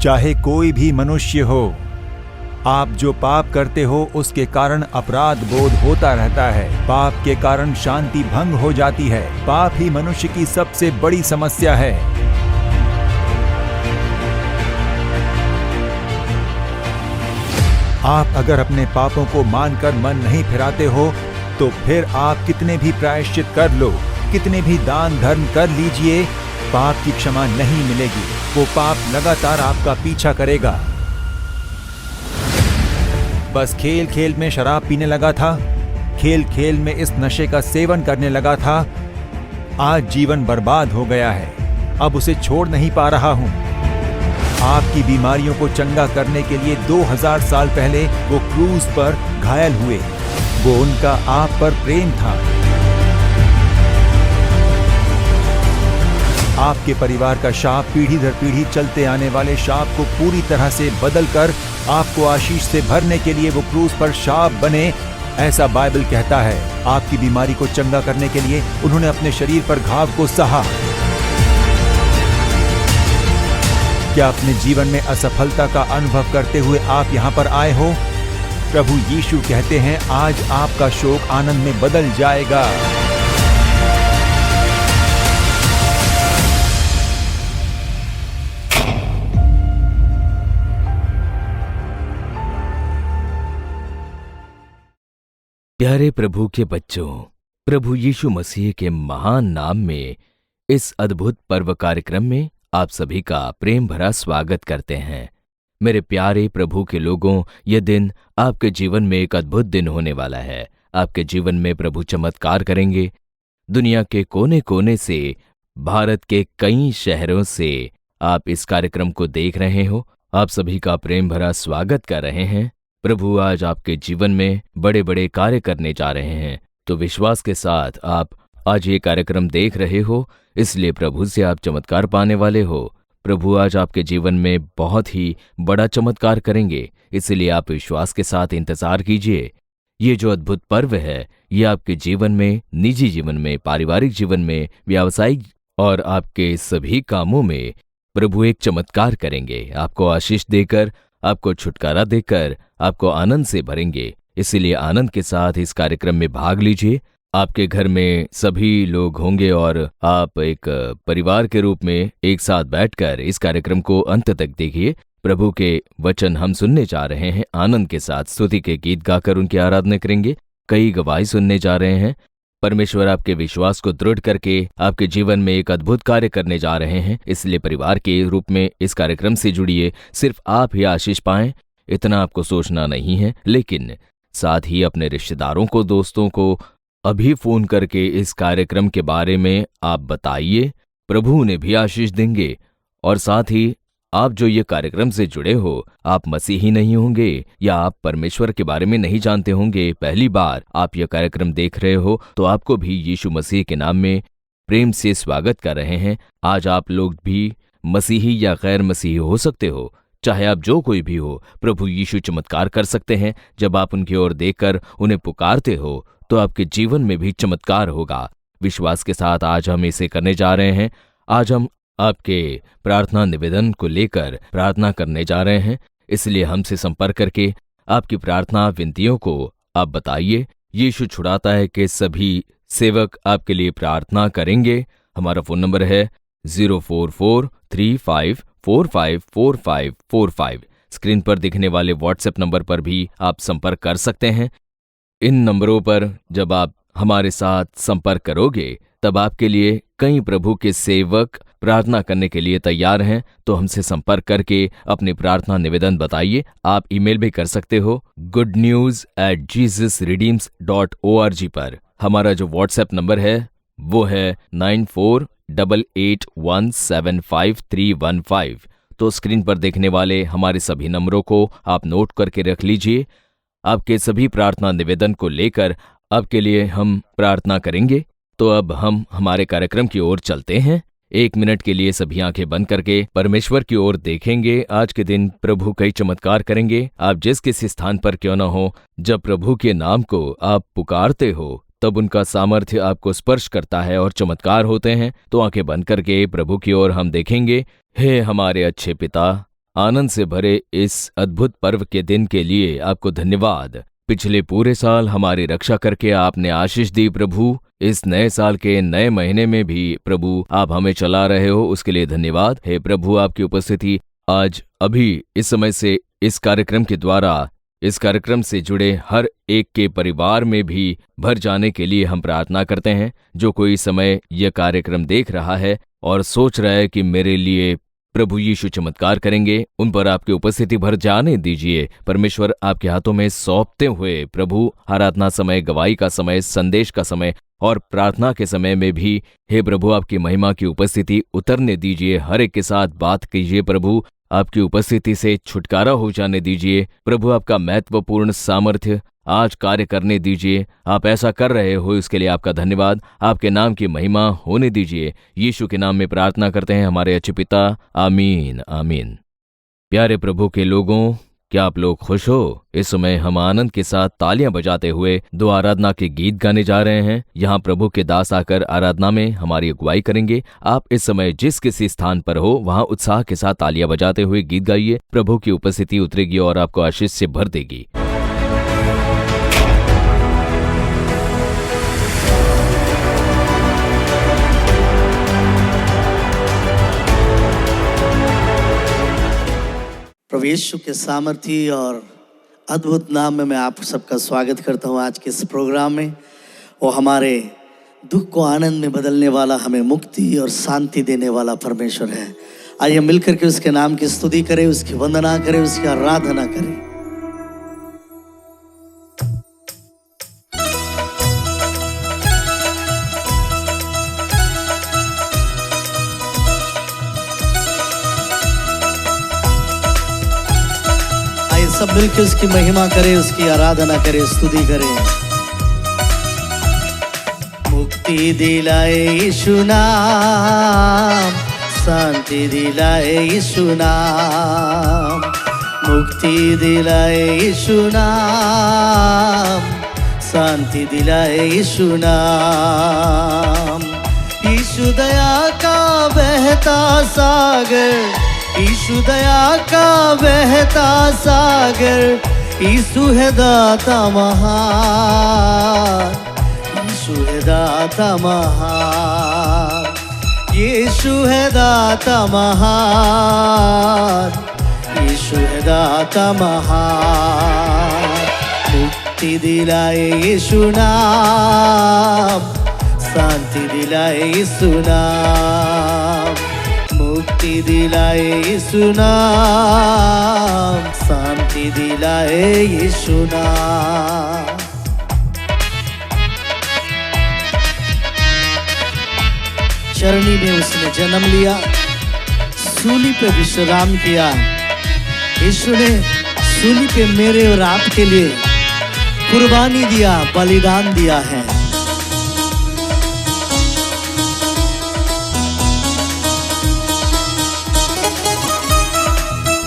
चाहे कोई भी मनुष्य हो। आप जो पाप करते हो उसके कारण अपराध बोध होता रहता है। पाप के कारण शांति भंग हो जाती है। पाप ही मनुष्य की सबसे बड़ी समस्या है। आप अगर अपने पापों को मानकर मन नहीं फिराते हो तो फिर आप कितने भी प्रायश्चित कर लो, कितने भी दान धर्म कर लीजिए, पाप की क्षमा नहीं मिलेगी। वो पाप लगातार आपका पीछा करेगा। बस खेल खेल में शराब पीने लगा था, खेल खेल में इस नशे का सेवन करने लगा था। आज जीवन बर्बाद हो गया है, अब उसे छोड़ नहीं पा रहा हूं। आपकी बीमारियों को चंगा करने के लिए 2000 साल पहले वो क्रूज पर घायल हुए। वो उनका आप पर प्रेम था। आपके परिवार का शाप पीढ़ी दर पीढ़ी चलते आने वाले शाप को पूरी तरह से बदलकर आपको आशीष से भरने के लिए वो क्रूज पर शाप बने, ऐसा बाइबल कहता है। आपकी बीमारी को चंगा करने के लिए उन्होंने अपने शरीर पर घाव को सहा। क्या अपने जीवन में असफलता का अनुभव करते हुए आप यहां पर आए हो? प्रभु यीशु कहते हैं आज आपका शोक आनंद में बदल जाएगा। प्यारे प्रभु के बच्चों, प्रभु यीशु मसीह के महान नाम में इस अद्भुत पर्व कार्यक्रम में आप सभी का प्रेम भरा स्वागत करते हैं। मेरे प्यारे प्रभु के लोगों, यह दिन आपके जीवन में एक अद्भुत दिन होने वाला है। आपके जीवन में प्रभु चमत्कार करेंगे। दुनिया के कोने कोने से, भारत के कई शहरों से आप इस कार्यक्रम को देख रहे हो। आप सभी का प्रेम भरा स्वागत कर रहे हैं। प्रभु आज आपके जीवन में बड़े बड़े कार्य करने जा रहे हैं। तो विश्वास के साथ आप आज ये कार्यक्रम देख रहे हो, इसलिए प्रभु से आप चमत्कार पाने वाले हो। प्रभु आज आपके जीवन में बहुत ही बड़ा चमत्कार करेंगे, इसलिए आप विश्वास के साथ इंतजार कीजिए। ये जो अद्भुत पर्व है, ये आपके जीवन में, निजी जीवन में, पारिवारिक जीवन में, व्यावसायिक और आपके सभी कामों में प्रभु एक चमत्कार करेंगे। आपको आशीष देकर, आपको छुटकारा देकर, आपको आनंद से भरेंगे। इसीलिए आनंद के साथ इस कार्यक्रम में भाग लीजिए। आपके घर में सभी लोग होंगे और आप एक परिवार के रूप में एक साथ बैठकर इस कार्यक्रम को अंत तक देखिए। प्रभु के वचन हम सुनने जा रहे हैं। आनंद के साथ स्तुति के गीत गाकर उनकी आराधना करेंगे। कई गवाही सुनने जा रहे हैं। परमेश्वर आपके विश्वास को दृढ़ करके आपके जीवन में एक अद्भुत कार्य करने जा रहे हैं। इसलिए परिवार के रूप में इस कार्यक्रम से जुड़िए। सिर्फ आप ही आशीष पाएं, इतना आपको सोचना नहीं है, लेकिन साथ ही अपने रिश्तेदारों को, दोस्तों को अभी फोन करके इस कार्यक्रम के बारे में आप बताइए। प्रभु उन्हें भी आशीष देंगे। और साथ ही आप जो ये कार्यक्रम से जुड़े हो, आप मसीही नहीं होंगे या आप परमेश्वर के बारे में नहीं जानते होंगे, पहली बार आप यह कार्यक्रम देख रहे हो, तो आपको भी यीशु मसीह के नाम में प्रेम से स्वागत कर रहे हैं। आज आप लोग भी मसीही या गैर मसीही हो सकते हो, चाहे आप जो कोई भी हो। प्रभु यीशु चमत्कार कर सकते हैं। जब आप उनकी ओर देखकर उन्हें पुकारते हो तो आपके जीवन में भी चमत्कार होगा। विश्वास के साथ आज हम इसे करने जा रहे हैं। आज हम आपके प्रार्थना निवेदन को लेकर प्रार्थना करने जा रहे हैं। इसलिए हमसे संपर्क करके आपकी प्रार्थना विनतियों को आप बताइए। यीशु छुड़ाता है कि सभी सेवक आपके लिए प्रार्थना करेंगे। हमारा फोन नंबर है 04435454545। स्क्रीन पर दिखने वाले व्हाट्सएप नंबर पर भी आप संपर्क कर सकते हैं। इन नंबरों पर जब आप हमारे साथ संपर्क करोगे, तब आपके लिए कई प्रभु के सेवक प्रार्थना करने के लिए तैयार हैं। तो हमसे संपर्क करके अपनी प्रार्थना निवेदन बताइए। आप ईमेल भी कर सकते हो goodnews@jesusredeems.org पर। हमारा जो व्हाट्सएप नंबर है वो है 9488175315। तो स्क्रीन पर देखने वाले हमारे सभी नंबरों को आप नोट करके रख लीजिए। आपके सभी प्रार्थना निवेदन को लेकर आपके लिए हम प्रार्थना करेंगे। तो अब हम हमारे कार्यक्रम की ओर चलते हैं। 1 मिनट के लिए सभी आंखें बंद करके परमेश्वर की ओर देखेंगे। आज के दिन प्रभु कई चमत्कार करेंगे। आप जिस किसी स्थान पर क्यों न हो, जब प्रभु के नाम को आप पुकारते हो, तब उनका सामर्थ्य आपको स्पर्श करता है और चमत्कार होते हैं। तो आंखें बंद करके प्रभु की ओर हम देखेंगे। हे हमारे अच्छे पिता, आनंद से भरे इस अद्भुत पर्व के दिन के लिए आपको धन्यवाद। पिछले पूरे साल हमारी रक्षा करके आपने आशीष दी प्रभु। इस नए साल के नए महीने में भी प्रभु आप हमें चला रहे हो, उसके लिए धन्यवाद। हे प्रभु, आपकी उपस्थिति आज अभी इस समय से इस कार्यक्रम के द्वारा इस कार्यक्रम से जुड़े हर एक के परिवार में भी भर जाने के लिए हम प्रार्थना करते हैं। जो कोई समय यह कार्यक्रम देख रहा है और सोच रहा है कि मेरे लिए प्रभु यीशु चमत्कार करेंगे, उन पर आपकी उपस्थिति भर जाने दीजिए। परमेश्वर, आपके हाथों में सौंपते हुए प्रभु आराधना समय, गवाही का समय, संदेश का समय और प्रार्थना के समय में भी हे प्रभु आपकी महिमा की उपस्थिति उतरने दीजिए। हर एक के साथ बात कीजिए प्रभु, आपकी उपस्थिति से छुटकारा हो जाने दीजिए प्रभु। आपका महत्वपूर्ण सामर्थ्य आज कार्य करने दीजिए। आप ऐसा कर रहे हो, इसके लिए आपका धन्यवाद। आपके नाम की महिमा होने दीजिए। यीशु के नाम में प्रार्थना करते हैं हमारे अच्छे पिता, आमीन आमीन। प्यारे प्रभु के लोगों, क्या आप लोग खुश हो? इस समय हम आनंद के साथ तालियां बजाते हुए दो आराधना के गीत गाने जा रहे हैं। यहाँ प्रभु के दास आकर आराधना में हमारी अगुवाई करेंगे। आप इस समय जिस किसी स्थान पर हो वहाँ उत्साह के साथ तालियां बजाते हुए गीत गाइए। प्रभु की उपस्थिति उतरेगी और आपको आशीष से भर देगी। प्रभु यीशु के सामर्थी और अद्भुत नाम में मैं आप सबका स्वागत करता हूं। आज के इस प्रोग्राम में वो हमारे दुख को आनंद में बदलने वाला, हमें मुक्ति और शांति देने वाला परमेश्वर है। आइए मिलकर के उसके नाम की स्तुति करें, उसकी वंदना करें, उसकी आराधना करें। सब मिलकर उसकी महिमा करें, उसकी आराधना करें, स्तुति करें। मुक्ति दिलाए यीशु नाम, शांति दिलाए यीशु नाम। मुक्ति दिलाए यीशु नाम, शांति दिलाए यीशु नाम। यीशु दया का बहता सागर, यीशु दया का बहता सागर, यीशु है दाता महान, यीशु है दाता महान, यीशु है दाता महान, यीशु है दाता महान। मुक्ति दिलाए यीशु नाम, शांति दिलाए यीशु नाम। मुक्ति दिलाए यीशु नाम, शांति दिलाए यीशु नाम। चरनी में उसने जन्म लिया, सूली पे विश्राम किया। यीशु ने सूली पे मेरे और आपके लिए कुर्बानी दिया, बलिदान दिया है।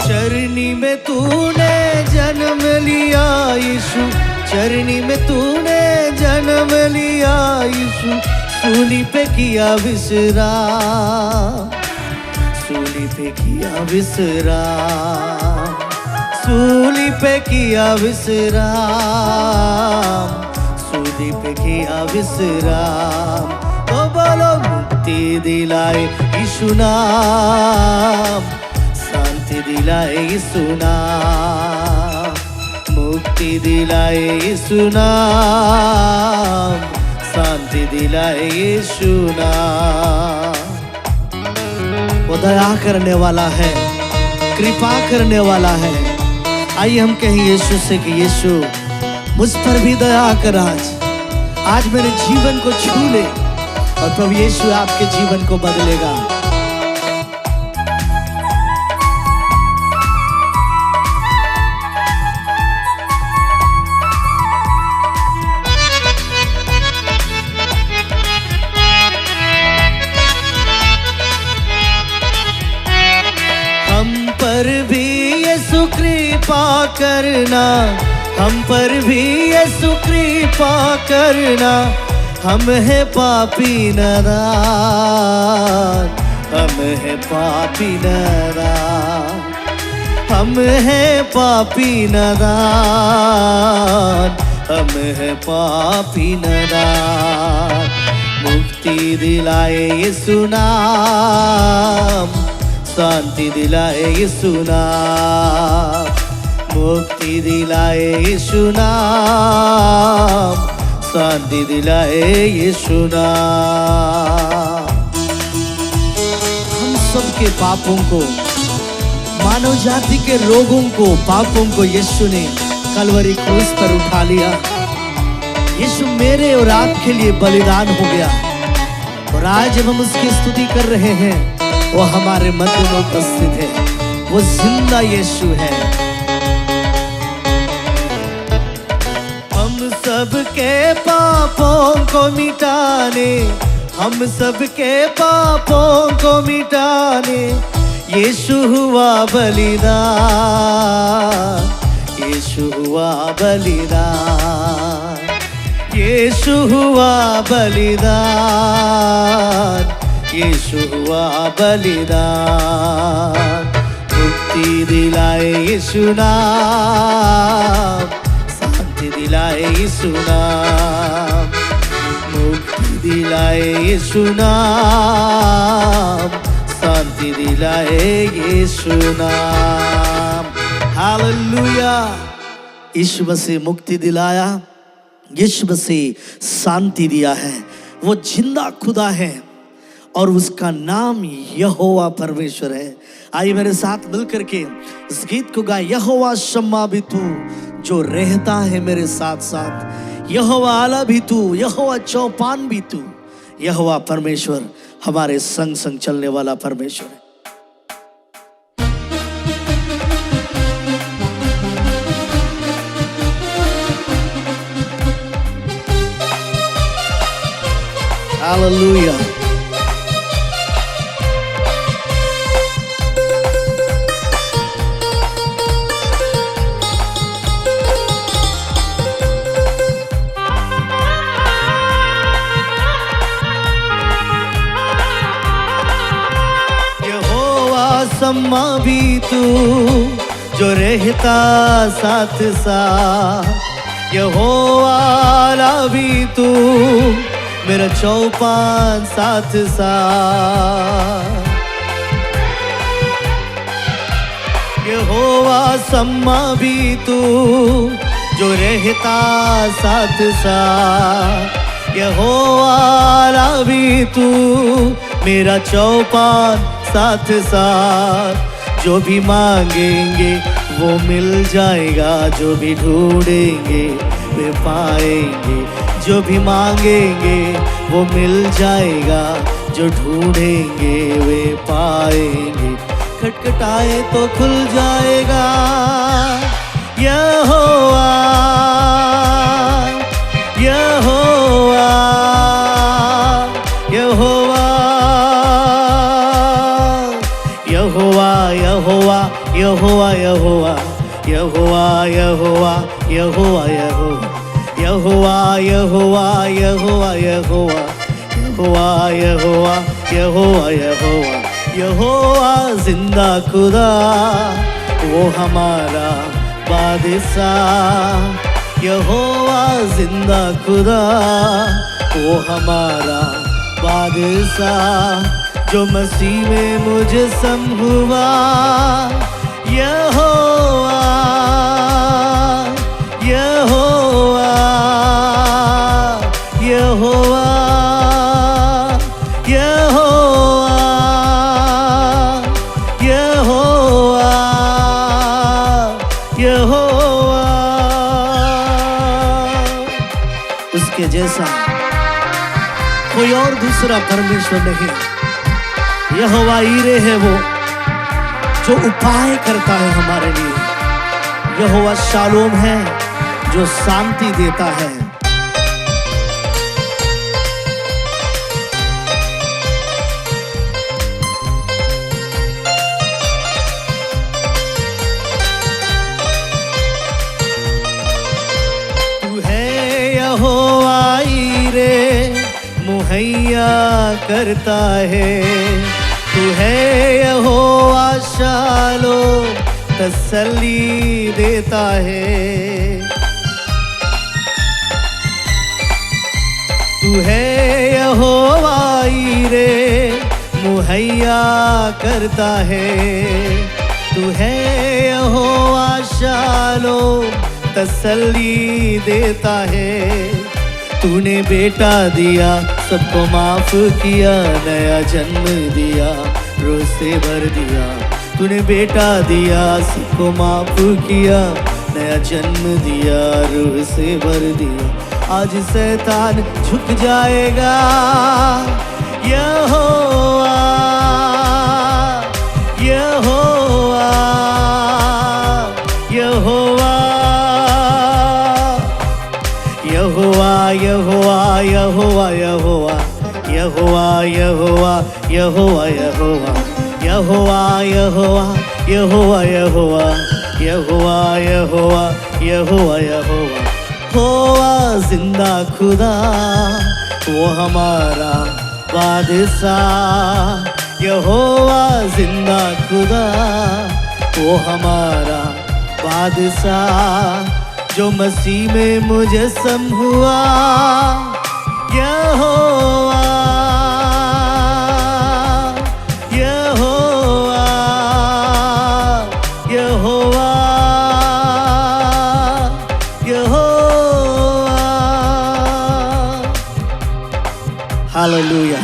चरनी में तूने जन्म लिया यीशु, चरनी में तूने जन्म लिया यीशु। सूली पे किया विश्राम, सूली पे किया विश्राम, सूली पे किया विश्राम, सूली पे किया विश्राम। तो बोलो मुक्ति दिलाए यीशु नाम, शांति दिलाए यीशु नाम। मुक्ति दिलाए यीशु नाम, शांति दिलाए यीशु नाम। वो दया करने वाला है, कृपा करने वाला है। आइए हम कहें यीशु से कि यीशु मुझ पर भी दया कर, आज मेरे जीवन को छू ले और प्रभु यीशु आपके जीवन को बदलेगा। कृपा करना, हम पर भी यीशु कृपा करना। हम है पापी नादान, हम है पापी नादान। हम हैं पापी नादान, हम हैं पापी नादान। मुक्ति दिलाए यीशु नाम, शांति दिलाए यीशु नाम। मुक्ति दिलाए यीशु नाम, शांति दिलाए यीशु नाम। हम सबके पापों को, मानव जाति के रोगों को, पापों को यीशु ने कलवरी क्रूस पर उठा लिया। यीशु मेरे और आपके लिए बलिदान हो गया। और आज जब हम उसकी स्तुति कर रहे हैं, वो हमारे मध्य में उपस्थित है। वो जिंदा यीशु है। हम सबके पापों को मिटाने, हम सबके पापों को मिटाने यीशु हुआ बलिदान, यीशु हुआ बलिदान, यीशु हुआ बलिदान, यीशु हुआ बलिदान। मुक्ति दिलाए यीशु नाम, शांति दिलाए यीशु नाम। मुक्ति दिलाए यीशु नाम, शांति दिलाए यीशु नाम। हालेलुया। यीशु मसीह मुक्ति दिलाया, यीशु मसीह शांति दिया है। वो जिंदा खुदा है और उसका नाम यहोवा परमेश्वर है। आइए मेरे साथ मिलकर के इस गीत को गाए। यहोवा शम्मा भी तू जो रहता है मेरे साथ साथ, यहोवा आला भी तू, यहोवा चौपान भी तू। यहोवा परमेश्वर हमारे संग संग चलने वाला परमेश्वर है। हालेलुया। सम्मा भी तू जो रहता साथ साथ, यहोवा आला भी तू मेरा चौपान साथ साथ। यहोवा सम्मा भी तू जो रहता साथ साथ, यहोवा आला भी तू मेरा चौपान साथ साथ। जो भी मांगेंगे वो मिल जाएगा, जो भी ढूंढेंगे वे पाएंगे। जो भी मांगेंगे वो मिल जाएगा, जो ढूंढेंगे वे पाएंगे। खटखटाए तो खुल जाएगा। यहोवा यहोवा यहोवा यहोवा यहोवा यहोवा यहोवा यहोवा यहोवा यहोवा यहोवा यहोवा यहोवा यहोवा यहोवा यहोवा यहोवा यहोवा जिंदा खुदा वो हमारा बादशाह। यहोवा जिंदा खुदा वो हमारा बादशाह, जो मसीह में मुझे सम हुआ। यहोवा यहोवा यहोवा यहोवा यहोवा यहोवा। उसके जैसा कोई और दूसरा परमेश्वर नहीं। यहोवा ईरे है वो जो उपाय करता है हमारे लिए। यहोवा शालोम है जो शांति देता है। तू है यहोवा ईरे मुहैया करता है। तू है यहोवा शालोम तसल्ली देता है। तू है यहोवा ईरे मुहैया करता है। तू है यहोवा शालोम तसल्ली देता है। तूने बेटा दिया सबको माफ किया, नया जन्म दिया रोज से भर दिया। तूने बेटा दिया सबको माफ किया, नया जन्म दिया रूह से भर दिया। आज शैतान झुक जाएगा। यहोवा यहोवा यहोवा यहोवा यहोवा यहोवा यहोवा यहोवा यहोवा यहोवा यहोवा यहोवा यहोवा यहोवा यहोवा यहोवा यहोवा यहोवा यहोवा होवा जिंदा खुदा वो हमारा बादशाह। यहोवा जिंदा खुदा वो हमारा बादशाह, जो मसीह में मुजस्सम हुआ। यहोवा यहोवा यहोवा यहोवा। हालेलुया।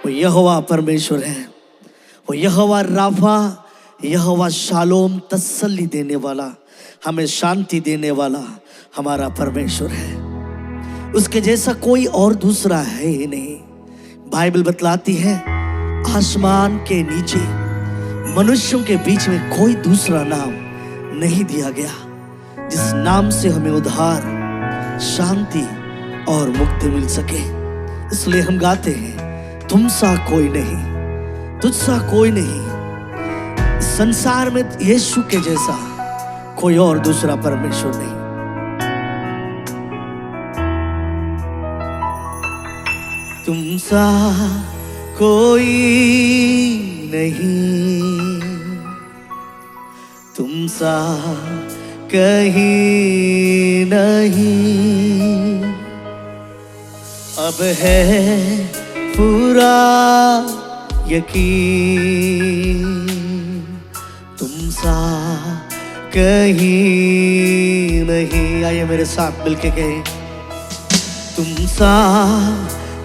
वो यहोवा परमेश्वर है, वो यहोवा राफा, यहोवा शालोम तसल्ली देने वाला, हमें शांति देने वाला हमारा परमेश्वर है। उसके जैसा कोई और दूसरा है ही नहीं। बाइबल बतलाती है आसमान के नीचे मनुष्यों के बीच में कोई दूसरा नाम नहीं दिया गया जिस नाम से हमें उद्धार, शांति और मुक्ति मिल सके। इसलिए हम गाते हैं तुम सा कोई नहीं, तुझ सा कोई नहीं। संसार में यीशु के जैसा कोई और दूसरा परमेश्वर नहीं। तुम सा कोई नहीं, तुम सा कहीं नहीं। अब है पूरा यकीन, तुम सा कहीं नहीं। आइए मेरे साथ मिलके कहें तुम सा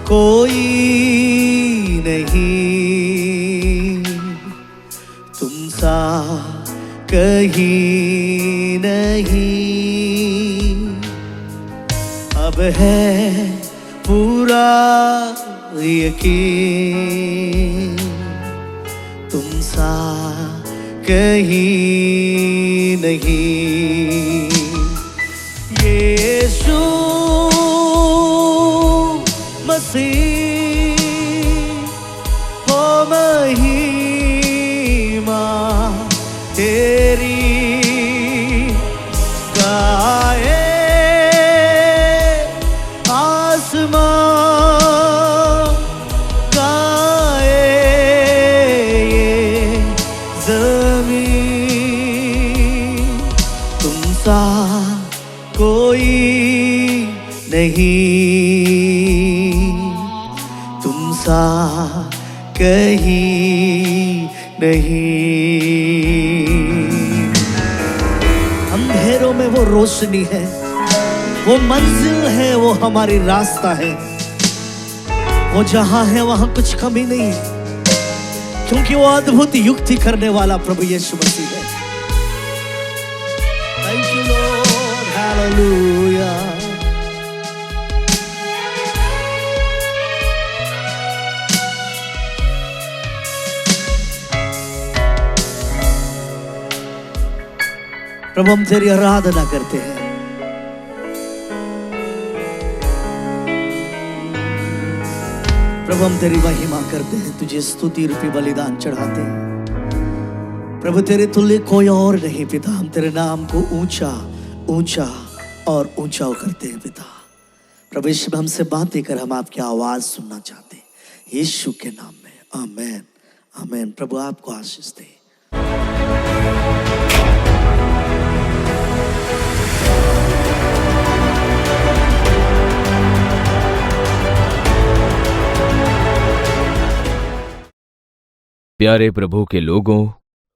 कोई नहीं, तुम सा कहीं नहीं। अब है पूरा यकीन, तुम सा कहीं नहीं। यीशु मसीह हो महिमा तेरी गाए आसमान, गाए ये जमीन। तुम सा कोई नहीं, तुम सा कहीं नहीं। अंधेरों में वो रोशनी है, वो मंजिल है, वो हमारी रास्ता है। वो जहां है वहां कुछ कमी नहीं है, क्योंकि वो अद्भुत युक्ति करने वाला प्रभु यीशु मसीह है। Thank you Lord, hallelujah. प्रभु हम तेरी आराधना करते हैं। प्रभु हम तेरी महिमा करते हैं, तुझे स्तुति रूपी बलिदान चढ़ाते हैं। प्रभु तेरे तुल्य कोई और नहीं पिता। हम तेरे नाम को ऊंचा ऊंचा और ऊंचा करते हैं पिता। प्रभु यीशु हमसे बातें कर, हम आपकी आवाज सुनना चाहते हैं यीशु के नाम में। आमेन आमेन। प्रभु आपको आशीष दे। प्यारे प्रभु के लोगों,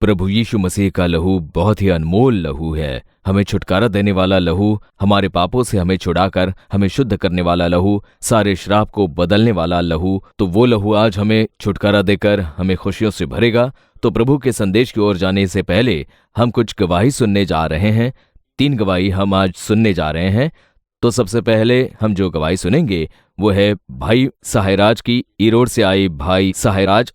प्रभु यीशु मसीह का लहू बहुत ही अनमोल लहू है। हमें छुटकारा देने वाला लहू, हमारे पापों से हमें छुड़ाकर हमें शुद्ध करने वाला लहू, सारे श्राप को बदलने वाला लहू। तो वो लहू आज हमें छुटकारा देकर हमें खुशियों से भरेगा। तो प्रभु के संदेश की ओर जाने से पहले हम कुछ गवाही सुनने जा रहे हैं। 3 गवाही हम आज सुनने जा रहे हैं। तो सबसे पहले हम जो गवाही सुनेंगे वो है भाई साहेराज की। ईरोड से आए भाई साहेराज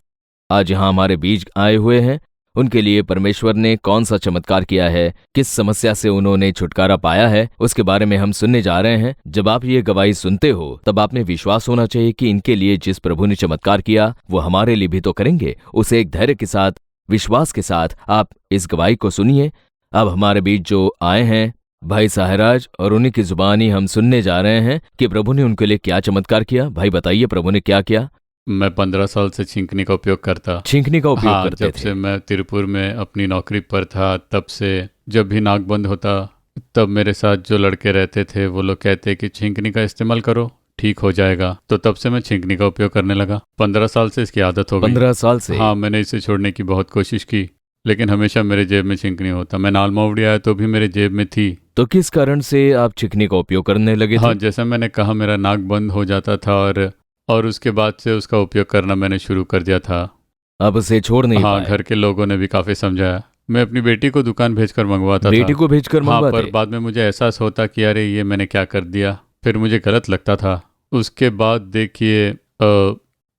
आज यहाँ हमारे बीच आए हुए हैं। उनके लिए परमेश्वर ने कौन सा चमत्कार किया है, किस समस्या से उन्होंने छुटकारा पाया है, उसके बारे में हम सुनने जा रहे हैं। जब आप ये गवाही सुनते हो तब आप में विश्वास होना चाहिए कि इनके लिए जिस प्रभु ने चमत्कार किया वो हमारे लिए भी तो करेंगे। उसे एक धैर्य के साथ, विश्वास के साथ आप इस गवाही को सुनिए। अब हमारे बीच जो आए हैं भाई साहेराज, और उन्हीं की जुबानी हम सुनने जा रहे हैं कि प्रभु ने उनके लिए क्या चमत्कार किया। भाई बताइए, प्रभु ने क्या किया? मैं 15 साल से छींकने का उपयोग करता। छींकने का उपयोग करते जब थे? से मैं तिरुपुर में अपनी नौकरी पर था तब से जब भी नाक बंद होता तब मेरे साथ जो लड़के रहते थे वो लोग कहते कि छींकने का इस्तेमाल करो, ठीक हो जाएगा। तो तब से मैं छींकने का उपयोग करने लगा। 15 साल से इसकी आदत हो गई। 15 साल से? हाँ, मैंने इसे छोड़ने की बहुत कोशिश की लेकिन हमेशा मेरे जेब में छींकनी होता। मैं नालमोवड़ी आया तो भी मेरे जेब में थी। तो किस कारण से आप छींकने का उपयोग करने लगे थे? हाँ, जैसा मैंने कहा, मेरा नाक बंद हो जाता था और उसके बाद से उसका उपयोग करना मैंने शुरू कर दिया था। अब उसे छोड़ नहीं हाँ, पाए? घर के लोगों ने भी काफी समझाया। मैं अपनी बेटी को दुकान भेजकर मंगवाता था। बेटी को भेजकर हाँ, मंगवाते? पर बाद में मुझे एहसास होता कि अरे ये मैंने क्या कर दिया। फिर मुझे गलत लगता था। उसके बाद देखिए,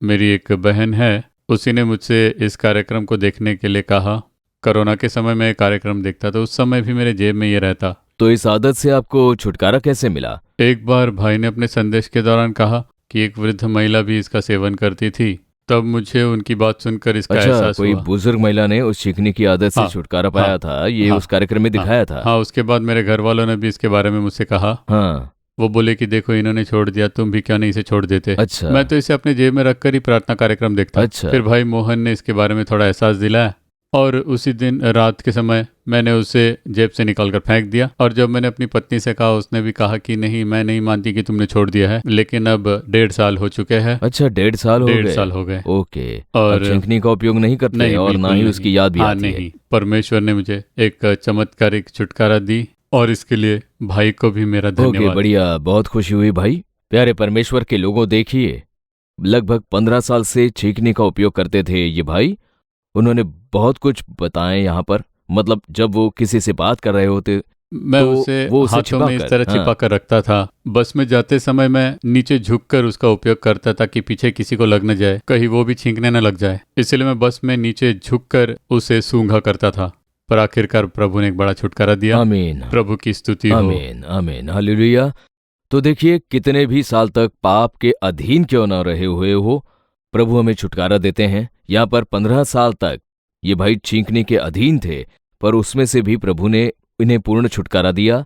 मेरी एक बहन है, उसी ने मुझसे इस कार्यक्रम को देखने के लिए कहा। कोरोना के समय में कार्यक्रम देखता था, उस समय भी मेरे जेब में ये रहता। तो इस आदत से आपको छुटकारा कैसे मिला? एक बार भाई ने अपने संदेश के दौरान कहा कि एक वृद्ध महिला भी इसका सेवन करती थी। तब मुझे उनकी बात सुनकर इसका एहसास कोई हुआ। बुजुर्ग महिला ने उस छींकने की आदत से हाँ, छुटकारा पाया हाँ, था, ये हाँ, उस कार्यक्रम में दिखाया था। हाँ, उसके बाद मेरे घर वालों ने भी इसके बारे में मुझसे कहा। हाँ, वो बोले कि देखो इन्होंने छोड़ दिया, तुम भी क्यों नहीं इसे छोड़ देते। अच्छा। मैं तो इसे अपने जेब में रखकर ही प्रार्थना कार्यक्रम देखता। अच्छा। फिर भाई मोहन ने इसके बारे में थोड़ा एहसास दिलाया और उसी दिन रात के समय मैंने उसे जेब से निकालकर फेंक दिया। और जब मैंने अपनी पत्नी से कहा, उसने भी कहा कि नहीं, मैं नहीं मानती कि तुमने छोड़ दिया है। लेकिन अब 1.5 साल हो चुके हैं। अच्छा, 1.5 साल हो गए? 1.5 साल हो गए। ओके। और अब छींकने का उपयोग नहीं करते? नहीं, और ना बिल्कुल ही उसकी नहीं। याद भी हाँ, आती है? नहीं। परमेश्वर ने मुझे एक चमत्कारिक छुटकारा दी और इसके लिए भाई को भी मेरा ओके, धन्यवाद। बढ़िया, बहुत खुशी हुई भाई। प्यारे परमेश्वर के लोगों, देखिए लगभग 15 साल से छींकने का उपयोग करते थे ये भाई। उन्होंने बहुत कुछ बताएं यहाँ पर। मतलब जब वो किसी से बात कर रहे होते मैं तो उसे वो उसे हाथों में इस छिपाकर, तरह हाँ। छिपा कर रखता था। बस में जाते समय मैं नीचे झुककर उसका उपयोग करता था कि पीछे किसी को लग न जाए, कहीं वो भी छींकने न लग जाए। इसलिए मैं बस में नीचे झुककर उसे सूंघा करता था। पर आखिरकार प्रभु ने एक बड़ा छुटकारा दिया। आमीन, प्रभु की स्तुति हो। आमीन, आमीन, हालेलुया। तो देखिए, कितने भी साल तक पाप के अधीन क्यों न रहे हुए हो, प्रभु हमें छुटकारा देते हैं। यहाँ पर 15 साल तक ये भाई छींकने के अधीन थे, पर उसमें से भी प्रभु ने इन्हें पूर्ण छुटकारा दिया।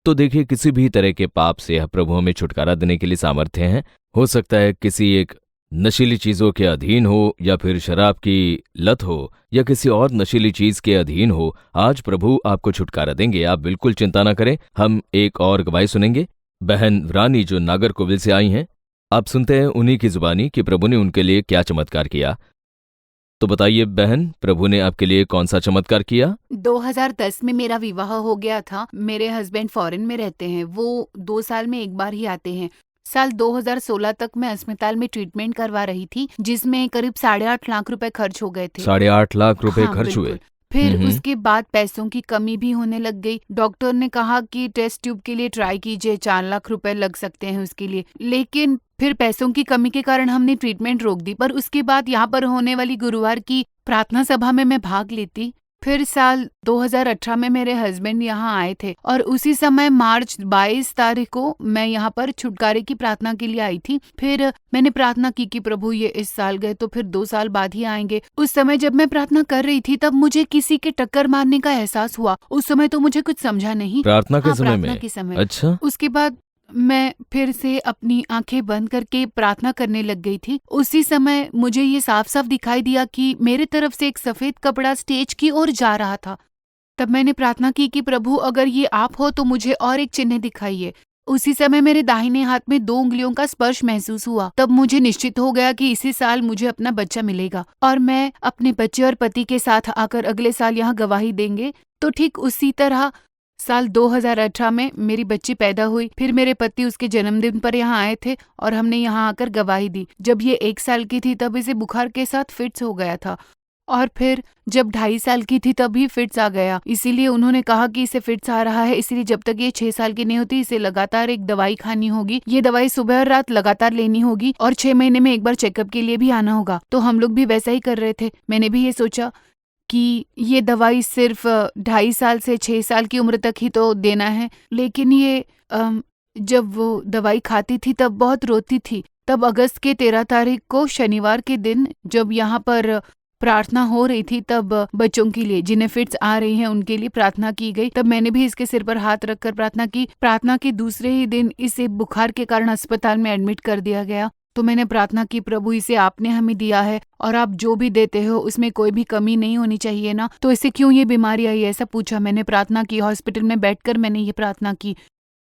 तो देखिए, किसी भी तरह के पाप से प्रभु हमें छुटकारा देने के लिए सामर्थ्य हैं। हो सकता है किसी एक नशीली चीजों के अधीन हो, या फिर शराब की लत हो, या किसी और नशीली चीज के अधीन हो। आज प्रभु आपको छुटकारा देंगे, आप बिल्कुल चिंता ना करें। हम एक और गवाही सुनेंगे। बहन रानी जो नागरकोविल से आई हैं, आप सुनते हैं उन्हीं की जुबानी कि प्रभु ने उनके लिए क्या चमत्कार किया। तो बताइए बहन, प्रभु ने आपके लिए कौन सा चमत्कार किया? 2010 में मेरा विवाह हो गया था। मेरे हस्बैंड फॉरेन में रहते हैं, वो 2 साल में एक बार ही आते हैं। साल 2016 तक मैं अस्पताल में ट्रीटमेंट करवा रही थी, जिसमें करीब 8.5 लाख रुपए खर्च हो गए थे। 8.5 लाख रुपए हाँ, खर्च हुए? बिल्कुल। फिर उसके बाद पैसों की कमी भी होने लग गई। डॉक्टर ने कहा कि टेस्ट ट्यूब के लिए ट्राई कीजिए, 4 लाख रुपए लग सकते हैं उसके लिए। लेकिन फिर पैसों की कमी के कारण हमने ट्रीटमेंट रोक दी। पर उसके बाद यहाँ पर होने वाली गुरुवार की प्रार्थना सभा में मैं भाग लेती। फिर साल 2018 में मेरे हस्बैंड यहाँ आए थे और उसी समय मार्च 22 तारीख को मैं यहाँ पर छुटकारे की प्रार्थना के लिए आई थी। फिर मैंने प्रार्थना की कि प्रभु ये इस साल गए तो फिर 2 साल बाद ही आएंगे। उस समय जब मैं प्रार्थना कर रही थी तब मुझे किसी के टक्कर मारने का एहसास हुआ। उस समय तो मुझे कुछ समझा नहीं। प्रार्थना के हाँ, समय प्रार्थना में? के समय। अच्छा। उसके बाद मैं फिर से अपनी आंखें बंद करके प्रार्थना करने लग गई थी। उसी समय मुझे ये साफ साफ दिखाई दिया कि मेरे तरफ से एक सफेद कपड़ा स्टेज की ओर जा रहा था। तब मैंने प्रार्थना की कि प्रभु अगर ये आप हो तो मुझे और एक चिन्ह दिखाइए। उसी समय मेरे दाहिने हाथ में 2 उंगलियों का स्पर्श महसूस हुआ। तब मुझे निश्चित हो गया कि इसी साल मुझे अपना बच्चा मिलेगा और मैं अपने बच्चे और पति के साथ आकर अगले साल यहाँ गवाही देंगे। तो ठीक उसी तरह साल 2018 में मेरी बच्ची पैदा हुई। फिर मेरे पति उसके जन्मदिन पर यहाँ आए थे और हमने यहाँ आकर गवाही दी। जब ये 1 साल की थी तब इसे बुखार के साथ फिट्स हो गया था और फिर जब 2.5 साल की थी तब ही फिट्स आ गया। इसीलिए उन्होंने कहा कि इसे फिट्स आ रहा है, इसलिए जब तक ये 6 साल की नहीं होती इसे लगातार एक दवाई खानी होगी। ये दवाई सुबह और रात लगातार लेनी होगी और 6 महीने में एक बार चेकअप के लिए भी आना होगा। तो हम लोग भी वैसा ही कर रहे थे। मैंने भी ये सोचा कि ये दवाई सिर्फ 2.5 साल से 6 साल की उम्र तक ही तो देना है, लेकिन ये जब वो दवाई खाती थी तब बहुत रोती थी। तब अगस्त के 13 तारीख को शनिवार के दिन जब यहाँ पर प्रार्थना हो रही थी तब बच्चों के लिए जिन्हें फिट्स आ रही हैं उनके लिए प्रार्थना की गई। तब मैंने भी इसके सिर पर हाथ रखकर प्रार्थना की। प्रार्थना के दूसरे ही दिन इसे बुखार के कारण अस्पताल में एडमिट कर दिया गया। तो मैंने प्रार्थना की, प्रभु इसे आपने हमें दिया है और आप जो भी देते हो उसमें कोई भी कमी नहीं होनी चाहिए ना, तो इसे क्यों ये बीमारी आई, ऐसा पूछा। मैंने प्रार्थना की, हॉस्पिटल में बैठकर मैंने ये प्रार्थना की।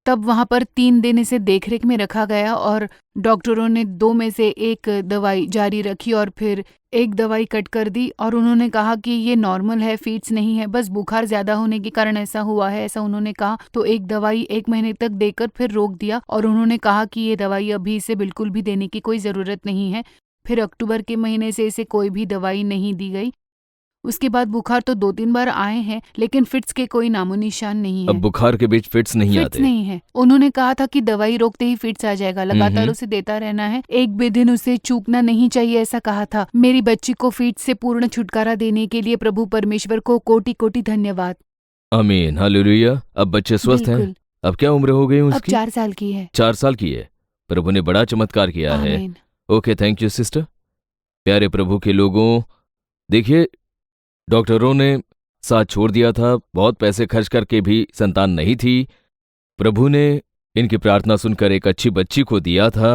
तब वहाँ पर 3 दिन इसे देखरेख में रखा गया और डॉक्टरों ने 2 में से 1 दवाई जारी रखी और फिर 1 दवाई कट कर दी और उन्होंने कहा कि ये नॉर्मल है, फीट्स नहीं है, बस बुखार ज्यादा होने के कारण ऐसा हुआ है, ऐसा उन्होंने कहा। तो 1 दवाई 1 महीने तक देकर फिर रोक दिया और उन्होंने कहा कि ये दवाई अभी इसे बिल्कुल भी देने की कोई ज़रूरत नहीं है। फिर अक्टूबर के महीने से इसे कोई भी दवाई नहीं दी गई। उसके बाद बुखार तो 2-3 बार आए हैं लेकिन फिट्स के कोई नामो निशान नहीं है। अब बुखार के बीच फिट्स नहीं फिट्स आते? नहीं है। उन्होंने कहा था कि दवाई रोकते ही फिट्स आ जाएगा, लगातार उसे देता रहना है, एक भी दिन उसे चूकना नहीं चाहिए, ऐसा कहा था। मेरी बच्ची को फिट्स से पूर्ण छुटकारा देने के लिए प्रभु परमेश्वर को कोटि कोटि धन्यवाद। आमीन, हालेलुया। अब बच्चे स्वस्थ हैं। बिल्कुल। अब क्या उम्र हो गई अब उसकी? 4 साल की है। 4 साल की है। प्रभु ने बड़ा चमत्कार किया है। आमीन। Okay, thank you sister. प्यारे प्रभु के लोगों, देखिए डॉक्टरों ने साथ छोड़ दिया था, बहुत पैसे खर्च करके भी संतान नहीं थी। प्रभु ने इनकी प्रार्थना सुनकर एक अच्छी बच्ची को दिया था,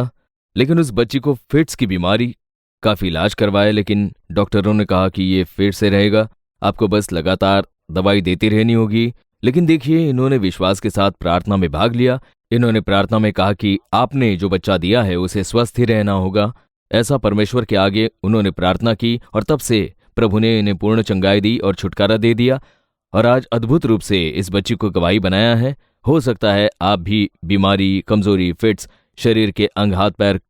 लेकिन उस बच्ची को फिट्स की बीमारी, काफी इलाज करवाया लेकिन डॉक्टरों ने कहा कि ये फिट से रहेगा, आपको बस लगातार दवाई देती रहनी होगी। लेकिन देखिए, इन्होंने विश्वास के साथ प्रार्थना में भाग लिया। इन्होंने प्रार्थना में कहा कि आपने जो बच्चा दिया है उसे स्वस्थ ही रहना होगा। ऐसा परमेश्वर के आगे उन्होंने प्रार्थना की और तब से प्रभु ने इन्हें पूर्ण चंगाई दी और छुटकारा दे दिया और आज अद्भुत रूप से इस बच्ची को गवाही बनाया है। हो सकता है आप भी बीमारी, कमजोरी, फिट्स, शरीर के अंग हाथ पैर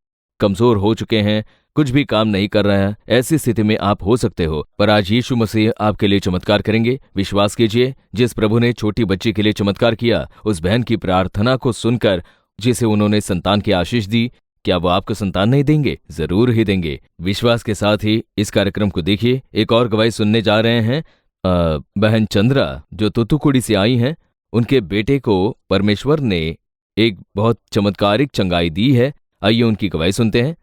कमजोर हो चुके हैं, कुछ भी काम नहीं कर रहा है, ऐसी स्थिति में आप हो सकते हो, पर आज यीशु मसीह आपके लिए चमत्कार करेंगे। विश्वास कीजिए, जिस प्रभु ने छोटी बच्ची के लिए चमत्कार किया, उस बहन की प्रार्थना को सुनकर जिसे उन्होंने संतान की आशीष दी, क्या वो आपको संतान नहीं देंगे? जरूर ही देंगे। विश्वास के साथ ही इस कार्यक्रम को देखिए। एक और गवाही सुनने जा रहे हैं। बहन चंद्रा जो तूतुकुड़ी से आई हैं, उनके बेटे को परमेश्वर ने एक बहुत चमत्कारिक चंगाई दी है। आइए उनकी गवाही सुनते हैं।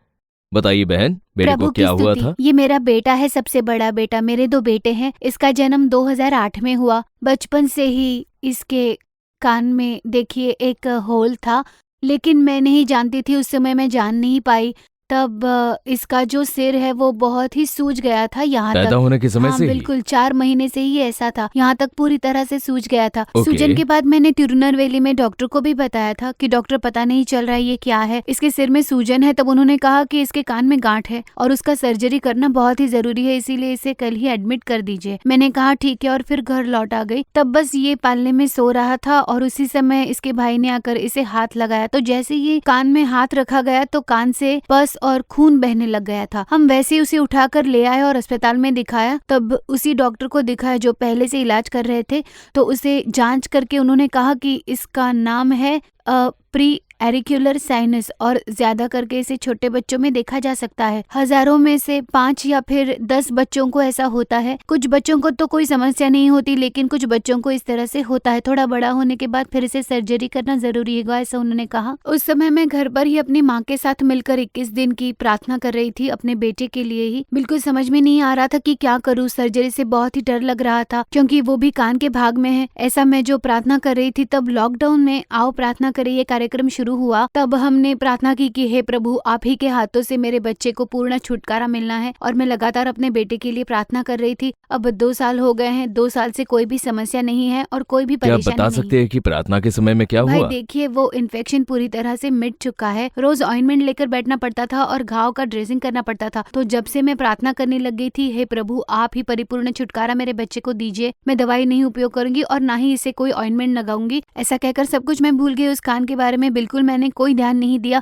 बताइए बहन, बेटे को क्या हुआ था? ये मेरा बेटा है, सबसे बड़ा बेटा। मेरे 2 बेटे हैं। इसका जन्म 2008 में हुआ। बचपन से ही इसके कान में देखिए एक होल था, लेकिन मैं नहीं जानती थी, उस समय मैं जान नहीं पाई। तब इसका जो सिर है वो बहुत ही सूज गया था यहाँ पैदा तक। होने के समय हाँ, से ही? बिल्कुल 4 महीने से ही ऐसा था, यहाँ तक पूरी तरह से सूज गया था। ओके। सूजन के बाद मैंने तिरुनरवेली में डॉक्टर को भी बताया था कि डॉक्टर पता नहीं चल रहा है ये क्या है, इसके सिर में सूजन है। तब उन्होंने कहा कि इसके कान में गांठ है और उसका सर्जरी करना बहुत ही जरूरी है, इसीलिए इसे कल ही एडमिट कर दीजिए। मैंने कहा ठीक है और फिर घर लौट आ गई। तब बस ये पालने में सो रहा था और उसी समय इसके भाई ने आकर इसे हाथ लगाया, तो जैसे ये कान में हाथ रखा गया तो कान से पस और खून बहने लग गया था। हम वैसे ही उसे उठाकर ले आए और अस्पताल में दिखाया। तब उसी डॉक्टर को दिखाया जो पहले से इलाज कर रहे थे, तो उसे जांच करके उन्होंने कहा कि इसका नाम है प्री एरिक्युलर साइनस और ज्यादा करके इसे छोटे बच्चों में देखा जा सकता है। हजारों में से 5 या फिर 10 बच्चों को ऐसा होता है। कुछ बच्चों को तो कोई समस्या नहीं होती, लेकिन कुछ बच्चों को इस तरह से होता है। थोड़ा बड़ा होने के बाद फिर इसे सर्जरी करना जरूरी है, ऐसा उन्होंने कहा। उस समय मैं घर पर ही अपनी माँ के साथ मिलकर 21 दिन की प्रार्थना कर रही थी अपने बेटे के लिए ही। बिल्कुल समझ में नहीं आ रहा था कि क्या करूँ। सर्जरी से बहुत ही डर लग रहा था क्योंकि वो भी कान के भाग में है। ऐसा मैं जो प्रार्थना कर रही थी, तब लॉकडाउन में आओ प्रार्थना करे ये कार्यक्रम शुरू शुरू हुआ तब हमने प्रार्थना की कि हे प्रभु, आप ही के हाथों से मेरे बच्चे को पूर्ण छुटकारा मिलना है। और मैं लगातार अपने बेटे के लिए प्रार्थना कर रही थी। अब 2 साल हो गए हैं, 2 साल से कोई भी समस्या नहीं है और कोई भी क्या आप परेशानी बता नहीं। सकते हैं कि प्रार्थना के समय में क्या भाई हुआ? देखिए, वो इन्फेक्शन पूरी तरह से मिट चुका है। रोज ऑइंटमेंट लेकर बैठना पड़ता था और घाव का ड्रेसिंग करना पड़ता था। तो जब से मैं प्रार्थना करने लग गई थी, हे प्रभु, आप ही परिपूर्ण छुटकारा मेरे बच्चे को दीजिए। मैं दवाई नहीं उपयोग करूंगी और ना ही इसे कोई ऑइंटमेंट लगाऊंगी। ऐसा कहकर सब कुछ मैं भूल गई। उस कान के बारे में बिल्कुल मैंने कोई ध्यान नहीं दिया।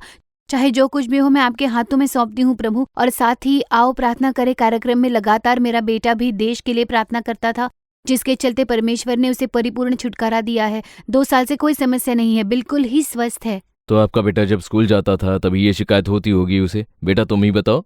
चाहे जो कुछ भी हो, मैं आपके हाथों में सौंपती हूँ प्रभु। और साथ ही आओ प्रार्थना करे कार्यक्रम में लगातार मेरा बेटा भी देश के लिए प्रार्थना करता था, जिसके चलते परमेश्वर ने उसे परिपूर्ण छुटकारा दिया है। 2 साल से कोई समस्या नहीं है, बिल्कुल ही स्वस्थ है। तो आपका बेटा जब स्कूल जाता था तभी ये शिकायत होती होगी उसे। बेटा तुम ही बताओ,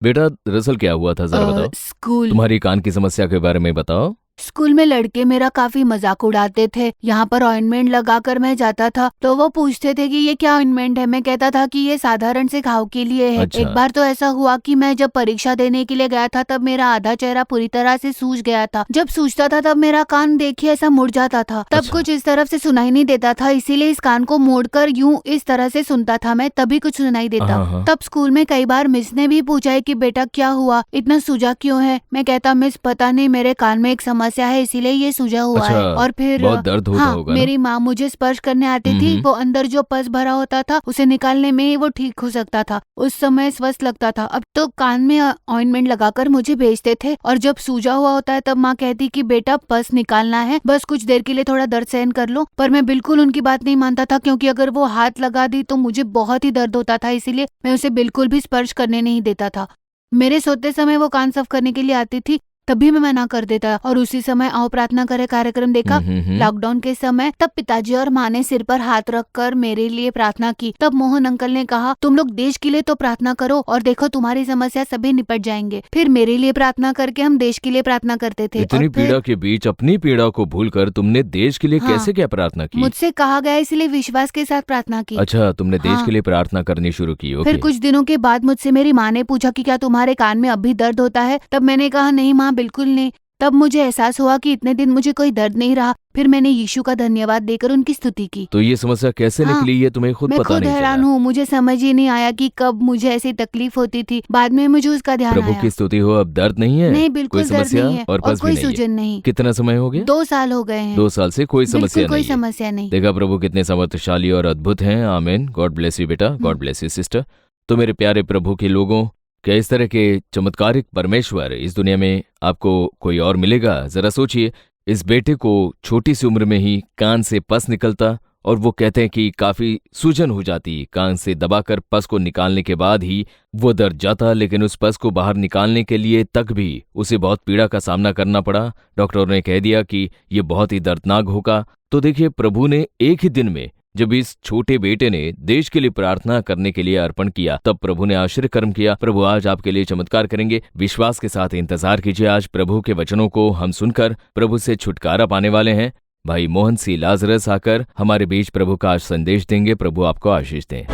बेटा दरअसल क्या हुआ था, जरा बताओ। स्कूल तुम्हारी कान की समस्या के बारे में बताओ। स्कूल में लड़के मेरा काफी मजाक उड़ाते थे। यहाँ पर ऑइंटमेंट लगाकर मैं जाता था तो वो पूछते थे कि ये क्या ऑइंटमेंट है। मैं कहता था कि ये साधारण से घाव के लिए है। अच्छा। एक बार तो ऐसा हुआ कि मैं जब परीक्षा देने के लिए गया था तब मेरा आधा चेहरा पूरी तरह से सूज गया था। जब सूजता था तब मेरा कान देखिए ऐसा मुड़ जाता था। तब अच्छा। कुछ इस तरफ से सुनाई नहीं देता था, इसीलिए इस कान को मोड़कर यूं इस तरह से सुनता था मैं, तभी कुछ सुनाई देता। हाँ। तब स्कूल में कई बार मिस ने भी पूछा है कि बेटा क्या हुआ, इतना सूजा क्यों है। मैं कहता, मिस पता नहीं, मेरे कान में एक समस्या है इसीलिए ये सूजा हुआ अच्छा, है। और फिर बहुत दर्द होता हाँ, होगा ना? मेरी माँ मुझे स्पर्श करने आती थी। वो अंदर जो पस भरा होता था उसे निकालने में ही वो ठीक हो सकता था। उस समय स्वस्थ लगता था। अब तो कान में ऑइंटमेंट लगाकर मुझे भेजते थे। और जब सूजा हुआ होता है तब माँ कहती कि बेटा पस निकालना है, बस कुछ देर के लिए थोड़ा दर्द सहन कर लो। पर मैं बिल्कुल उनकी बात नहीं मानता था, क्योंकि अगर वो हाथ लगा दी तो मुझे बहुत ही दर्द होता था। इसीलिए मैं उसे बिल्कुल भी स्पर्श करने नहीं देता था। मेरे सोते समय वो कान साफ करने के लिए आती थी, तभी मैं मना कर देता। और उसी समय आओ प्रार्थना करे कार्यक्रम देखा लॉकडाउन के समय। तब पिताजी और माँ ने सिर पर हाथ रखकर मेरे लिए प्रार्थना की। तब मोहन अंकल ने कहा, तुम लोग देश के लिए तो प्रार्थना करो और देखो तुम्हारी समस्या सभी निपट जाएंगे। फिर मेरे लिए प्रार्थना करके हम देश के लिए प्रार्थना करते थे। इतनी और फिर पीड़ा के बीच अपनी पीड़ा को भूलकर तुमने देश के लिए हाँ। कैसे क्या प्रार्थना की? मुझसे कहा गया इसलिए विश्वास के साथ प्रार्थना की। अच्छा, तुमने देश हाँ। के लिए प्रार्थना करनी शुरू की। ओके। फिर कुछ दिनों के बाद मुझसे मेरी माँ ने पूछा कि क्या तुम्हारे कान में अब भी दर्द होता है। तब मैंने कहा, नहीं माँ, बिल्कुल नहीं। तब मुझे एहसास हुआ कि इतने दिन मुझे कोई दर्द नहीं रहा। फिर मैंने यीशु का धन्यवाद देकर उनकी स्तुति की। तो ये समस्या कैसे हाँ, निकली ये तुम्हें खुद मैं पता खुद नहीं हैरान चला? हूँ। मुझे समझ ही नहीं आया कि कब मुझे ऐसी तकलीफ होती थी। बाद में मुझे उसका ध्यान प्रभु आया। की स्तुति हो, अब दर्द नहीं है? नहीं, बिल्कुल कोई दर्द समस्या नहीं है और और पस भी कोई नहीं है? सूजन नहीं। कितना समय हो गया? 2 साल हो गए हैं। 2 साल से कोई बिल्कुल समस्या कोई नहीं है। समस्या नहीं। देखा प्रभु कितने समर्थशाली और अद्भुत हैं। आमीन। गॉड ब्लेस यू बेटा, गॉड ब्लेस यू सिस्टर। तो मेरे प्यारे प्रभु के लोगों, क्या इस तरह के चमत्कारिक परमेश्वर इस दुनिया में आपको कोई और मिलेगा? जरा सोचिए, इस बेटे को छोटी सी उम्र में ही कान से पस निकलता और वो कहते हैं कि काफी सूजन हो जाती। कान से दबाकर पस को निकालने के बाद ही वो दर्द जाता, लेकिन उस पस को बाहर निकालने के लिए तक भी उसे बहुत पीड़ा का सामना करना पड़ा। डॉक्टरों ने कह दिया कि ये बहुत ही दर्दनाक होगा। तो देखिए, प्रभु ने एक ही दिन में जब इस छोटे बेटे ने देश के लिए प्रार्थना करने के लिए अर्पण किया, तब प्रभु ने आश्चर्य कर्म किया। प्रभु आज आपके लिए चमत्कार करेंगे। विश्वास के साथ इंतजार कीजिए। आज प्रभु के वचनों को हम सुनकर प्रभु से छुटकारा पाने वाले हैं। भाई मोहन सी लाजरस आकर हमारे बीच प्रभु का आज संदेश देंगे। प्रभु आपको आशीष दें।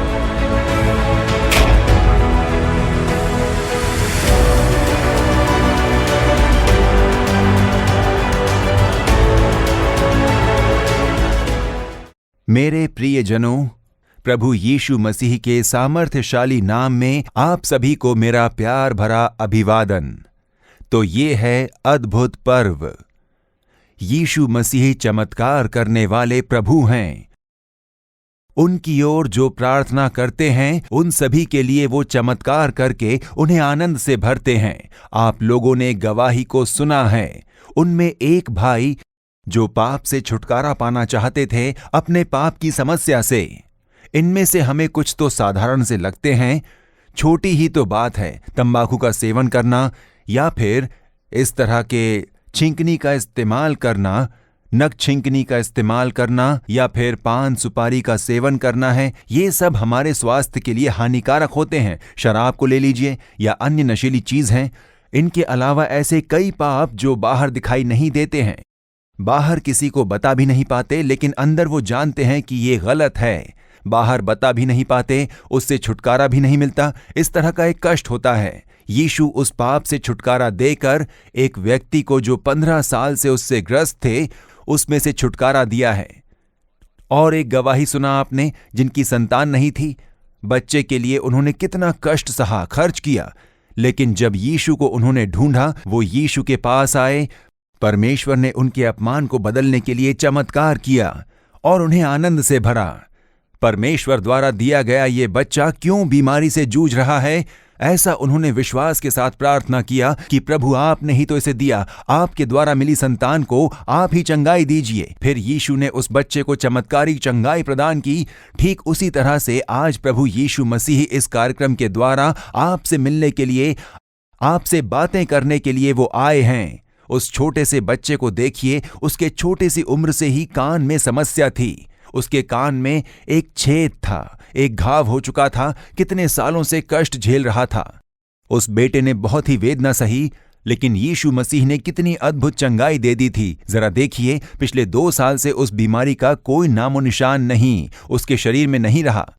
मेरे प्रियजनों, प्रभु यीशु मसीह के सामर्थ्यशाली नाम में आप सभी को मेरा प्यार भरा अभिवादन। तो ये है अद्भुत पर्व। यीशु मसीह चमत्कार करने वाले प्रभु हैं। उनकी ओर जो प्रार्थना करते हैं उन सभी के लिए वो चमत्कार करके उन्हें आनंद से भरते हैं। आप लोगों ने गवाही को सुना है। उनमें एक भाई जो पाप से छुटकारा पाना चाहते थे, अपने पाप की समस्या से। इनमें से हमें कुछ तो साधारण से लगते हैं, छोटी ही तो बात है, तंबाकू का सेवन करना या फिर इस तरह के छिंकनी का इस्तेमाल करना, नक छिंकनी का इस्तेमाल करना या फिर पान सुपारी का सेवन करना है। ये सब हमारे स्वास्थ्य के लिए हानिकारक होते हैं। शराब को ले लीजिए या अन्य नशीली चीज हैं। इनके अलावा ऐसे कई पाप जो बाहर दिखाई नहीं देते हैं, बाहर किसी को बता भी नहीं पाते, लेकिन अंदर वो जानते हैं कि ये गलत है। बाहर बता भी नहीं पाते, उससे छुटकारा भी नहीं मिलता। इस तरह का एक कष्ट होता है। यीशु उस पाप से छुटकारा देकर एक व्यक्ति को जो 15 साल से उससे ग्रस्त थे, उसमें से छुटकारा दिया है। और एक गवाही सुना आपने जिनकी संतान नहीं थी। बच्चे के लिए उन्होंने कितना कष्ट सहा, खर्च किया, लेकिन जब यीशु को उन्होंने ढूंढा, वो यीशु के पास आए। परमेश्वर ने उनके अपमान को बदलने के लिए चमत्कार किया और उन्हें आनंद से भरा। परमेश्वर द्वारा दिया गया ये बच्चा क्यों बीमारी से जूझ रहा है, ऐसा उन्होंने विश्वास के साथ प्रार्थना किया कि प्रभु आपने ही तो इसे दिया, आपके द्वारा मिली संतान को आप ही चंगाई दीजिए। फिर यीशु ने उस बच्चे को चमत्कारिक चंगाई प्रदान की। ठीक उसी तरह से आज प्रभु यीशु मसीह इस कार्यक्रम के द्वारा आपसे मिलने के लिए, आपसे बातें करने के लिए वो आए हैं। उस छोटे से बच्चे को देखिए, उसके छोटी सी उम्र से ही कान में समस्या थी। उसके कान में एक छेद था, एक घाव हो चुका था, कितने सालों से कष्ट झेल रहा था। उस बेटे ने बहुत ही वेदना सही, लेकिन यीशु मसीह ने कितनी अद्भुत चंगाई दे दी थी। जरा देखिए, पिछले 2 साल से उस बीमारी का कोई नामो निशान नहीं उसके शरीर में नहीं रहा।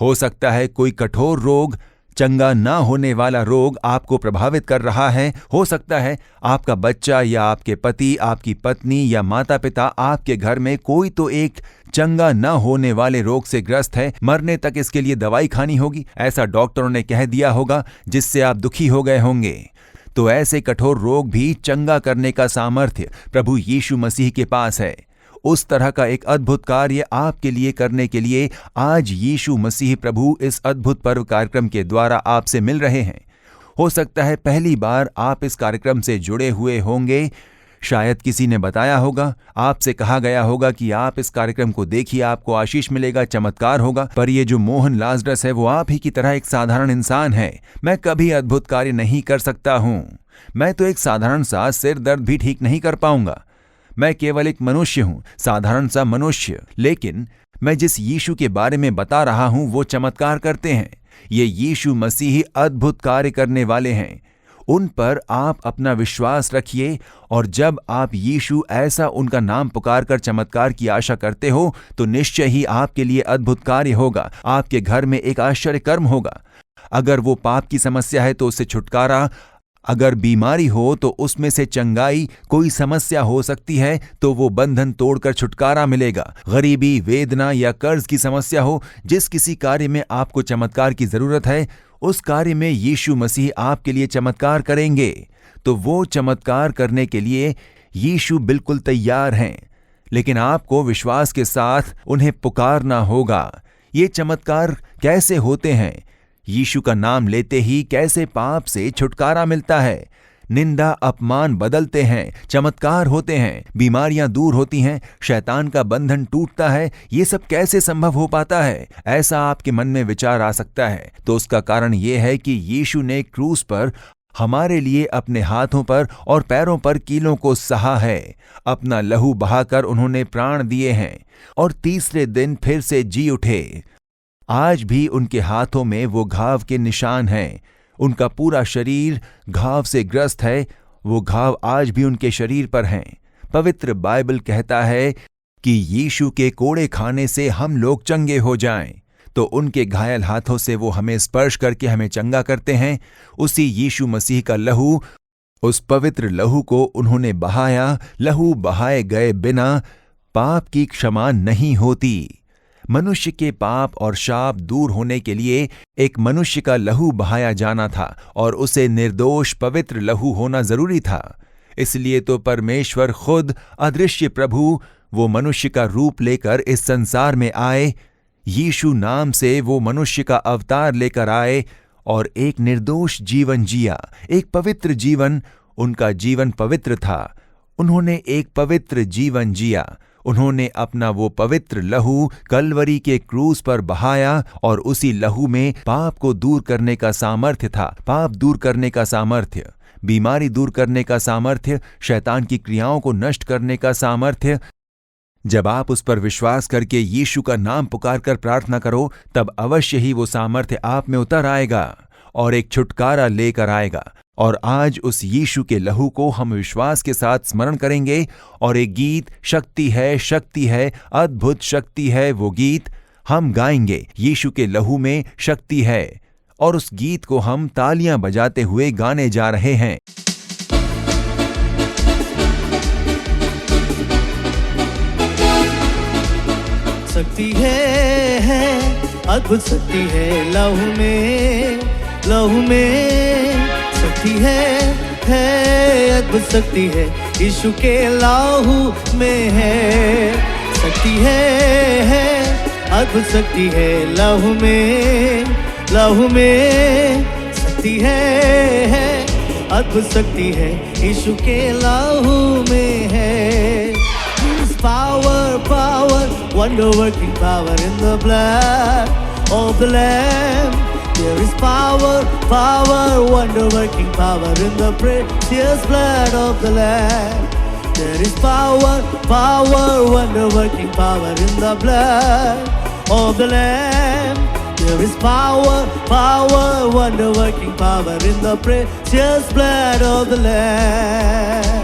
हो सकता है कोई कठोर रोग, चंगा ना होने वाला रोग आपको प्रभावित कर रहा है। हो सकता है आपका बच्चा या आपके पति, आपकी पत्नी या माता पिता, आपके घर में कोई तो एक चंगा न होने वाले रोग से ग्रस्त है। मरने तक इसके लिए दवाई खानी होगी, ऐसा डॉक्टरों ने कह दिया होगा, जिससे आप दुखी हो गए होंगे। तो ऐसे कठोर रोग भी चंगा करने का सामर्थ्य प्रभु यीशु मसीह के पास है। उस तरह का एक अद्भुत कार्य आपके लिए करने के लिए आज यीशु मसीह प्रभु इस अद्भुत पर्व कार्यक्रम के द्वारा आपसे मिल रहे हैं। हो सकता है पहली बार आप इस कार्यक्रम से जुड़े हुए होंगे, शायद किसी ने बताया होगा, आपसे कहा गया होगा कि आप इस कार्यक्रम को देखिए, आपको आशीष मिलेगा, चमत्कार होगा। पर ये जो मोहन लाजरस है वो आप ही की तरह एक साधारण इंसान है। मैं कभी अद्भुत कार्य नहीं कर सकता हूं। मैं तो एक साधारण सा सिर दर्द भी ठीक नहीं कर पाऊंगा। मैं केवल एक मनुष्य हूं, साधारण सा मनुष्य। लेकिन मैं जिस यीशु के बारे में बता रहा हूं वो चमत्कार करते हैं। ये यीशु मसीह अद्भुत कार्य करने वाले हैं। उन पर आप अपना विश्वास रखिए, और जब आप यीशु ऐसा उनका नाम पुकार कर चमत्कार की आशा करते हो तो निश्चय ही आपके लिए अद्भुत कार्य होगा। आपके घर में एक आश्चर्य कर्म होगा। अगर वो पाप की समस्या है तो उससे छुटकारा, अगर बीमारी हो तो उसमें से चंगाई, कोई समस्या हो सकती है तो वो बंधन तोड़कर छुटकारा मिलेगा। गरीबी, वेदना या कर्ज की समस्या हो, जिस किसी कार्य में आपको चमत्कार की जरूरत है, उस कार्य में यीशु मसीह आपके लिए चमत्कार करेंगे। तो वो चमत्कार करने के लिए यीशु बिल्कुल तैयार हैं, लेकिन आपको विश्वास के साथ उन्हें पुकारना होगा। ये चमत्कार कैसे होते हैं? यीशु का नाम लेते ही कैसे पाप से छुटकारा मिलता है, निंदा अपमान बदलते हैं, चमत्कार होते हैं, बीमारियां दूर होती हैं, शैतान का बंधन टूटता है। ये सब कैसे संभव हो पाता है? ऐसा आपके मन में विचार आ सकता है। तो उसका कारण ये है कि यीशु ने क्रूस पर हमारे लिए अपने हाथों पर और पैरों पर कीलों को सहा है। अपना लहू बहाकर उन्होंने प्राण दिए हैं और तीसरे दिन फिर से जी उठे। आज भी उनके हाथों में वो घाव के निशान हैं। उनका पूरा शरीर घाव से ग्रस्त है। वो घाव आज भी उनके शरीर पर हैं। पवित्र बाइबल कहता है कि यीशु के कोड़े खाने से हम लोग चंगे हो जाएं। तो उनके घायल हाथों से वो हमें स्पर्श करके हमें चंगा करते हैं। उसी यीशु मसीह का लहू, उस पवित्र लहू को उन्होंने बहाया। लहू बहाए गए बिना पाप की क्षमा नहीं होती। मनुष्य के पाप और शाप दूर होने के लिए एक मनुष्य का लहू बहाया जाना था और उसे निर्दोष पवित्र लहू होना जरूरी था। इसलिए तो परमेश्वर खुद अदृश्य प्रभु वो मनुष्य का रूप लेकर इस संसार में आए। यीशु नाम से वो मनुष्य का अवतार लेकर आए और एक निर्दोष जीवन जिया, एक पवित्र जीवन। उनका जीवन पवित्र था। उन्होंने एक पवित्र जीवन जिया। उन्होंने अपना वो पवित्र लहू कलवरी के क्रूस पर बहाया और उसी लहू में पाप को दूर करने का सामर्थ्य था। पाप दूर करने का सामर्थ्य, बीमारी दूर करने का सामर्थ्य, शैतान की क्रियाओं को नष्ट करने का सामर्थ्य। जब आप उस पर विश्वास करके यीशु का नाम पुकार कर प्रार्थना करो, तब अवश्य ही वो सामर्थ्य आप में उतर आएगा और एक छुटकारा लेकर आएगा। और आज उस यीशु के लहू को हम विश्वास के साथ स्मरण करेंगे और एक गीत, शक्ति है, शक्ति है, अद्भुत शक्ति है, वो गीत हम गाएंगे। यीशु के लहू में शक्ति है, और उस गीत को हम तालियां बजाते हुए गाने जा रहे हैं। शक्ति है अद्भुत शक्ति है लहू में शक्ति है अद्भुत शक्ति है यीशु के लहू में है शक्ति है अद्भुत शक्ति है लहू में शक्ति है अद्भुत शक्ति है यीशु के लहू में है power wonder working power in the blood of the lamb there is power wonder working power in the precious blood of the lamb there is power wonder working power in the blood of the lamb there is power wonder working power in the precious blood of the lamb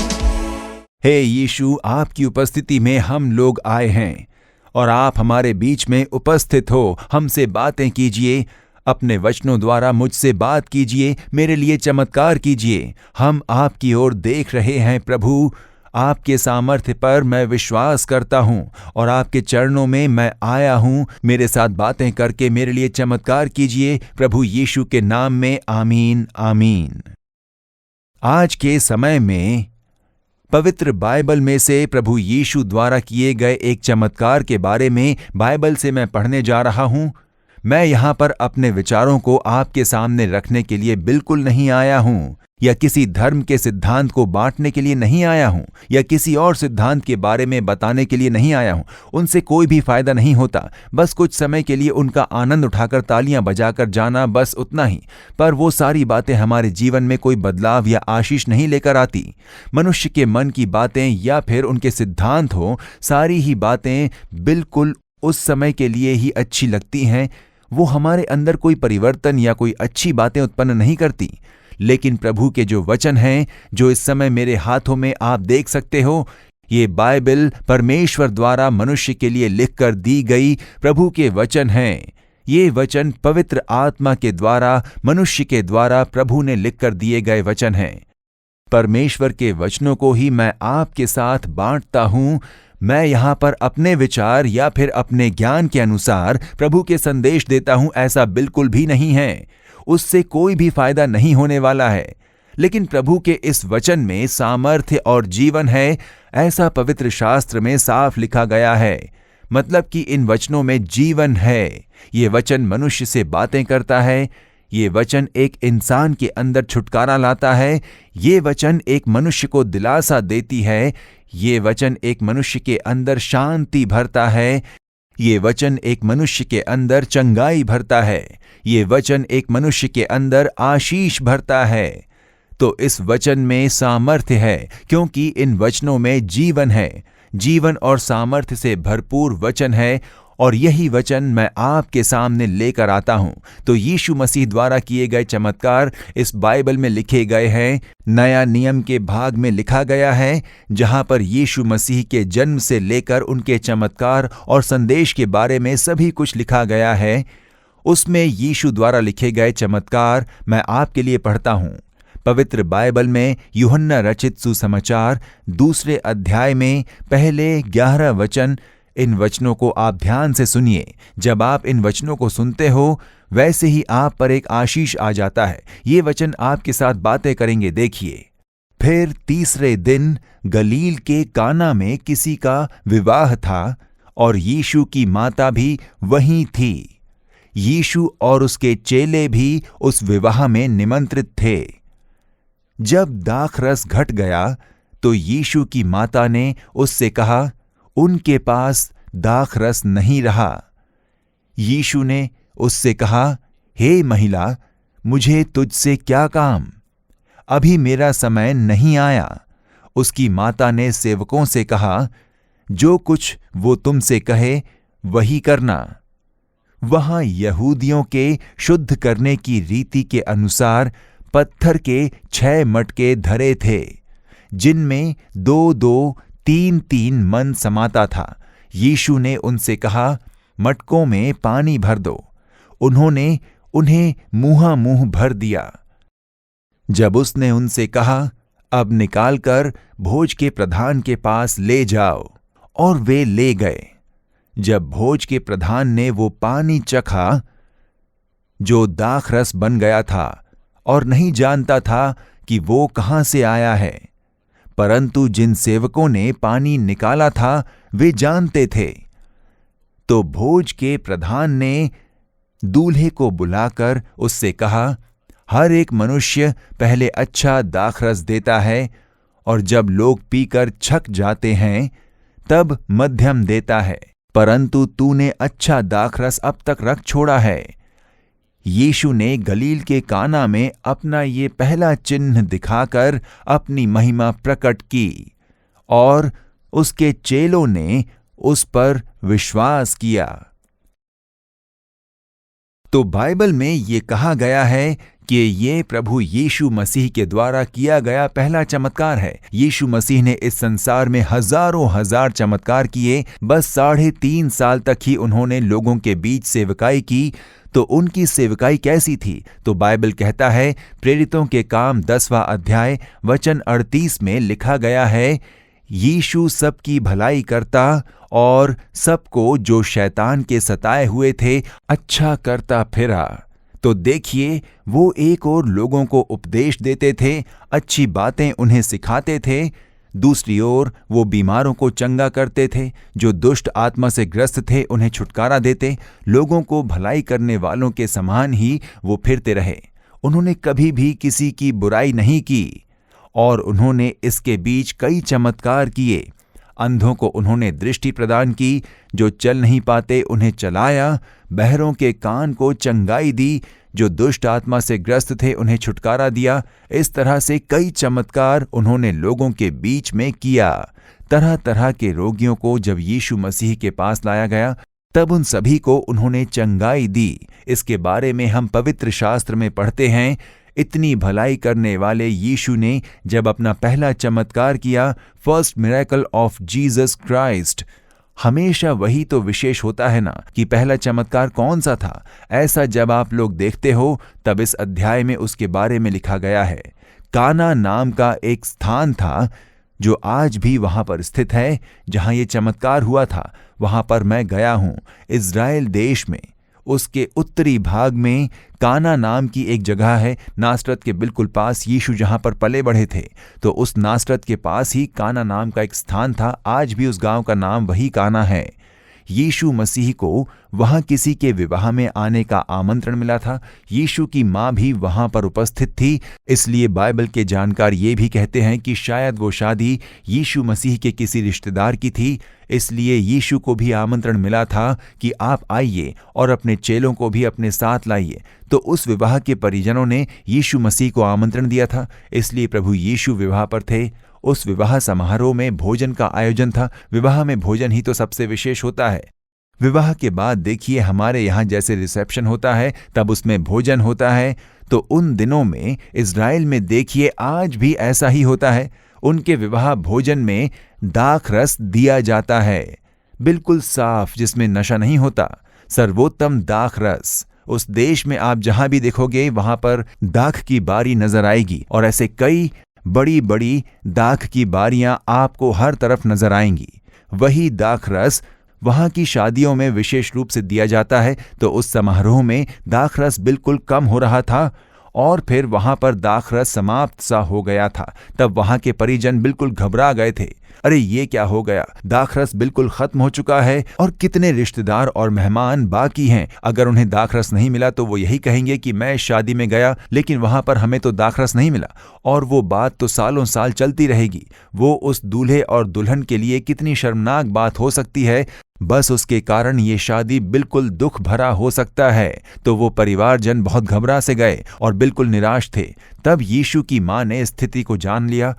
हे यीशु, आपकी उपस्थिति में हम लोग आए हैं और आप हमारे बीच में उपस्थित हो। हमसे बातें कीजिए, अपने वचनों द्वारा मुझसे बात कीजिए, मेरे लिए चमत्कार कीजिए। हम आपकी ओर देख रहे हैं प्रभु, आपके सामर्थ्य पर मैं विश्वास करता हूँ और आपके चरणों में मैं आया हूँ। मेरे साथ बातें करके मेरे लिए चमत्कार कीजिए प्रभु यीशु के नाम में, आमीन आमीन। आज के समय में पवित्र बाइबल में से प्रभु यीशु द्वारा किए गए एक चमत्कार के बारे में बाइबल से मैं पढ़ने जा रहा हूं। मैं यहां पर अपने विचारों को आपके सामने रखने के लिए बिल्कुल नहीं आया हूं, या किसी धर्म के सिद्धांत को बांटने के लिए नहीं आया हूं, या किसी और सिद्धांत के बारे में बताने के लिए नहीं आया हूं। उनसे कोई भी फायदा नहीं होता, बस कुछ समय के लिए उनका आनंद उठाकर तालियां बजाकर जाना, बस उतना ही। पर वो सारी बातें हमारे जीवन में कोई बदलाव या आशीष नहीं लेकर आती। मनुष्य के मन की बातें या फिर उनके सिद्धांत हो, सारी ही बातें बिल्कुल उस समय के लिए ही अच्छी लगती हैं। वो हमारे अंदर कोई परिवर्तन या कोई अच्छी बातें उत्पन्न नहीं करती। लेकिन प्रभु के जो वचन हैं, जो इस समय मेरे हाथों में आप देख सकते हो, ये बाइबल परमेश्वर द्वारा मनुष्य के लिए लिखकर दी गई प्रभु के वचन हैं। ये वचन पवित्र आत्मा के द्वारा मनुष्य के द्वारा प्रभु ने लिखकर दिए गए वचन हैं। परमेश्वर के वचनों को ही मैं आपके साथ बांटता हूं। मैं यहाँ पर अपने विचार या फिर अपने ज्ञान के अनुसार प्रभु के संदेश देता हूं, ऐसा बिल्कुल भी नहीं है। उससे कोई भी फायदा नहीं होने वाला है। लेकिन प्रभु के इस वचन में सामर्थ्य और जीवन है, ऐसा पवित्र शास्त्र में साफ लिखा गया है। मतलब कि इन वचनों में जीवन है। ये वचन मनुष्य से बातें करता है। ये वचन एक इंसान के अंदर छुटकारा लाता है। ये वचन एक मनुष्य को दिलासा देती है। ये वचन एक मनुष्य के अंदर शांति भरता है। ये वचन एक मनुष्य के अंदर चंगाई भरता है। ये वचन एक मनुष्य के अंदर आशीष भरता है। तो इस वचन में सामर्थ्य है, क्योंकि इन वचनों में जीवन है। जीवन और सामर्थ्य से भरपूर वचन है, और यही वचन मैं आपके सामने लेकर आता हूं। तो यीशु मसीह द्वारा किए गए चमत्कार इस बाइबल में लिखे गए हैं। नया नियम के भाग में लिखा गया है, जहां पर यीशु मसीह के जन्म से लेकर उनके चमत्कार और संदेश के बारे में सभी कुछ लिखा गया है। उसमें यीशु द्वारा लिखे गए चमत्कार मैं आपके लिए पढ़ता हूं। पवित्र बाइबल में यूहन्ना रचित सुसमाचार 2 अध्याय में पहले 11 वचन। इन वचनों को आप ध्यान से सुनिए। जब आप इन वचनों को सुनते हो, वैसे ही आप पर एक आशीष आ जाता है। ये वचन आपके साथ बातें करेंगे। देखिए, फिर तीसरे दिन गलील के काना में किसी का विवाह था, और यीशु की माता भी वहीं थी। यीशु और उसके चेले भी उस विवाह में निमंत्रित थे। जब दाखरस घट गया तो यीशु की माता ने उससे कहा, उनके पास दाखरस नहीं रहा। यीशु ने उससे कहा, हे महिला, मुझे तुझसे क्या काम? अभी मेरा समय नहीं आया। उसकी माता ने सेवकों से कहा, जो कुछ वो तुमसे कहे वही करना। वहां यहूदियों के शुद्ध करने की रीति के अनुसार पत्थर के 6 मटके धरे थे, जिनमें 2-2, 3-3 मन समाता था। यीशु ने उनसे कहा, मटकों में पानी भर दो। उन्होंने उन्हें मुंह भर दिया। जब उसने उनसे कहा, अब निकालकर भोज के प्रधान के पास ले जाओ, और वे ले गए। जब भोज के प्रधान ने वो पानी चखा जो दाखरस बन गया था और नहीं जानता था कि वो कहां से आया है, परंतु जिन सेवकों ने पानी निकाला था वे जानते थे, तो भोज के प्रधान ने दूल्हे को बुलाकर उससे कहा, हर एक मनुष्य पहले अच्छा दाखरस देता है और जब लोग पीकर छक जाते हैं तब मध्यम देता है, परंतु तूने अच्छा दाखरस अब तक रख छोड़ा है। यीशु ने गलील के काना में अपना ये पहला चिन्ह दिखाकर अपनी महिमा प्रकट की और उसके चेलों ने उस पर विश्वास किया। तो बाइबल में ये कहा गया है कि ये प्रभु यीशु मसीह के द्वारा किया गया पहला चमत्कार है। यीशु मसीह ने इस संसार में हजारों हजार चमत्कार किए, बस 3.5 साल तक ही उन्होंने लोगों के बीच सेवकाई की। तो उनकी सेवकाई कैसी थी? तो बाइबल कहता है, प्रेरितों के काम 10वां अध्याय वचन 38 में लिखा गया है, यीशु सबकी भलाई करता और सबको जो शैतान के सताए हुए थे अच्छा करता फिरा। तो देखिए, वो एक और लोगों को उपदेश देते थे, अच्छी बातें उन्हें सिखाते थे, दूसरी ओर वो बीमारों को चंगा करते थे, जो दुष्ट आत्मा से ग्रस्त थे उन्हें छुटकारा देते, लोगों को भलाई करने वालों के समान ही वो फिरते रहे। उन्होंने कभी भी किसी की बुराई नहीं की और उन्होंने इसके बीच कई चमत्कार किए। अंधों को उन्होंने दृष्टि प्रदान की, जो चल नहीं पाते उन्हें चलाया, बहरों के कान को चंगाई दी, जो दुष्ट आत्मा से ग्रस्त थे उन्हें छुटकारा दिया। इस तरह से कई चमत्कार उन्होंने लोगों के बीच में किया। तरह तरह के रोगियों को जब यीशु मसीह के पास लाया गया तब उन सभी को उन्होंने चंगाई दी। इसके बारे में हम पवित्र शास्त्र में पढ़ते हैं, इतनी भलाई करने वाले यीशु ने जब अपना पहला चमत्कार किया, first miracle of Jesus Christ, हमेशा वही तो विशेष होता है ना कि पहला चमत्कार कौन सा था। ऐसा जब आप लोग देखते हो तब इस अध्याय में उसके बारे में लिखा गया है। काना नाम का एक स्थान था जो आज भी वहां पर स्थित है जहां ये चमत्कार हुआ था। वहां पर मैं गया हूं। इज़राइल देश में उसके उत्तरी भाग में काना नाम की एक जगह है, नासरत के बिल्कुल पास यीशु जहां पर पले बढ़े थे, तो उस नासरत के पास ही काना नाम का एक स्थान था। आज भी उस गांव का नाम वही काना है। यीशु मसीह को वहां किसी के विवाह में आने का आमंत्रण मिला था। यीशु की मां भी वहां पर उपस्थित थी, इसलिए बाइबल के जानकार ये भी कहते हैं कि शायद वो शादी यीशु मसीह के किसी रिश्तेदार की थी। इसलिए यीशु को भी आमंत्रण मिला था कि आप आइए और अपने चेलों को भी अपने साथ लाइए। तो उस विवाह के परिजनों ने यीशु मसीह को आमंत्रण दिया था, इसलिए प्रभु यीशु विवाह पर थे। उस विवाह समारोह में भोजन का आयोजन था। विवाह में भोजन ही तो सबसे विशेष होता है। विवाह के बाद देखिए, हमारे यहाँ जैसे रिसेप्शन होता है तब उसमें भोजन होता है। तो उन दिनों में इज़राइल में देखिए, आज भी ऐसा ही होता है। उनके विवाह भोजन में दाखरस दिया जाता है, बिल्कुल साफ, जिसमें नशा नहीं होता, सर्वोत्तम दाखरस। उस देश में आप जहां भी देखोगे वहां पर दाख की बारी नजर आएगी और ऐसे कई बड़ी बड़ी दाख की बारियां आपको हर तरफ नजर आएंगी। वही दाखरस वहां की शादियों में विशेष रूप से दिया जाता है। तो उस समारोह में दाखरस बिल्कुल कम हो रहा था और फिर वहां पर दाखरस समाप्त सा हो गया था। तब वहां के परिजन बिल्कुल घबरा गए थे, अरे ये क्या हो गया, दाखरस बिल्कुल खत्म हो चुका है और कितने रिश्तेदार और मेहमान बाकी हैं। अगर उन्हें दाखरस नहीं मिला तो वो यही कहेंगे कि मैं शादी में गया लेकिन वहां पर हमें तो दाखरस नहीं मिला, और वो बात तो सालों साल चलती रहेगी। वो उस दूल्हे और दुल्हन के लिए कितनी शर्मनाक बात हो सकती है। बस उसके कारण ये शादी बिल्कुल दुख भरा हो सकता है। तो वो परिवारजन बहुत घबरा से गए और बिल्कुल निराश थे। तब यीशु की मां ने स्थिति को जान लिया।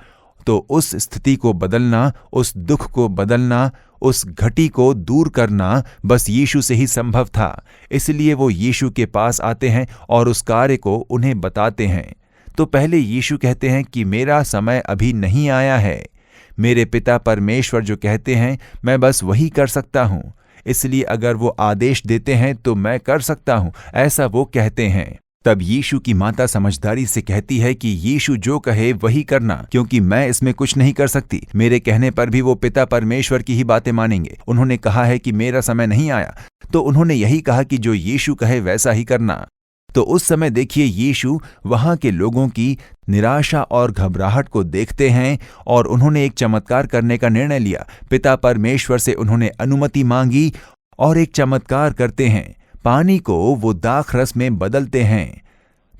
तो उस स्थिति को बदलना, उस दुख को बदलना, उस घटी को दूर करना बस यीशु से ही संभव था। इसलिए वो यीशु के पास आते हैं और उस कार्य को उन्हें बताते हैं। तो पहले यीशु कहते हैं कि मेरा समय अभी नहीं आया है। मेरे पिता परमेश्वर जो कहते हैं मैं बस वही कर सकता हूँ, इसलिए अगर वो आदेश देते हैं तो मैं कर सकता हूँ, ऐसा वो कहते हैं। तब यीशु की माता समझदारी से कहती है कि यीशु जो कहे वही करना, क्योंकि मैं इसमें कुछ नहीं कर सकती। मेरे कहने पर भी वो पिता परमेश्वर की ही बातें मानेंगे। उन्होंने कहा है कि मेरा समय नहीं आया, तो उन्होंने यही कहा कि जो यीशु कहे वैसा ही करना। तो उस समय देखिए यीशु वहां के लोगों की निराशा और घबराहट को देखते हैं और उन्होंने एक चमत्कार करने का निर्णय लिया। पिता परमेश्वर से उन्होंने अनुमति मांगी और एक चमत्कार करते हैं। पानी को वो दाखरस में बदलते हैं।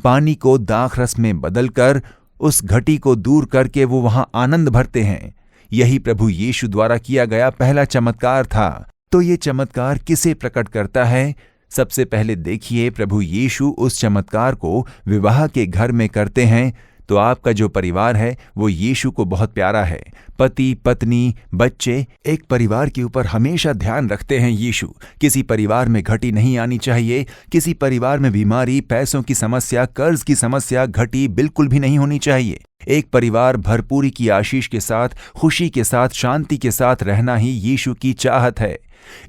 पानी को दाखरस में बदलकर उस घटी को दूर करके वो वहां आनंद भरते हैं। यही प्रभु यीशु द्वारा किया गया पहला चमत्कार था। तो ये चमत्कार किसे प्रकट करता है? सबसे पहले देखिए प्रभु यीशु उस चमत्कार को विवाह के घर में करते हैं। तो आपका जो परिवार है वो यीशु को बहुत प्यारा है। पति, पत्नी, बच्चे, एक परिवार के ऊपर हमेशा ध्यान रखते हैं यीशु। किसी परिवार में घटी नहीं आनी चाहिए। किसी परिवार में बीमारी, पैसों की समस्या, कर्ज की समस्या, घटी बिल्कुल भी नहीं होनी चाहिए। एक परिवार भरपूरी की आशीष के साथ, खुशी के साथ, शांति के साथ रहना ही यीशु की चाहत है।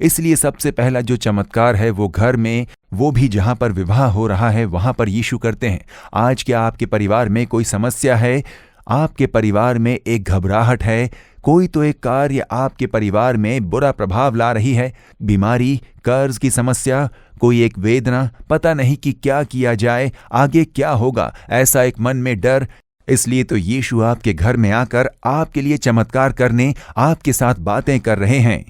इसलिए सबसे पहला जो चमत्कार है वो घर में, वो भी जहां पर विवाह हो रहा है वहां पर यीशु करते हैं। आज क्या आपके परिवार में कोई समस्या है? आपके परिवार में एक घबराहट है? कोई तो एक कार्य आपके परिवार में बुरा प्रभाव ला रही है? बीमारी, कर्ज की समस्या, कोई एक वेदना, पता नहीं कि क्या किया जाए, आगे क्या होगा, ऐसा एक मन में डर। इसलिए तो यीशु आपके घर में आकर आपके लिए चमत्कार करने, आपके साथ बातें कर रहे हैं।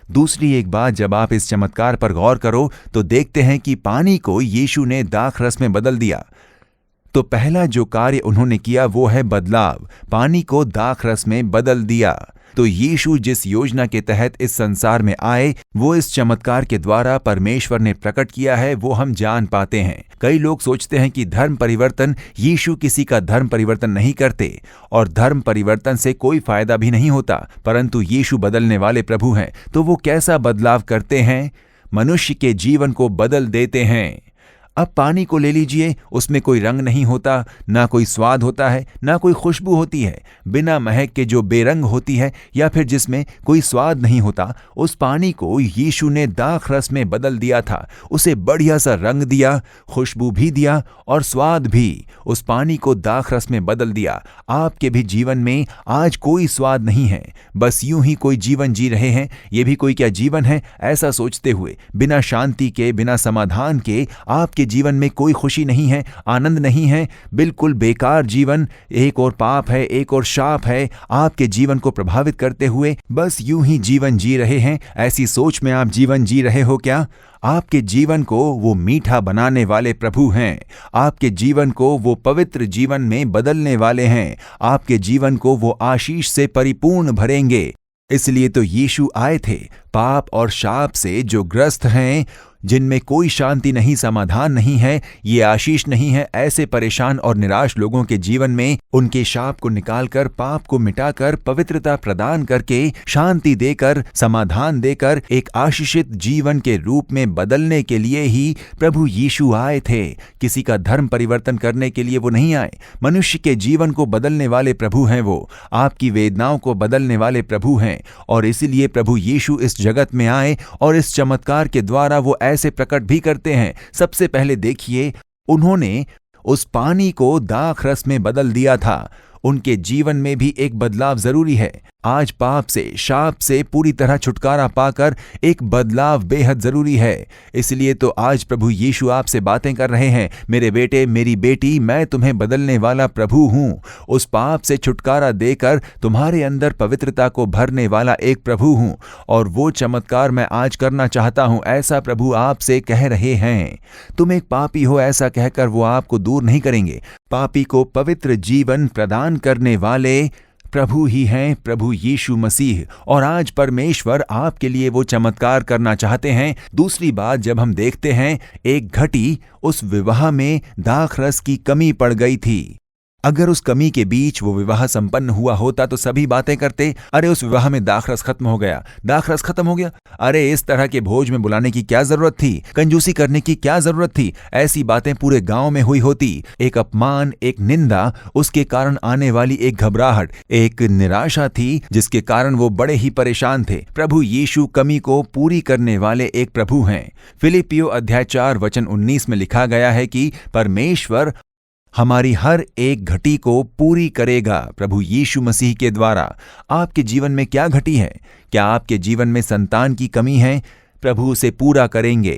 दूसरी एक बात, जब आप इस चमत्कार पर गौर करो तो देखते हैं कि पानी को यीशु ने दाखरस में बदल दिया। तो पहला जो कार्य उन्होंने किया वो है बदलाव। पानी को दाखरस में बदल दिया। तो यीशु जिस योजना के तहत इस संसार में आए वो इस चमत्कार के द्वारा परमेश्वर ने प्रकट किया है, वो हम जान पाते हैं। कई लोग सोचते हैं कि धर्म परिवर्तन, यीशु किसी का धर्म परिवर्तन नहीं करते और धर्म परिवर्तन से कोई फायदा भी नहीं होता, परंतु यीशु बदलने वाले प्रभु हैं। तो वो कैसा बदलाव करते हैं? मनुष्य के जीवन को बदल देते हैं। अब पानी को ले लीजिए, उसमें कोई रंग नहीं होता, ना कोई स्वाद होता है, ना कोई खुशबू होती है। बिना महक के जो बेरंग होती है या फिर जिसमें कोई स्वाद नहीं होता, उस पानी को यीशु ने दाखरस में बदल दिया था। उसे बढ़िया सा रंग दिया, खुशबू भी दिया और स्वाद भी। उस पानी को दाखरस में बदल दिया। आपके भी जीवन में आज कोई स्वाद नहीं है, बस यूं ही कोई जीवन जी रहे हैं। ये भी कोई क्या जीवन है, ऐसा सोचते हुए बिना शांति के, बिना समाधान के आपके जीवन में कोई खुशी नहीं है, आनंद नहीं है, बिल्कुल बेकार जीवन। एक और पाप है, एक और शाप है आपके जीवन को प्रभावित करते हुए। बस यूं ही जीवन जी रहे हैं। ऐसी सोच में आप जीवन जी रहे हो क्या? आपके जीवन को वो मीठा बनाने वाले प्रभु हैं। आपके जीवन को वो पवित्र जीवन में बदलने वाले हैं। आपके जीवन को वो आशीष से परिपूर्ण भरेंगे। इसलिए तो यीशु आए थे। पाप और शाप से जो ग्रस्त हैं, जिनमें कोई शांति नहीं, समाधान नहीं है, ये आशीष नहीं है, ऐसे परेशान और निराश लोगों के जीवन में उनके शाप को निकालकर, पाप को मिटाकर, पवित्रता प्रदान करके, शांति देकर, समाधान देकर एक आशीषित जीवन के रूप में बदलने के लिए ही प्रभु यीशु आए थे। किसी का धर्म परिवर्तन करने के लिए वो नहीं आए। मनुष्य के जीवन को बदलने वाले प्रभु हैं वो। आपकी वेदनाओं को बदलने वाले प्रभु हैं और इसीलिए प्रभु यीशु इस जगत में आए और इस चमत्कार के द्वारा वो ऐसे प्रकट भी करते हैं। सबसे पहले देखिए, उन्होंने उस पानी को दाखरस में बदल दिया था। उनके जीवन में भी एक बदलाव जरूरी है। आज पाप से, शाप से पूरी तरह छुटकारा पाकर एक बदलाव बेहद जरूरी है। इसलिए तो आज प्रभु यीशु आपसे बातें कर रहे हैं। मेरे बेटे, मेरी बेटी, मैं तुम्हें बदलने वाला प्रभु हूं। उस पाप से छुटकारा देकर तुम्हारे अंदर पवित्रता को भरने वाला एक प्रभु हूं और वो चमत्कार मैं आज करना चाहता हूं, ऐसा प्रभु आपसे कह रहे हैं। तुम एक पापी हो, ऐसा कहकर वो आपको दूर नहीं करेंगे। पापी को पवित्र जीवन प्रदान करने वाले प्रभु ही हैं, प्रभु यीशु मसीह। और आज परमेश्वर आपके लिए वो चमत्कार करना चाहते हैं। दूसरी बात, जब हम देखते हैं एक घटी, उस विवाह में दाखरस की कमी पड़ गई थी। अगर उस कमी के बीच वो विवाह संपन्न हुआ होता तो सभी बातें करते, अरे उस विवाह में दाखरस खत्म हो गया, दाखरस खत्म हो गया, अरे इस तरह के भोज में बुलाने की क्या जरूरत थी, कंजूसी करने की क्या जरूरत थी। ऐसी बातें पूरे गांव में हुई होती। एक अपमान, एक निंदा, उसके कारण आने वाली एक घबराहट, एक निराशा थी जिसके कारण वो बड़े ही परेशान थे। प्रभु यीशु कमी को पूरी करने वाले एक प्रभु हैं। फिलिपियो अध्याय 4 वचन 19 में लिखा गया है कि परमेश्वर हमारी हर एक घटी को पूरी करेगा प्रभु यीशु मसीह के द्वारा। आपके जीवन में क्या घटी है? क्या आपके जीवन में संतान की कमी है? प्रभु उसे पूरा करेंगे।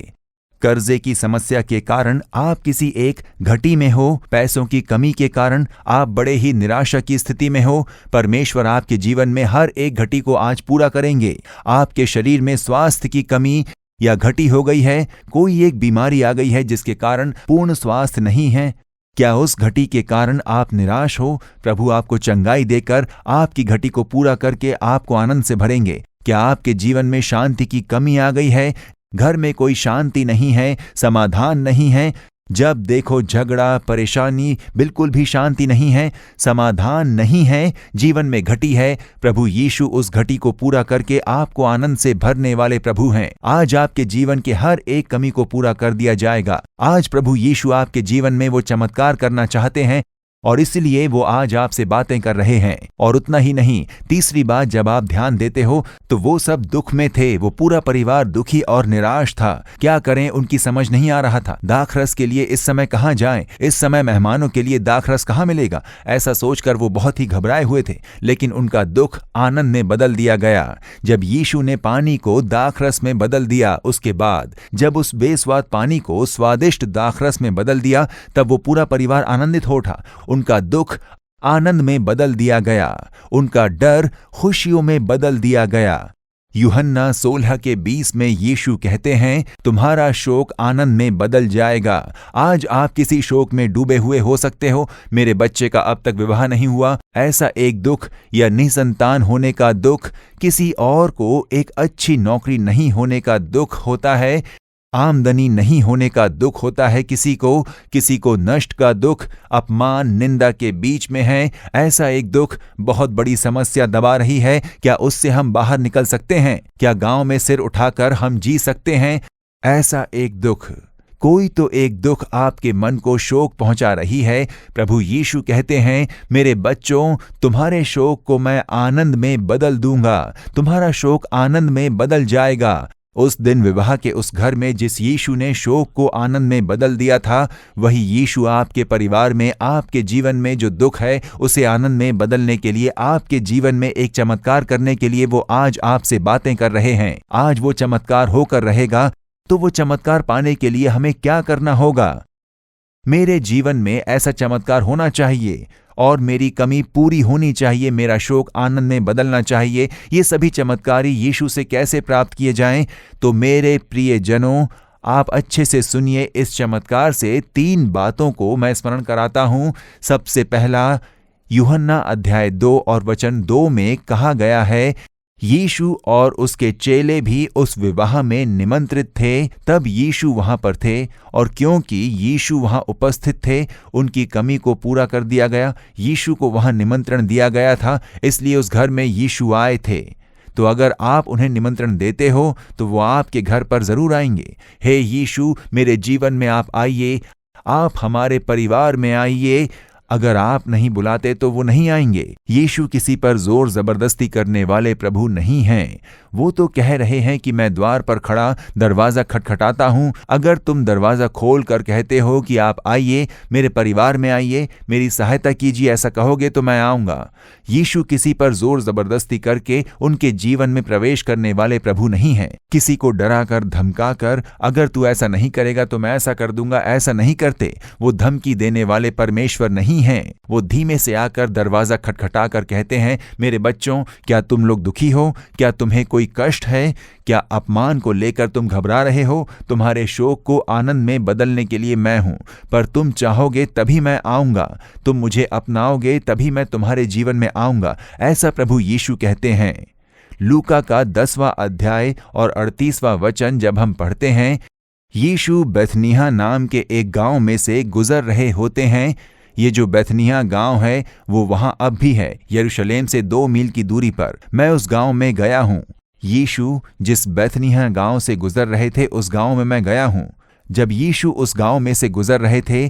कर्जे की समस्या के कारण आप किसी एक घटी में हो, पैसों की कमी के कारण आप बड़े ही निराशा की स्थिति में हो, परमेश्वर आपके जीवन में हर एक घटी को आज पूरा करेंगे। आपके शरीर में स्वास्थ्य की कमी या घटी हो गई है, कोई एक बीमारी आ गई है जिसके कारण पूर्ण स्वास्थ्य नहीं है, क्या उस घटी के कारण आप निराश हो? प्रभु आपको चंगाई देकर आपकी घटी को पूरा करके आपको आनंद से भरेंगे। क्या आपके जीवन में शांति की कमी आ गई है? घर में कोई शांति नहीं है, समाधान नहीं है, जब देखो झगड़ा, परेशानी, बिल्कुल भी शांति नहीं है, समाधान नहीं है, जीवन में घटी है। प्रभु यीशु उस घटी को पूरा करके आपको आनंद से भरने वाले प्रभु हैं। आज आपके जीवन के हर एक कमी को पूरा कर दिया जाएगा। आज प्रभु यीशु आपके जीवन में वो चमत्कार करना चाहते हैं और इसलिए वो आज आपसे बातें कर रहे हैं। और उतना ही नहीं, तीसरी बात, जब आप ध्यान देते हो तो वो सब दुख में थे, वो पूरा परिवार दुखी और निराश था। क्या करें, उनकी समझ नहीं आ रहा था। दाखरस के लिए इस समय कहाँ जाएं? इस समय मेहमानों के लिए दाखरस कहाँ मिलेगा? ऐसा सोचकर वो बहुत ही घबराए हुए थे। लेकिन उनका दुख आनंद में बदल दिया गया जब यीशु ने पानी को दाखरस में बदल दिया। उसके बाद जब उस बेस्वाद पानी को स्वादिष्ट दाखरस में बदल दिया, तब वो पूरा परिवार आनंदित हो उठा। उनका दुख आनंद में बदल दिया गया, उनका डर खुशियों में बदल दिया गया। यूहन्ना 16:20 में यीशु कहते हैं, तुम्हारा शोक आनंद में बदल जाएगा। आज आप किसी शोक में डूबे हुए हो सकते हो। मेरे बच्चे का अब तक विवाह नहीं हुआ, ऐसा एक दुख, या निसंतान होने का दुख, किसी और को एक अच्छी नौकरी नहीं होने का दुख होता है, आमदनी नहीं होने का दुख होता है, किसी को नष्ट का दुख, अपमान, निंदा के बीच में है। ऐसा एक दुख, बहुत बड़ी समस्या दबा रही है। क्या उससे हम बाहर निकल सकते हैं? क्या गांव में सिर उठाकर हम जी सकते हैं? ऐसा एक दुख, कोई तो एक दुख आपके मन को शोक पहुंचा रही है। प्रभु यीशु कहते हैं, मेरे बच्चों, तुम्हारे शोक को मैं आनंद में बदल दूंगा, तुम्हारा शोक आनंद में बदल जाएगा। उस दिन विवाह के उस घर में जिस यीशु ने शोक को आनंद में बदल दिया था, वही यीशु आपके परिवार में, आपके जीवन में जो दुख है उसे आनंद में बदलने के लिए, आपके जीवन में एक चमत्कार करने के लिए वो आज आपसे बातें कर रहे हैं। आज वो चमत्कार होकर रहेगा। तो वो चमत्कार पाने के लिए हमें क्या करना होगा? मेरे जीवन में ऐसा चमत्कार होना चाहिए और मेरी कमी पूरी होनी चाहिए, मेरा शोक आनंद में बदलना चाहिए। ये सभी चमत्कारी यीशु से कैसे प्राप्त किए जाएं? तो मेरे प्रिय जनों, आप अच्छे से सुनिए। इस चमत्कार से 3 बातों को मैं स्मरण कराता हूं। सबसे पहला, यूहन्ना अध्याय 2 और वचन 2 में कहा गया है, यीशु और उसके चेले भी उस विवाह में निमंत्रित थे। तब यीशु वहां पर थे और क्योंकि यीशु वहां उपस्थित थे, उनकी कमी को पूरा कर दिया गया। यीशु को वहां निमंत्रण दिया गया था, इसलिए उस घर में यीशु आए थे। तो अगर आप उन्हें निमंत्रण देते हो तो वो आपके घर पर जरूर आएंगे। हे यीशु, मेरे जीवन में आप आइए, आप हमारे परिवार में आइए। अगर आप नहीं बुलाते तो वो नहीं आएंगे। यीशु किसी पर जोर जबरदस्ती करने वाले प्रभु नहीं हैं। वो तो कह रहे हैं कि मैं द्वार पर खड़ा दरवाजा खटखटाता हूं। अगर तुम दरवाजा खोल कर कहते हो कि आप आइए, मेरे परिवार में आइए, मेरी सहायता कीजिए, ऐसा कहोगे तो मैं आऊंगा। यीशु किसी पर जोर जबरदस्ती करके उनके जीवन में प्रवेश करने वाले प्रभु नहीं हैं। किसी को डरा कर, धमका कर, अगर तू ऐसा नहीं करेगा तो मैं ऐसा कर दूंगा, ऐसा नहीं करते। वो धमकी देने वाले परमेश्वर नहीं हैं। वो धीमे से आकर दरवाजा खटखटा कर कहते हैं, मेरे बच्चों, क्या तुम लोग दुखी हो? क्या तुम्हें कोई कष्ट है? क्या अपमान को लेकर तुम घबरा रहे हो? तुम्हारे शोक को आनंद में बदलने के लिए मैं हूं, पर तुम चाहोगे तभी मैं आऊंगा, तुम मुझे अपनाओगे तभी मैं तुम्हारे जीवन में आऊंगा, ऐसा प्रभु यीशु कहते हैं। लूका का 10वां अध्याय और 38वां वचन जब हम पढ़ते हैं, यीशु बेथनिय्याह नाम के एक गांव में से गुजर रहे होते हैं। ये जो बैथनिया गांव है वो वहां अब भी है, यरूशलेम से 2 मील की दूरी पर। मैं उस गांव में गया हूं। यीशु जिस बैथनिया गांव से गुजर रहे थे उस गांव में मैं गया हूं। जब यीशु उस गांव में से गुजर रहे थे,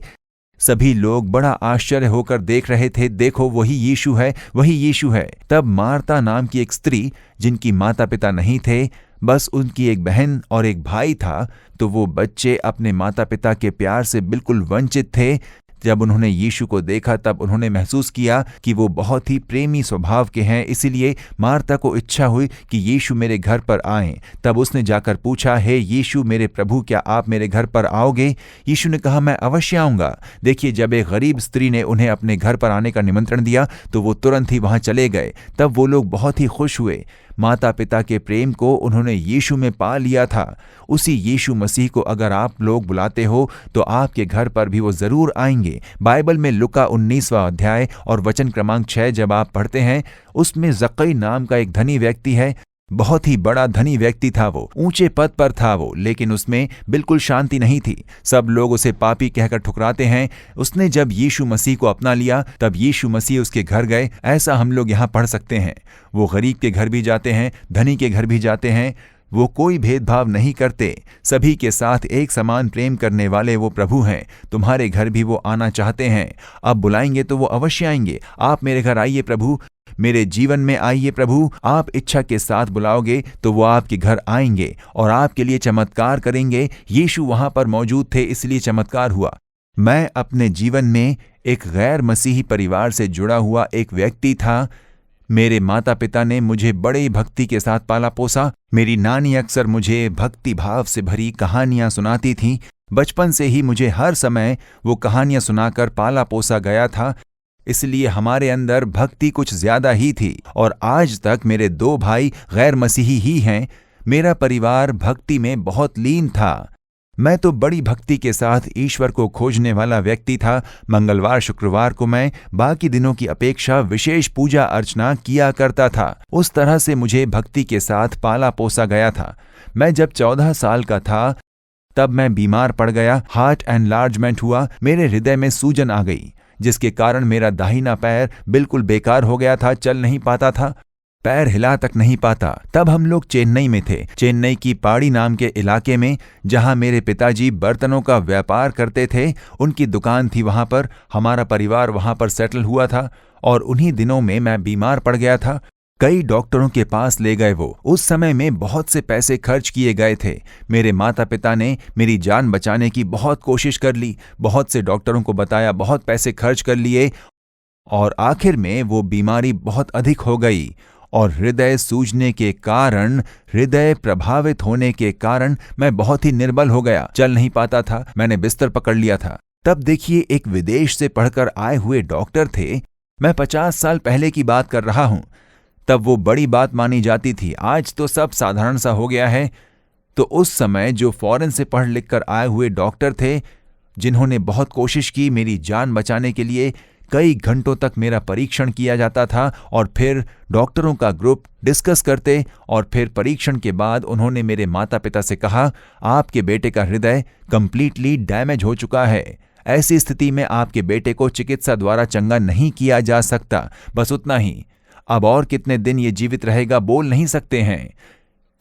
सभी लोग बड़ा आश्चर्य होकर देख रहे थे, देखो वही यीशु है, वही यीशु है। तब मार्ता नाम की एक स्त्री, जिनकी माता पिता नहीं थे, बस उनकी एक बहन और एक भाई था, तो वो बच्चे अपने माता पिता के प्यार से बिल्कुल वंचित थे। जब उन्होंने यीशु को देखा तब उन्होंने महसूस किया कि वो बहुत ही प्रेमी स्वभाव के हैं, इसीलिए मार्ता को इच्छा हुई कि यीशु मेरे घर पर आएं। तब उसने जाकर पूछा, हे यीशु मेरे प्रभु, क्या आप मेरे घर पर आओगे? यीशु ने कहा, मैं अवश्य आऊंगा। देखिए, जब एक गरीब स्त्री ने उन्हें अपने घर पर आने का निमंत्रण दिया तो वो तुरंत ही वहां चले गए। तब वो लोग बहुत ही खुश हुए। माता पिता के प्रेम को उन्होंने यीशु में पा लिया था। उसी यीशु मसीह को अगर आप लोग बुलाते हो तो आपके घर पर भी वो जरूर आएंगे। बाइबल में लुका 19वां अध्याय और वचन क्रमांक 6 जब आप पढ़ते हैं, उसमें जक्कई नाम का एक धनी व्यक्ति है। बहुत ही बड़ा धनी व्यक्ति था वो, ऊंचे पद पर था वो, लेकिन उसमें बिल्कुल शांति नहीं थी। सब लोग उसे पापी कहकर ठुकराते हैं। उसने जब यीशु मसीह को अपना लिया तब यीशु मसीह उसके घर गए। ऐसा हम लोग यहाँ पढ़ सकते हैं। वो गरीब के घर भी जाते हैं, धनी के घर भी जाते हैं। वो कोई भेदभाव नहीं करते, सभी के साथ एक समान प्रेम करने वाले वो प्रभु हैं। तुम्हारे घर भी वो आना चाहते हैं। अब बुलाएंगे तो वो अवश्य आएंगे। आप मेरे घर आइए प्रभु, मेरे जीवन में आइए प्रभु। आप इच्छा के साथ बुलाओगे तो वो आपके घर आएंगे और आपके लिए चमत्कार करेंगे। यीशु वहां पर मौजूद थे, इसलिए चमत्कार हुआ। मैं अपने जीवन में एक गैर मसीही परिवार से जुड़ा हुआ एक व्यक्ति था। मेरे माता पिता ने मुझे बड़े भक्ति के साथ पाला पोसा। मेरी नानी अक्सर मुझे भक्ति भाव से भरी कहानियां सुनाती थीं। बचपन से ही मुझे हर समय वो कहानियां सुनाकर पाला पोसा गया था, इसलिए हमारे अंदर भक्ति कुछ ज्यादा ही थी। और आज तक मेरे 2 भाई गैर मसीही ही हैं। मेरा परिवार भक्ति में बहुत लीन था। मैं तो बड़ी भक्ति के साथ ईश्वर को खोजने वाला व्यक्ति था। मंगलवार शुक्रवार को मैं बाकी दिनों की अपेक्षा विशेष पूजा अर्चना किया करता था। उस तरह से मुझे भक्ति के साथ पाला पोसा गया था। मैं जब 14 साल का था तब मैं बीमार पड़ गया। हार्ट एनलार्जमेंट हुआ, मेरे हृदय में सूजन आ गई, जिसके कारण मेरा दाहिना पैर बिल्कुल बेकार हो गया था, चल नहीं पाता था, पैर हिला तक नहीं पाता। तब हम लोग चेन्नई में थे, चेन्नई की पाड़ी नाम के इलाके में, जहां मेरे पिताजी बर्तनों का व्यापार करते थे। उनकी दुकान थी वहां पर। हमारा परिवार वहां पर सेटल हुआ था और उन्हीं दिनों में मैं बीमार पड़ गया था। कई डॉक्टरों के पास ले गए वो। उस समय में बहुत से पैसे खर्च किए गए थे। मेरे माता पिता ने मेरी जान बचाने की बहुत कोशिश कर ली, बहुत से डॉक्टरों को बताया, बहुत पैसे खर्च कर लिए और आखिर में वो बीमारी बहुत अधिक हो गई और हृदय सूजने के कारण, हृदय प्रभावित होने के कारण मैं बहुत ही निर्बल हो गया, चल नहीं पाता था। मैंने बिस्तर पकड़ लिया था। तब देखिए, एक विदेश से पढ़कर आए हुए डॉक्टर थे। मैं 50 साल पहले की बात कर रहा हूं। तब वो बड़ी बात मानी जाती थी, आज तो सब साधारण सा हो गया है। तो उस समय जो फॉरेन से पढ़ लिख कर आए हुए डॉक्टर थे, जिन्होंने बहुत कोशिश की मेरी जान बचाने के लिए, कई घंटों तक मेरा परीक्षण किया जाता था और फिर डॉक्टरों का ग्रुप डिस्कस करते और फिर परीक्षण के बाद उन्होंने मेरे माता पिता से कहा, आपके बेटे का हृदय कंप्लीटली डैमेज हो चुका है। ऐसी स्थिति में आपके बेटे को चिकित्सा द्वारा चंगा नहीं किया जा सकता, बस उतना ही। अब और कितने दिन ये जीवित रहेगा बोल नहीं सकते हैं।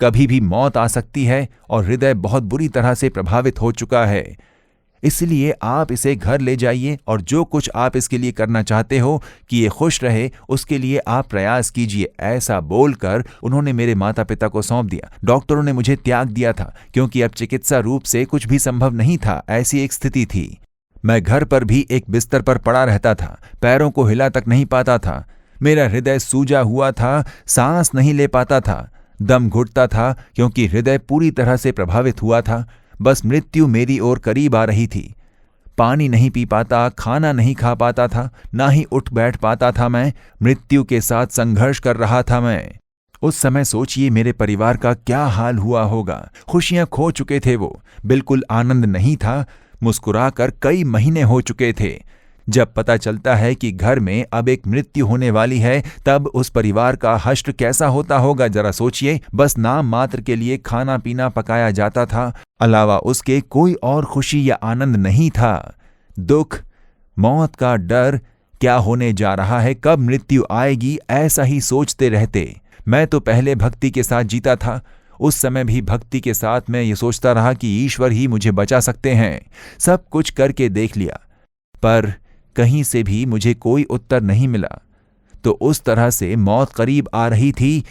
कभी भी मौत आ सकती है और हृदय बहुत बुरी तरह से प्रभावित हो चुका है। इसलिए आप इसे घर ले जाइए और जो कुछ आप इसके लिए करना चाहते हो कि ये खुश रहे, उसके लिए आप प्रयास कीजिए। ऐसा बोलकर उन्होंने मेरे माता पिता को सौंप दिया। डॉक्टरों ने मुझे त्याग दिया था क्योंकि अब चिकित्सा रूप से कुछ भी संभव नहीं था, ऐसी एक स्थिति थी। मैं घर पर भी एक बिस्तर पर पड़ा रहता था, पैरों को हिला तक नहीं पाता था। मेरा हृदय सूजा हुआ था, सांस नहीं ले पाता था, दम घुटता था क्योंकि हृदय पूरी तरह से प्रभावित हुआ था। बस मृत्यु मेरी ओर करीब आ रही थी। पानी नहीं पी पाता, खाना नहीं खा पाता था, ना ही उठ बैठ पाता था। मैं मृत्यु के साथ संघर्ष कर रहा था। मैं उस समय सोचिए मेरे परिवार का क्या हाल हुआ होगा। खुशियां खो चुके थे वो, बिल्कुल आनंद नहीं था। मुस्कुराकर कई महीने हो चुके थे। जब पता चलता है कि घर में अब एक मृत्यु होने वाली है, तब उस परिवार का हश्र कैसा होता होगा जरा सोचिए। बस नाम मात्र के लिए खाना पीना पकाया जाता था, अलावा उसके कोई और खुशी या आनंद नहीं था। दुख, मौत का डर, क्या होने जा रहा है, कब मृत्यु आएगी, ऐसा ही सोचते रहते। मैं तो पहले भक्ति के साथ जीता था, उस समय भी भक्ति के साथ मैं ये सोचता रहा कि ईश्वर ही मुझे बचा सकते हैं। सब कुछ करके देख लिया, पर कहीं से भी मुझे कोई उत्तर नहीं मिला। तो उस तरह से मौत करीब आ रही थी।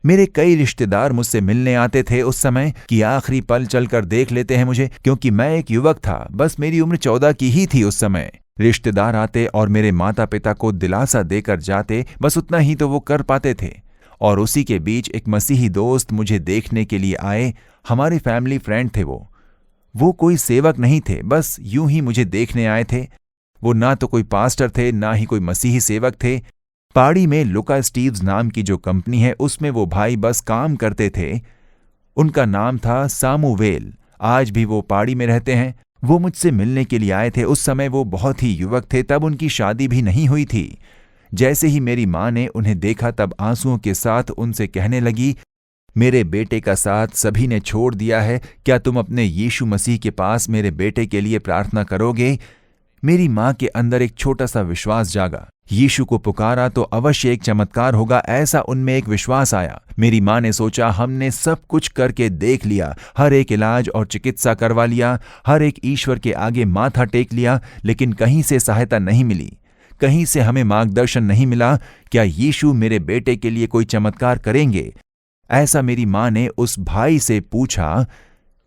मेरे कई रिश्तेदार मुझसे मिलने आते थे उस समय कि आखिरी पल चलकर देख लेते हैं मुझे, क्योंकि मैं एक युवक था, बस मेरी उम्र 14 की ही थी उस समय। रिश्तेदार आते और मेरे माता पिता को दिलासा देकर जाते, बस उतना ही तो वो कर पाते थे। और उसी के बीच एक मसीही दोस्त मुझे देखने के लिए आए। हमारे फैमिली फ्रेंड थे वो कोई सेवक नहीं थे, बस यूं ही मुझे देखने आए थे। वो ना तो कोई पास्टर थे, ना ही कोई मसीही सेवक थे। पहाड़ी में लुका स्टीव्स नाम की जो कंपनी है, उसमें वो भाई बस काम करते थे। उनका नाम था सामुवेल। आज भी वो पहाड़ी में रहते हैं। वो मुझसे मिलने के लिए आए थे। उस समय वो बहुत ही युवक थे, तब उनकी शादी भी नहीं हुई थी। जैसे ही मेरी माँ ने उन्हें देखा, तब आंसुओं के साथ उनसे कहने लगी, मेरे बेटे का साथ सभी ने छोड़ दिया है, क्या तुम अपने यीशु मसीह के पास मेरे बेटे के लिए प्रार्थना करोगे? मेरी माँ के अंदर एक छोटा सा विश्वास जागा। यीशु को पुकारा तो अवश्य एक चमत्कार होगा, ऐसा उनमें एक विश्वास आया। मेरी माँ ने सोचा, हमने सब कुछ करके देख लिया, हर एक इलाज और चिकित्सा करवा लिया, हर एक ईश्वर के आगे माथा टेक लिया, लेकिन कहीं से सहायता नहीं मिली, कहीं से हमें मार्गदर्शन नहीं मिला। क्या यीशु मेरे बेटे के लिए कोई चमत्कार करेंगे? ऐसा मेरी माँ ने उस भाई से पूछा।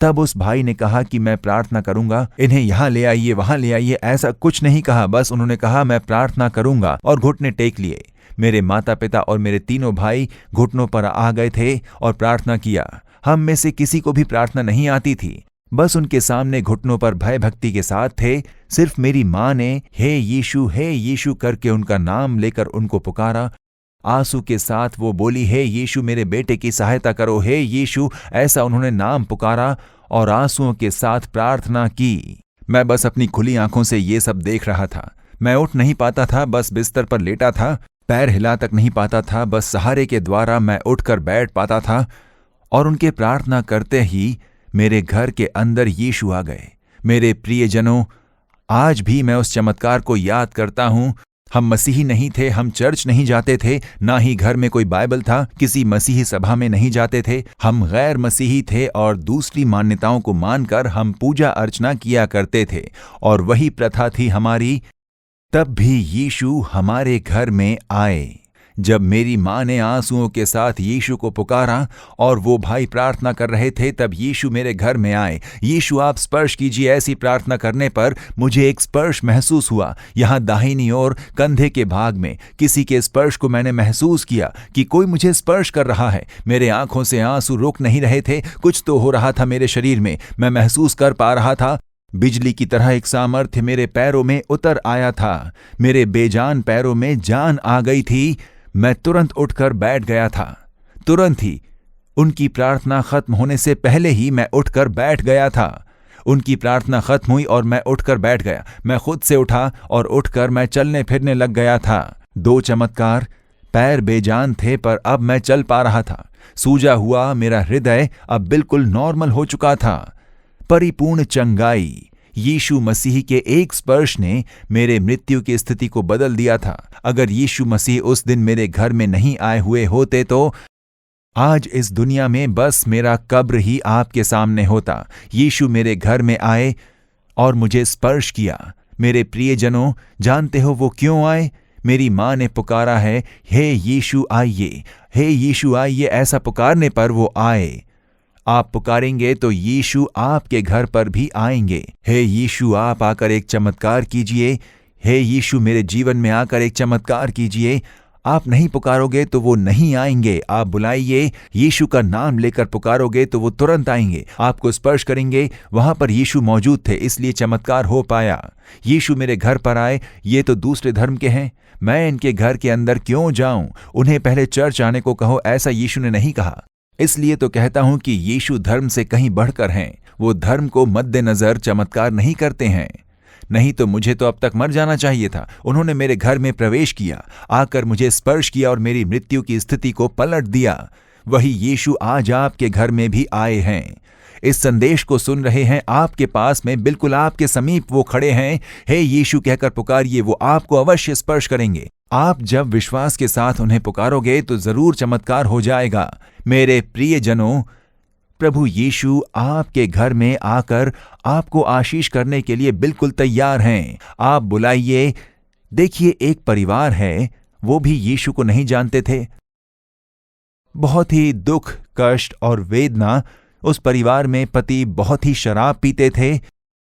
तब उस भाई ने कहा कि मैं प्रार्थना करूंगा, इन्हें यहाँ ले आइए, वहां ले आइए। ऐसा कुछ नहीं कहा, बस उन्होंने कहा मैं प्रार्थना करूंगा, और घुटने टेक लिए। मेरे माता पिता और मेरे तीनों भाई घुटनों पर आ गए थे और प्रार्थना किया। हम में से किसी को भी प्रार्थना नहीं आती थी, बस उनके सामने घुटनों पर भय भक्ति के साथ थे। सिर्फ मेरी माँ ने हे यीशु करके उनका नाम लेकर उनको पुकारा। आंसू के साथ वो बोली, हे यीशु मेरे बेटे की सहायता करो, हे यीशु। ऐसा उन्होंने नाम पुकारा और आंसुओं के साथ प्रार्थना की। मैं बस अपनी खुली आंखों से ये सब देख रहा था। मैं उठ नहीं पाता था, बस बिस्तर पर लेटा था, पैर हिला तक नहीं पाता था, बस सहारे के द्वारा मैं उठकर बैठ पाता था। और उनके प्रार्थना करते ही मेरे घर के अंदर यीशु आ गए। मेरे प्रियजनों, आज भी मैं उस चमत्कार को याद करता हूं। हम मसीही नहीं थे, हम चर्च नहीं जाते थे, ना ही घर में कोई बाइबल था, किसी मसीही सभा में नहीं जाते थे। हम गैर मसीही थे और दूसरी मान्यताओं को मानकर हम पूजा अर्चना किया करते थे, और वही प्रथा थी हमारी। तब भी यीशु हमारे घर में आए। जब मेरी माँ ने आंसुओं के साथ यीशु को पुकारा और वो भाई प्रार्थना कर रहे थे, तब यीशु मेरे घर में आए। यीशु आप स्पर्श कीजिए। ऐसी प्रार्थना करने पर मुझे एक स्पर्श महसूस हुआ। यहाँ दाहिनी ओर कंधे के भाग में किसी के स्पर्श को मैंने महसूस किया कि कोई मुझे स्पर्श कर रहा है। मेरे आंखों से आंसू रुक नहीं रहे थे, कुछ तो हो रहा था मेरे शरीर में। मैं महसूस कर पा रहा था, बिजली की तरह एक सामर्थ्य मेरे पैरों में उतर आया था। मेरे बेजान पैरों में जान आ गई थी। मैं तुरंत उठकर बैठ गया था। तुरंत ही उनकी प्रार्थना खत्म होने से पहले ही मैं उठकर बैठ गया था। उनकी प्रार्थना खत्म हुई और मैं उठकर बैठ गया। मैं खुद से उठा और उठकर मैं चलने फिरने लग गया था। 2 चमत्कार। पैर बेजान थे पर अब मैं चल पा रहा था। सूजा हुआ मेरा हृदय अब बिल्कुल नॉर्मल हो चुका था। परिपूर्ण चंगाई। यीशु मसीह के एक स्पर्श ने मेरे मृत्यु की स्थिति को बदल दिया था। अगर यीशु मसीह उस दिन मेरे घर में नहीं आए हुए होते तो आज इस दुनिया में बस मेरा कब्र ही आपके सामने होता। यीशु मेरे घर में आए और मुझे स्पर्श किया। मेरे प्रियजनों, जानते हो वो क्यों आए? मेरी माँ ने पुकारा है, हे यीशु आइए, हे यीशु आइए। ऐसा पुकारने पर वो आए। आप पुकारेंगे तो यीशु आपके घर पर भी आएंगे। हे यीशु, आप आकर एक चमत्कार कीजिए। हे यीशु, मेरे जीवन में आकर एक चमत्कार कीजिए। आप नहीं पुकारोगे तो वो नहीं आएंगे। आप बुलाइए, यीशु का नाम लेकर पुकारोगे तो वो तुरंत आएंगे, आपको स्पर्श करेंगे। वहां पर यीशु मौजूद थे, इसलिए चमत्कार हो पाया। यीशु मेरे घर पर आए। ये तो दूसरे धर्म के हैं, मैं इनके घर के अंदर क्यों जाऊं? उन्हें पहले चर्च आने को कहो, ऐसा यीशु ने नहीं कहा। इसलिए तो कहता हूं कि यीशु धर्म से कहीं बढ़कर हैं। वो धर्म को मद्देनजर चमत्कार नहीं करते हैं। नहीं तो मुझे तो अब तक मर जाना चाहिए था। उन्होंने मेरे घर में प्रवेश किया, आकर मुझे स्पर्श किया और मेरी मृत्यु की स्थिति को पलट दिया। वही यीशु आज आपके घर में भी आए हैं। इस संदेश को सुन रहे हैं, आपके पास में, बिल्कुल आपके समीप वो खड़े हैं। हे यीशु कहकर पुकारिए, वो आपको अवश्य स्पर्श करेंगे। आप जब विश्वास के साथ उन्हें पुकारोगे तो जरूर चमत्कार हो जाएगा। मेरे प्रियजनों, प्रभु यीशु आपके घर में आकर आपको आशीष करने के लिए बिल्कुल तैयार हैं। आप बुलाइए। देखिए, एक परिवार है, वो भी यीशु को नहीं जानते थे। बहुत ही दुख, कष्ट और वेदना। उस परिवार में पति बहुत ही शराब पीते थे,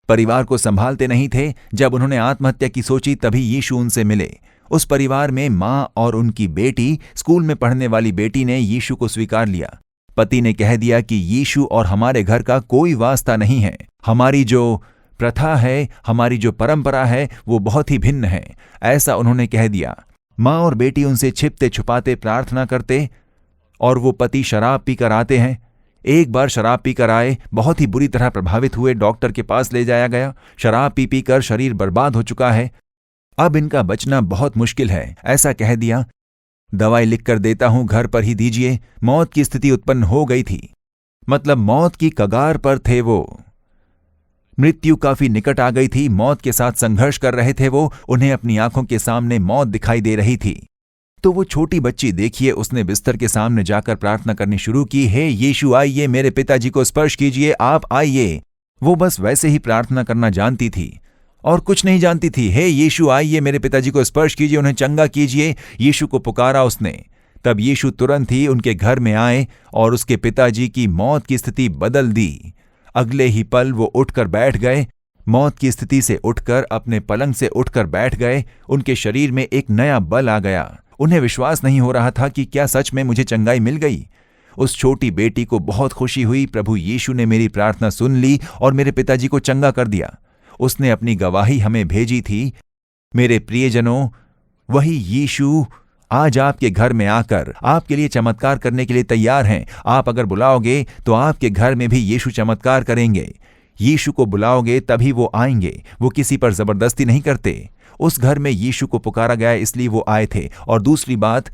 परिवार को संभालते नहीं थे। जब उन्होंने आत्महत्या की सोची तभी यीशु उनसे मिले। उस परिवार में मां और उनकी बेटी, स्कूल में पढ़ने वाली बेटी ने यीशु को स्वीकार लिया। पति ने कह दिया कि यीशु और हमारे घर का कोई वास्ता नहीं है। हमारी जो प्रथा है, हमारी जो परंपरा है, वो बहुत ही भिन्न है, ऐसा उन्होंने कह दिया। मां और बेटी उनसे छिपते छुपाते प्रार्थना करते और वो पति शराब पीकर आते हैं। एक बार शराब पीकर आए, बहुत ही बुरी तरह प्रभावित हुए, डॉक्टर के पास ले जाया गया। शराब पी पी कर शरीर बर्बाद हो चुका है, अब इनका बचना बहुत मुश्किल है। ऐसा कह दिया, दवाई लिख कर देता हूं, घर पर ही दीजिए। मौत की स्थिति उत्पन्न हो गई थी, मतलब मौत की कगार पर थे वो। मृत्यु काफी निकट आ गई थी, मौत के साथ संघर्ष कर रहे थे वो। उन्हें अपनी आंखों के सामने मौत दिखाई दे रही थी। तो वो छोटी बच्ची, देखिए, उसने बिस्तर के सामने जाकर प्रार्थना करनी शुरू की। हे यीशु आइए, मेरे पिताजी को स्पर्श कीजिए, आप आइए। वो बस वैसे ही प्रार्थना करना जानती थी और कुछ नहीं जानती थी। हे यीशु आइए, मेरे पिताजी को स्पर्श कीजिए, उन्हें चंगा कीजिए। यीशु को पुकारा उसने। तब यीशु तुरंत ही उनके घर में आए और उसके पिताजी की मौत की स्थिति बदल दी। अगले ही पल वो उठकर बैठ गए। मौत की स्थिति से उठकर अपने पलंग से उठकर बैठ गए। उनके शरीर में एक नया बल आ गया। उन्हें विश्वास नहीं हो रहा था कि क्या सच में मुझे चंगाई मिल गई। उस छोटी बेटी को बहुत खुशी हुई, प्रभु यीशु ने मेरी प्रार्थना सुन ली और मेरे पिताजी को चंगा कर दिया। उसने अपनी गवाही हमें भेजी थी। मेरे प्रियजनों, वही यीशु आज आपके घर में आकर आपके लिए चमत्कार करने के लिए तैयार हैं। आप अगर बुलाओगे तो आपके घर में भी यीशु चमत्कार करेंगे। यीशु को बुलाओगे तभी वो आएंगे। वो किसी पर जबरदस्ती नहीं करते। उस घर में यीशु को पुकारा गया, इसलिए वो आए थे। और दूसरी बात,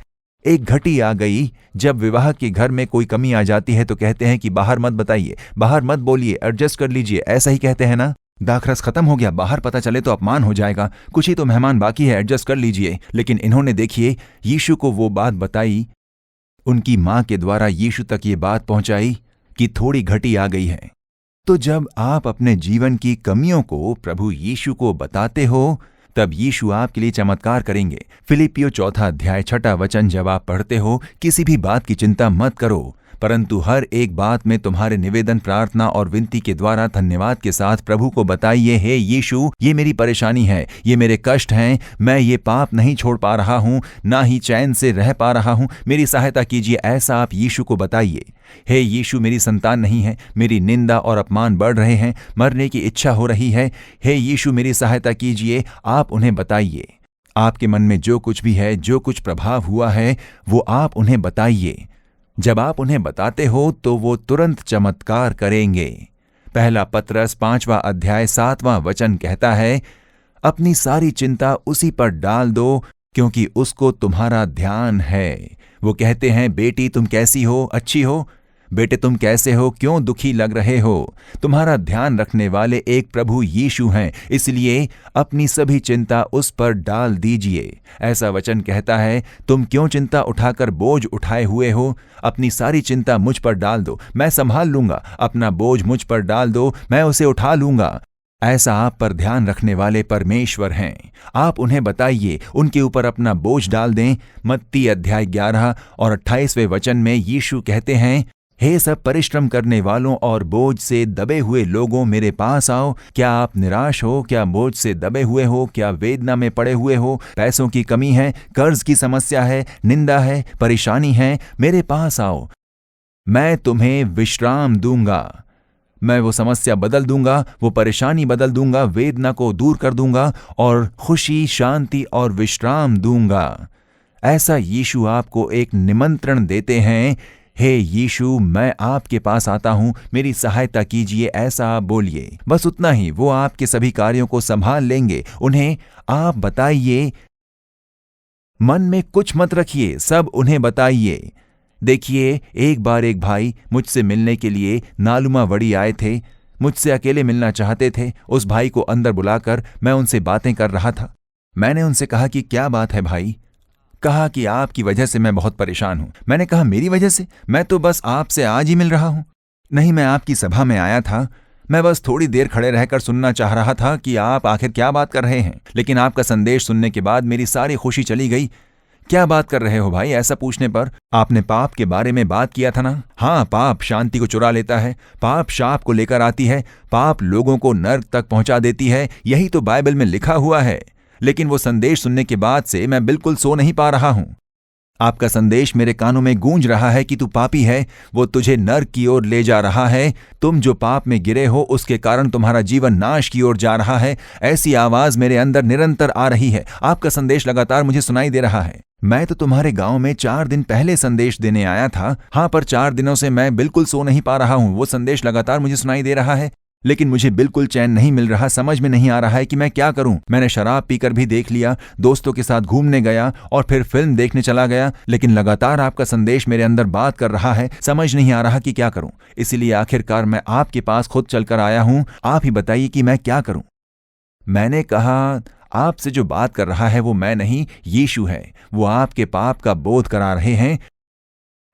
एक घटी आ गई। जब विवाह के घर में कोई कमी आ जाती है तो कहते हैं कि बाहर मत बताइए, बाहर मत बोलिए, एडजस्ट कर लीजिए, ऐसा ही कहते हैं ना। दाखरस खत्म हो गया, बाहर पता चले तो अपमान हो जाएगा, कुछ ही तो मेहमान बाकी है, एडजस्ट कर लीजिए। लेकिन इन्होंने, देखिए, यीशु को वो बात बताई। उनकी मां के द्वारा यीशु तक ये बात पहुंचाई कि थोड़ी घटी आ गई है। तो जब आप अपने जीवन की कमियों को प्रभु यीशु को बताते हो, तब यीशु आपके लिए चमत्कार करेंगे। फिलिपियो 4 अध्याय 6 वचन जब आप पढ़ते हो, किसी भी बात की चिंता मत करो, परंतु हर एक बात में तुम्हारे निवेदन, प्रार्थना और विनती के द्वारा धन्यवाद के साथ प्रभु को बताइए, हे यीशु, ये मेरी परेशानी है, ये मेरे कष्ट हैं, मैं ये पाप नहीं छोड़ पा रहा हूँ, ना ही चैन से रह पा रहा हूँ, मेरी सहायता कीजिए। ऐसा आप यीशु को बताइए। हे यीशु, मेरी संतान नहीं है, मेरी निंदा और अपमान बढ़ रहे हैं, मरने की इच्छा हो रही है। हे यीशु, मेरी सहायता कीजिए। आप उन्हें बताइए। आपके मन में जो कुछ भी है, जो कुछ प्रभाव हुआ है, वो आप उन्हें बताइए। जब आप उन्हें बताते हो तो वो तुरंत चमत्कार करेंगे। पहला पतरस 5वां अध्याय 7वां वचन कहता है, अपनी सारी चिंता उसी पर डाल दो, क्योंकि उसको तुम्हारा ध्यान है। वो कहते हैं, बेटी तुम कैसी हो? अच्छी हो? बेटे तुम कैसे हो? क्यों दुखी लग रहे हो? तुम्हारा ध्यान रखने वाले एक प्रभु यीशु हैं, इसलिए अपनी सभी चिंता उस पर डाल दीजिए। ऐसा वचन कहता है, तुम क्यों चिंता उठाकर बोझ उठाए हुए हो? अपनी सारी चिंता मुझ पर डाल दो, मैं संभाल लूंगा। अपना बोझ मुझ पर डाल दो, मैं उसे उठा लूंगा। ऐसा आप पर ध्यान रखने वाले परमेश्वर हैं। आप उन्हें बताइए, उनके ऊपर अपना बोझ डाल दें। मत्ती अध्याय 11 और 28वें वचन में यीशु कहते हैं, हे सब परिश्रम करने वालों और बोझ से दबे हुए लोगों, मेरे पास आओ। क्या आप निराश हो? क्या बोझ से दबे हुए हो? क्या वेदना में पड़े हुए हो? पैसों की कमी है, कर्ज की समस्या है, निंदा है, परेशानी है? मेरे पास आओ, मैं तुम्हें विश्राम दूंगा। मैं वो समस्या बदल दूंगा, वो परेशानी बदल दूंगा, वेदना को दूर कर दूंगा और खुशी, शांति और विश्राम दूंगा। ऐसा यीशु आपको एक निमंत्रण देते हैं, हे यीशु, मैं आपके पास आता हूं, मेरी सहायता कीजिए। ऐसा आप बोलिए, बस उतना ही। वो आपके सभी कार्यों को संभाल लेंगे। उन्हें आप बताइए, मन में कुछ मत रखिए, सब उन्हें बताइए। देखिए, एक बार एक भाई मुझसे मिलने के लिए नालुमावड़ी आए थे। मुझसे अकेले मिलना चाहते थे। उस भाई को अंदर बुलाकर मैं उनसे बातें कर रहा था। मैंने उनसे कहा कि क्या बात है भाई? कहा कि आपकी वजह से मैं बहुत परेशान हूं। मैंने कहा मेरी वजह से? मैं तो बस आपसे आज ही मिल रहा हूं। नहीं, मैं आपकी सभा में आया था। मैं बस थोड़ी देर खड़े रहकर सुनना चाह रहा था कि आप आखिर क्या बात कर रहे हैं, लेकिन आपका संदेश सुनने के बाद मेरी सारी खुशी चली गई। क्या बात कर रहे हो भाई? ऐसा पूछने पर आपने पाप के बारे में बात किया था ना? हाँ, पाप शांति को चुरा लेता है, पाप शाप को लेकर आती है, पाप लोगों को नर्क तक पहुंचा देती है। यही तो बाइबल में लिखा हुआ है। लेकिन वो संदेश सुनने के बाद से मैं बिल्कुल सो नहीं पा रहा हूं। आपका संदेश मेरे कानों में गूंज रहा है कि तू पापी है, वो तुझे नर्क की ओर ले जा रहा है। तुम जो पाप में गिरे हो उसके कारण तुम्हारा जीवन नाश की ओर जा रहा है। ऐसी आवाज मेरे अंदर निरंतर आ रही है। आपका संदेश लगातार मुझे सुनाई दे रहा है। मैं तो तुम्हारे गांव में 4 दिन पहले संदेश देने आया था। हाँ, पर 4 दिनों से मैं बिल्कुल सो नहीं पा रहा हूं। वो संदेश लगातार मुझे सुनाई दे रहा है, लेकिन मुझे बिल्कुल चैन नहीं मिल रहा। समझ में नहीं आ रहा है कि मैं क्या करूं। मैंने शराब पीकर भी देख लिया, दोस्तों के साथ घूमने गया और फिर फिल्म देखने चला गया, लेकिन लगातार आपका संदेश मेरे अंदर बात कर रहा है। समझ नहीं आ रहा कि क्या करूं। इसीलिए आखिरकार मैं आपके पास खुद चलकर आया हूं। आप ही बताइए कि मैं क्या करूं। मैंने कहा, आपसे जो बात कर रहा है वो मैं नहीं, यीशु है। वो आपके पाप का बोध करा रहे हैं।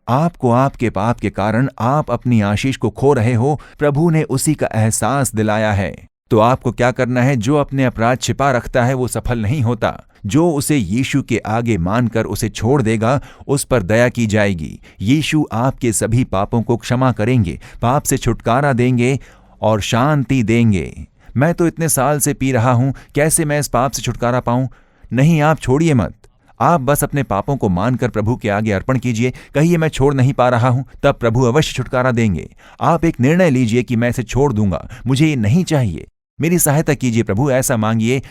आपको आपके पाप के कारण आप अपनी आशीष को खो रहे हो। प्रभु ने उसी का एहसास दिलाया है। तो आपको क्या करना है? जो अपने अपराध छिपा रखता है वो सफल नहीं होता। जो उसे यीशु के आगे मानकर उसे छोड़ देगा, उस पर दया की जाएगी। यीशु आपके सभी पापों को क्षमा करेंगे, पाप से छुटकारा देंगे और शांति देंगे। मैं तो इतने साल से पी रहा हूं, कैसे मैं इस पाप से छुटकारा पाऊं? नहीं, आप छोड़िए मत। आप बस अपने पापों को मानकर प्रभु के आगे अर्पण कीजिए। कहिए मैं छोड़ नहीं पा रहा हूं, तब प्रभु अवश्य छुटकारा देंगे। आप एक निर्णय लीजिए कि मैं इसे छोड़ दूंगा, मुझे ये नहीं चाहिए। मेरी सहायता कीजिए प्रभु, ऐसा मांगिए।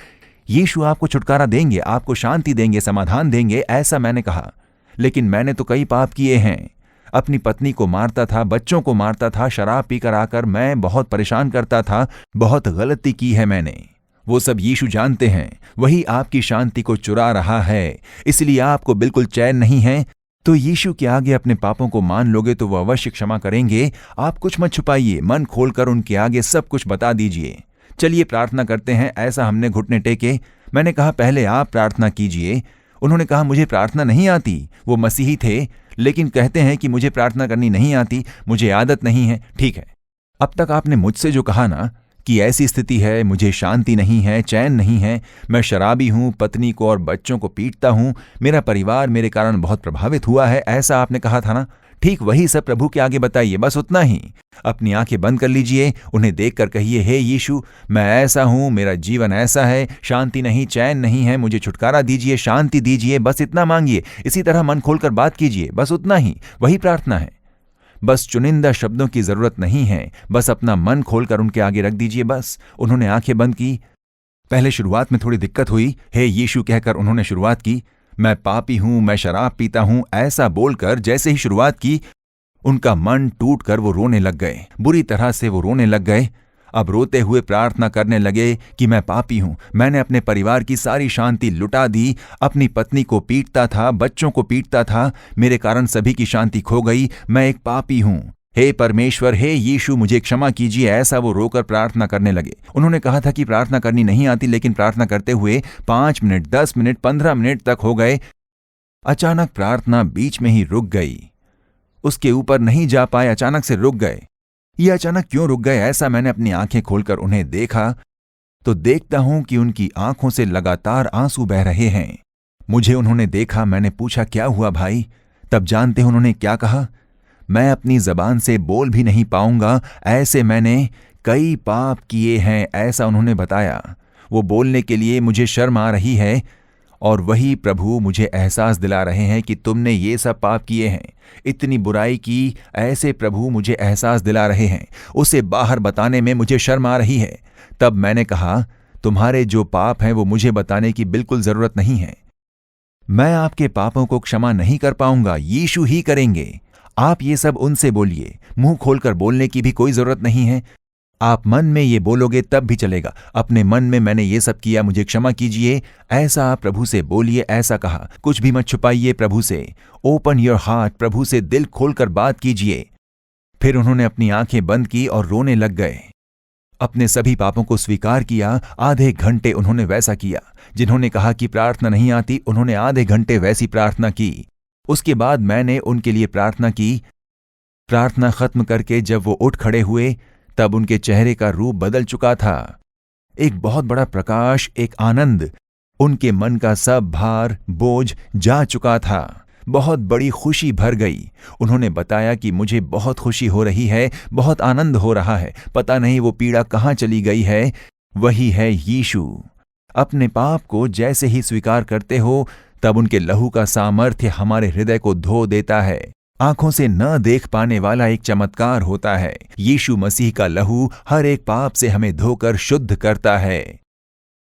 यीशु आपको छुटकारा देंगे, आपको शांति देंगे, समाधान देंगे, ऐसा मैंने कहा। लेकिन मैंने तो कई पाप किए हैं। अपनी पत्नी को मारता था, बच्चों को मारता था, शराब पीकर आकर मैं बहुत परेशान करता था। बहुत गलती की है मैंने। वो सब यीशु जानते हैं। वही आपकी शांति को चुरा रहा है, इसलिए आपको बिल्कुल चैन नहीं है। तो यीशु के आगे अपने पापों को मान लोगे तो वो अवश्य क्षमा करेंगे। आप कुछ मत छुपाइए, मन खोलकर उनके आगे सब कुछ बता दीजिए। चलिए प्रार्थना करते हैं। ऐसा हमने घुटने टेके। मैंने कहा पहले आप प्रार्थना कीजिए। उन्होंने कहा मुझे प्रार्थना नहीं आती। वो मसीही थे, लेकिन कहते हैं कि मुझे प्रार्थना करनी नहीं आती, मुझे आदत नहीं है। ठीक है, अब तक आपने मुझसे जो कहा ना कि ऐसी स्थिति है, मुझे शांति नहीं है, चैन नहीं है, मैं शराबी हूं, पत्नी को और बच्चों को पीटता हूं, मेरा परिवार मेरे कारण बहुत प्रभावित हुआ है, ऐसा आपने कहा था ना? ठीक वही सब प्रभु के आगे बताइए, बस उतना ही। अपनी आंखें बंद कर लीजिए, उन्हें देखकर कहिए, हे यीशु, मैं ऐसा हूं, मेरा जीवन ऐसा है, शांति नहीं, चैन नहीं है, मुझे छुटकारा दीजिए, शांति दीजिए। बस इतना मांगिए। इसी तरह मन खोलकर बात कीजिए, बस उतना ही। वही प्रार्थना है। बस चुनिंदा शब्दों की जरूरत नहीं है, बस अपना मन खोलकर उनके आगे रख दीजिए। बस उन्होंने आंखें बंद की। पहले शुरुआत में थोड़ी दिक्कत हुई। हे यीशु कहकर उन्होंने शुरुआत की। मैं पापी हूं, मैं शराब पीता हूं, ऐसा बोलकर जैसे ही शुरुआत की, उनका मन टूटकर वो रोने लग गए। बुरी तरह से वो रोने लग गए। अब रोते हुए प्रार्थना करने लगे कि मैं पापी हूं, मैंने अपने परिवार की सारी शांति लुटा दी, अपनी पत्नी को पीटता था, बच्चों को पीटता था, मेरे कारण सभी की शांति खो गई, मैं एक पापी हूं। हे परमेश्वर, हे यीशु, मुझे क्षमा कीजिए। ऐसा वो रोकर प्रार्थना करने लगे। उन्होंने कहा था कि प्रार्थना करनी नहीं आती, लेकिन प्रार्थना करते हुए 5 मिनट, 10 मिनट, 15 मिनट तक हो गए। अचानक प्रार्थना बीच में ही रुक गई। उसके ऊपर नहीं जा पाए, अचानक से रुक गए। ये अचानक क्यों रुक गए, ऐसा मैंने अपनी आंखें खोलकर उन्हें देखा तो देखता हूं कि उनकी आंखों से लगातार आंसू बह रहे हैं। मुझे उन्होंने देखा। मैंने पूछा, क्या हुआ भाई? तब जानते हैं उन्होंने क्या कहा? मैं अपनी जबान से बोल भी नहीं पाऊंगा, ऐसे मैंने कई पाप किए हैं, ऐसा उन्होंने बताया। वो बोलने के लिए मुझे शर्म आ रही है और वही प्रभु मुझे एहसास दिला रहे हैं कि तुमने ये सब पाप किए हैं, इतनी बुराई की, ऐसे प्रभु मुझे एहसास दिला रहे हैं। उसे बाहर बताने में मुझे शर्म आ रही है। तब मैंने कहा, तुम्हारे जो पाप हैं वो मुझे बताने की बिल्कुल जरूरत नहीं है। मैं आपके पापों को क्षमा नहीं कर पाऊंगा, यीशु ही करेंगे। आप ये सब उनसे बोलिए, मुंह खोलकर बोलने की भी कोई जरूरत नहीं है। आप मन में ये बोलोगे तब भी चलेगा। अपने मन में मैंने ये सब किया, मुझे क्षमा कीजिए, ऐसा आप प्रभु से बोलिए। ऐसा कहा, कुछ भी मत छुपाइए प्रभु से। ओपन योर हार्ट, प्रभु से दिल खोलकर बात कीजिए। फिर उन्होंने अपनी आंखें बंद की और रोने लग गए। अपने सभी पापों को स्वीकार किया। आधे घंटे उन्होंने वैसा किया। जिन्होंने कहा कि प्रार्थना नहीं आती, उन्होंने आधे घंटे वैसी प्रार्थना की। उसके बाद मैंने उनके लिए प्रार्थना की। प्रार्थना खत्म करके जब वो उठ खड़े हुए तब उनके चेहरे का रूप बदल चुका था। एक बहुत बड़ा प्रकाश, एक आनंद, उनके मन का सब भार, बोझ जा चुका था। बहुत बड़ी खुशी भर गई। उन्होंने बताया कि मुझे बहुत खुशी हो रही है, बहुत आनंद हो रहा है, पता नहीं वो पीड़ा कहाँ चली गई है। वही है यीशु। अपने पाप को जैसे ही स्वीकार करते हो तब उनके लहू का सामर्थ्य हमारे हृदय को धो देता है। आंखों से न देख पाने वाला एक चमत्कार होता है। यीशु मसीह का लहू हर एक पाप से हमें धोकर शुद्ध करता है।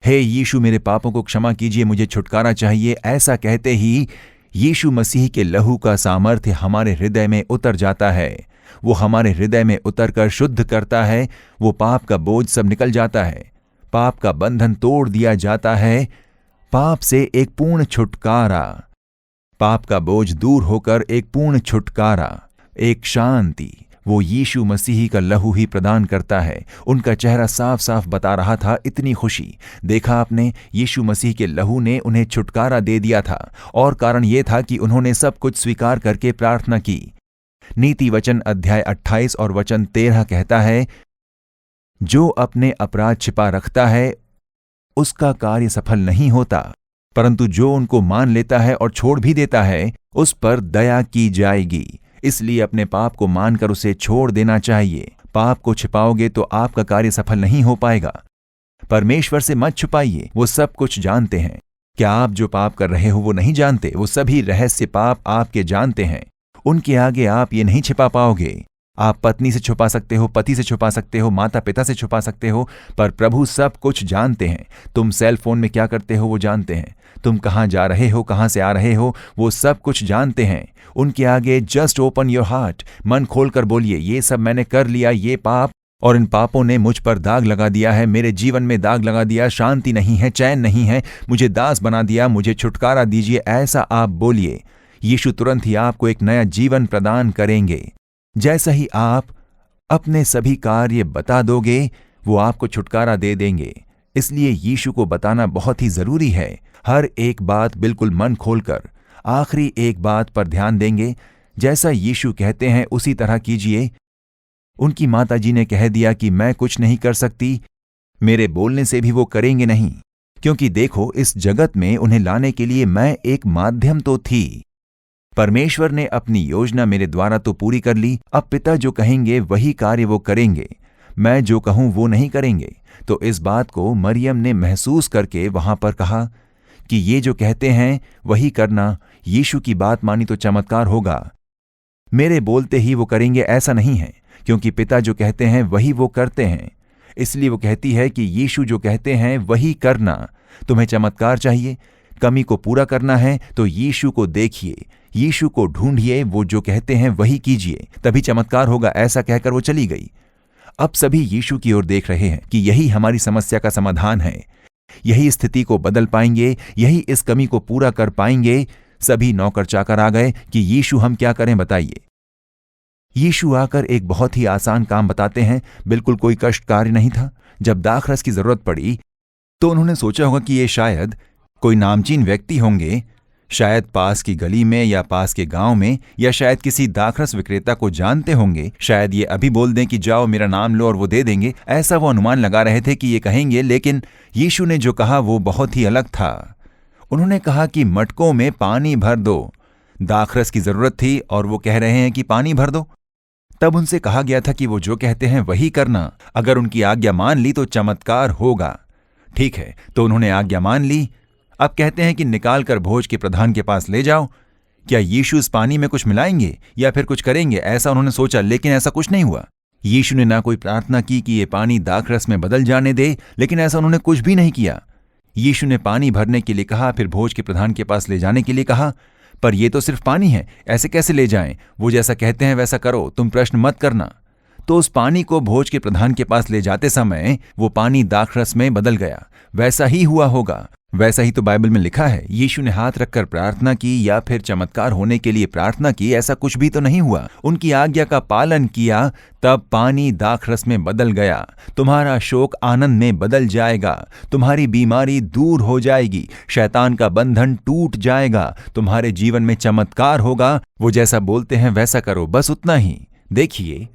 हे यीशु, मेरे पापों को क्षमा कीजिए, मुझे छुटकारा चाहिए। ऐसा कहते ही यीशु मसीह के लहू का सामर्थ्य हमारे हृदय में उतर जाता है। वो हमारे हृदय में उतरकर शुद्ध करता है। वो पाप का बोझ सब निकल जाता है। पाप का बंधन तोड़ दिया जाता है। पाप से एक पूर्ण छुटकारा, पाप का बोझ दूर होकर एक पूर्ण छुटकारा, एक शांति, वो यीशु मसीह का लहू ही प्रदान करता है। उनका चेहरा साफ साफ बता रहा था इतनी खुशी। देखा आपने, यीशु मसीह के लहू ने उन्हें छुटकारा दे दिया था और कारण ये था कि उन्होंने सब कुछ स्वीकार करके प्रार्थना की। नीति वचन अध्याय 28 और वचन 13 कहता है, जो अपने अपराध छिपा रखता है उसका कार्य सफल नहीं होता, परंतु जो उनको मान लेता है और छोड़ भी देता है उस पर दया की जाएगी। इसलिए अपने पाप को मानकर उसे छोड़ देना चाहिए। पाप को छिपाओगे तो आपका कार्य सफल नहीं हो पाएगा। परमेश्वर से मत छुपाइए, वो सब कुछ जानते हैं। क्या आप जो पाप कर रहे हो वो नहीं जानते? वो सभी रहस्य पाप आपके जानते हैं। उनके आगे आप ये नहीं छिपा पाओगे। आप पत्नी से छुपा सकते हो, पति से छुपा सकते हो, माता पिता से छुपा सकते हो, पर प्रभु सब कुछ जानते हैं। तुम सेल फोन में क्या करते हो वो जानते हैं। तुम कहाँ जा रहे हो, कहाँ से आ रहे हो, वो सब कुछ जानते हैं। उनके आगे जस्ट ओपन योर हार्ट, मन खोलकर बोलिए, ये सब मैंने कर लिया, ये पाप, और इन पापों ने मुझ पर दाग लगा दिया है, मेरे जीवन में दाग लगा दिया, शांति नहीं है, चैन नहीं है, मुझे दास बना दिया, मुझे छुटकारा दीजिए। ऐसा आप बोलिए। यीशु तुरंत ही आपको एक नया जीवन प्रदान करेंगे। जैसा ही आप अपने सभी कार्य बता दोगे, वो आपको छुटकारा दे देंगे। इसलिए यीशु को बताना बहुत ही जरूरी है। हर एक बात बिल्कुल मन खोलकर। आखिरी एक बात पर ध्यान देंगे, जैसा यीशु कहते हैं उसी तरह कीजिए। उनकी माताजी ने कह दिया कि मैं कुछ नहीं कर सकती, मेरे बोलने से भी वो करेंगे नहीं, क्योंकि देखो इस जगत में उन्हें लाने के लिए मैं एक माध्यम तो थी। परमेश्वर ने अपनी योजना मेरे द्वारा तो पूरी कर ली। अब पिता जो कहेंगे वही कार्य वो करेंगे, मैं जो कहूं वो नहीं करेंगे। तो इस बात को मरियम ने महसूस करके वहां पर कहा कि ये जो कहते हैं वही करना। यीशु की बात मानी तो चमत्कार होगा। मेरे बोलते ही वो करेंगे ऐसा नहीं है, क्योंकि पिता जो कहते हैं वही वो करते हैं। इसलिए वो कहती है कि यीशु जो कहते हैं वही करना। तुम्हें चमत्कार चाहिए, कमी को पूरा करना है तो यीशु को देखिए, यीशु को ढूंढिए, वो जो कहते हैं वही कीजिए, तभी चमत्कार होगा। ऐसा कहकर वो चली गई। अब सभी यीशु की ओर देख रहे हैं कि यही हमारी समस्या का समाधान है। यही स्थिति को बदल पाएंगे, यही इस कमी को पूरा कर पाएंगे। सभी नौकर चाकर आ गए कि यीशु हम क्या करें बताइए। यीशु आकर एक बहुत ही आसान काम बताते हैं। बिल्कुल कोई कष्ट कार्य नहीं था। जब दाखरस की जरूरत पड़ी तो उन्होंने सोचा होगा कि ये शायद कोई नामचीन व्यक्ति होंगे, शायद पास की गली में या पास के गांव में, या शायद किसी दाखरस विक्रेता को जानते होंगे। शायद ये अभी बोल दें कि जाओ मेरा नाम लो और वो दे देंगे। ऐसा वो अनुमान लगा रहे थे कि ये कहेंगे, लेकिन यीशु ने जो कहा वो बहुत ही अलग था। उन्होंने कहा कि मटकों में पानी भर दो। दाखरस की जरूरत थी और वो कह रहे हैं कि पानी भर दो। तब उनसे कहा गया था कि वो जो कहते हैं वही करना। अगर उनकी आज्ञा मान ली तो चमत्कार होगा। ठीक है, तो उन्होंने आज्ञा मान ली। अब कहते हैं कि निकाल कर भोज के प्रधान के पास ले जाओ। क्या यीशु इस पानी में कुछ मिलाएंगे या फिर कुछ करेंगे, ऐसा उन्होंने सोचा, लेकिन ऐसा कुछ नहीं हुआ। यीशु ने ना कोई प्रार्थना की कि ये पानी दाखरस में बदल जाने दे, लेकिन ऐसा उन्होंने कुछ भी नहीं किया। यीशु ने पानी भरने के लिए कहा, फिर भोज के प्रधान के पास ले जाने के लिए कहा, पर ये तो सिर्फ पानी है, ऐसे कैसे ले जाएं? वो जैसा कहते हैं वैसा करो, तुम प्रश्न मत करना। तो उस पानी को भोज के प्रधान के पास ले जाते समय वो पानी दाखरस में बदल गया। वैसा ही हुआ होगा। वैसा ही तो बाइबल में लिखा है। यीशु ने हाथ रखकर प्रार्थना की या फिर चमत्कार होने के लिए प्रार्थना की, ऐसा कुछ भी तो नहीं हुआ। उनकी आज्ञा का पालन किया, तब पानी दाखरस में बदल गया। तुम्हारा शोक आनंद में बदल जाएगा, तुम्हारी बीमारी दूर हो जाएगी, शैतान का बंधन टूट जाएगा, तुम्हारे जीवन में चमत्कार होगा। वो जैसा बोलते हैं वैसा करो, बस उतना ही। देखिए,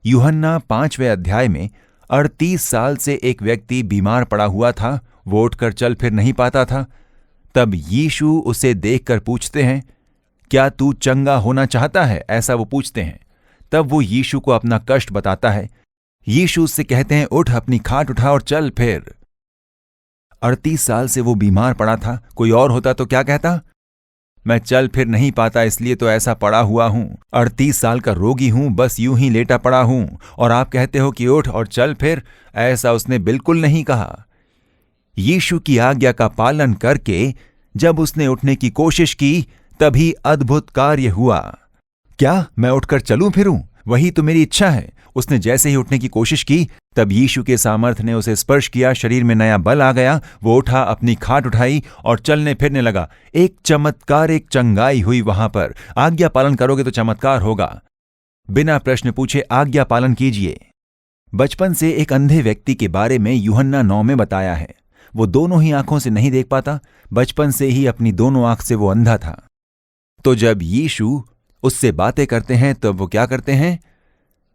यूहन्ना 5वें अध्याय में 38 साल से एक व्यक्ति बीमार पड़ा हुआ था। वो उठकर चल फिर नहीं पाता था। तब यीशु उसे देखकर पूछते हैं, क्या तू चंगा होना चाहता है? ऐसा वो पूछते हैं। तब वो यीशु को अपना कष्ट बताता है। यीशु उससे कहते हैं, उठ, अपनी खाट उठा और चल फिर। 38 साल से वो बीमार पड़ा था। कोई और होता तो क्या कहता? मैं चल फिर नहीं पाता, इसलिए तो ऐसा पड़ा हुआ हूं। 38 साल का रोगी हूं, बस यूं ही लेटा पड़ा हूं, और आप कहते हो कि उठ और चल फिर। ऐसा उसने बिल्कुल नहीं कहा। यीशु की आज्ञा का पालन करके जब उसने उठने की कोशिश की, तभी अद्भुत कार्य हुआ। क्या मैं उठकर चलूं फिरूं? वही तो मेरी इच्छा है। उसने जैसे ही उठने की कोशिश की, तब यीशु के सामर्थ्य ने उसे स्पर्श किया, शरीर में नया बल आ गया। वो उठा, अपनी खाट उठाई और चलने फिरने लगा। एक चमत्कार, एक चंगाई हुई वहां पर। आज्ञा पालन करोगे तो चमत्कार होगा। बिना प्रश्न पूछे आज्ञा पालन कीजिए। बचपन से एक अंधे व्यक्ति के बारे में यूहन्ना 9 में बताया है। वो दोनों ही आंखों से नहीं देख पाता। बचपन से ही अपनी दोनों आंख से वो अंधा था। तो जब यीशु उससे बातें करते हैं, तब वो क्या करते हैं?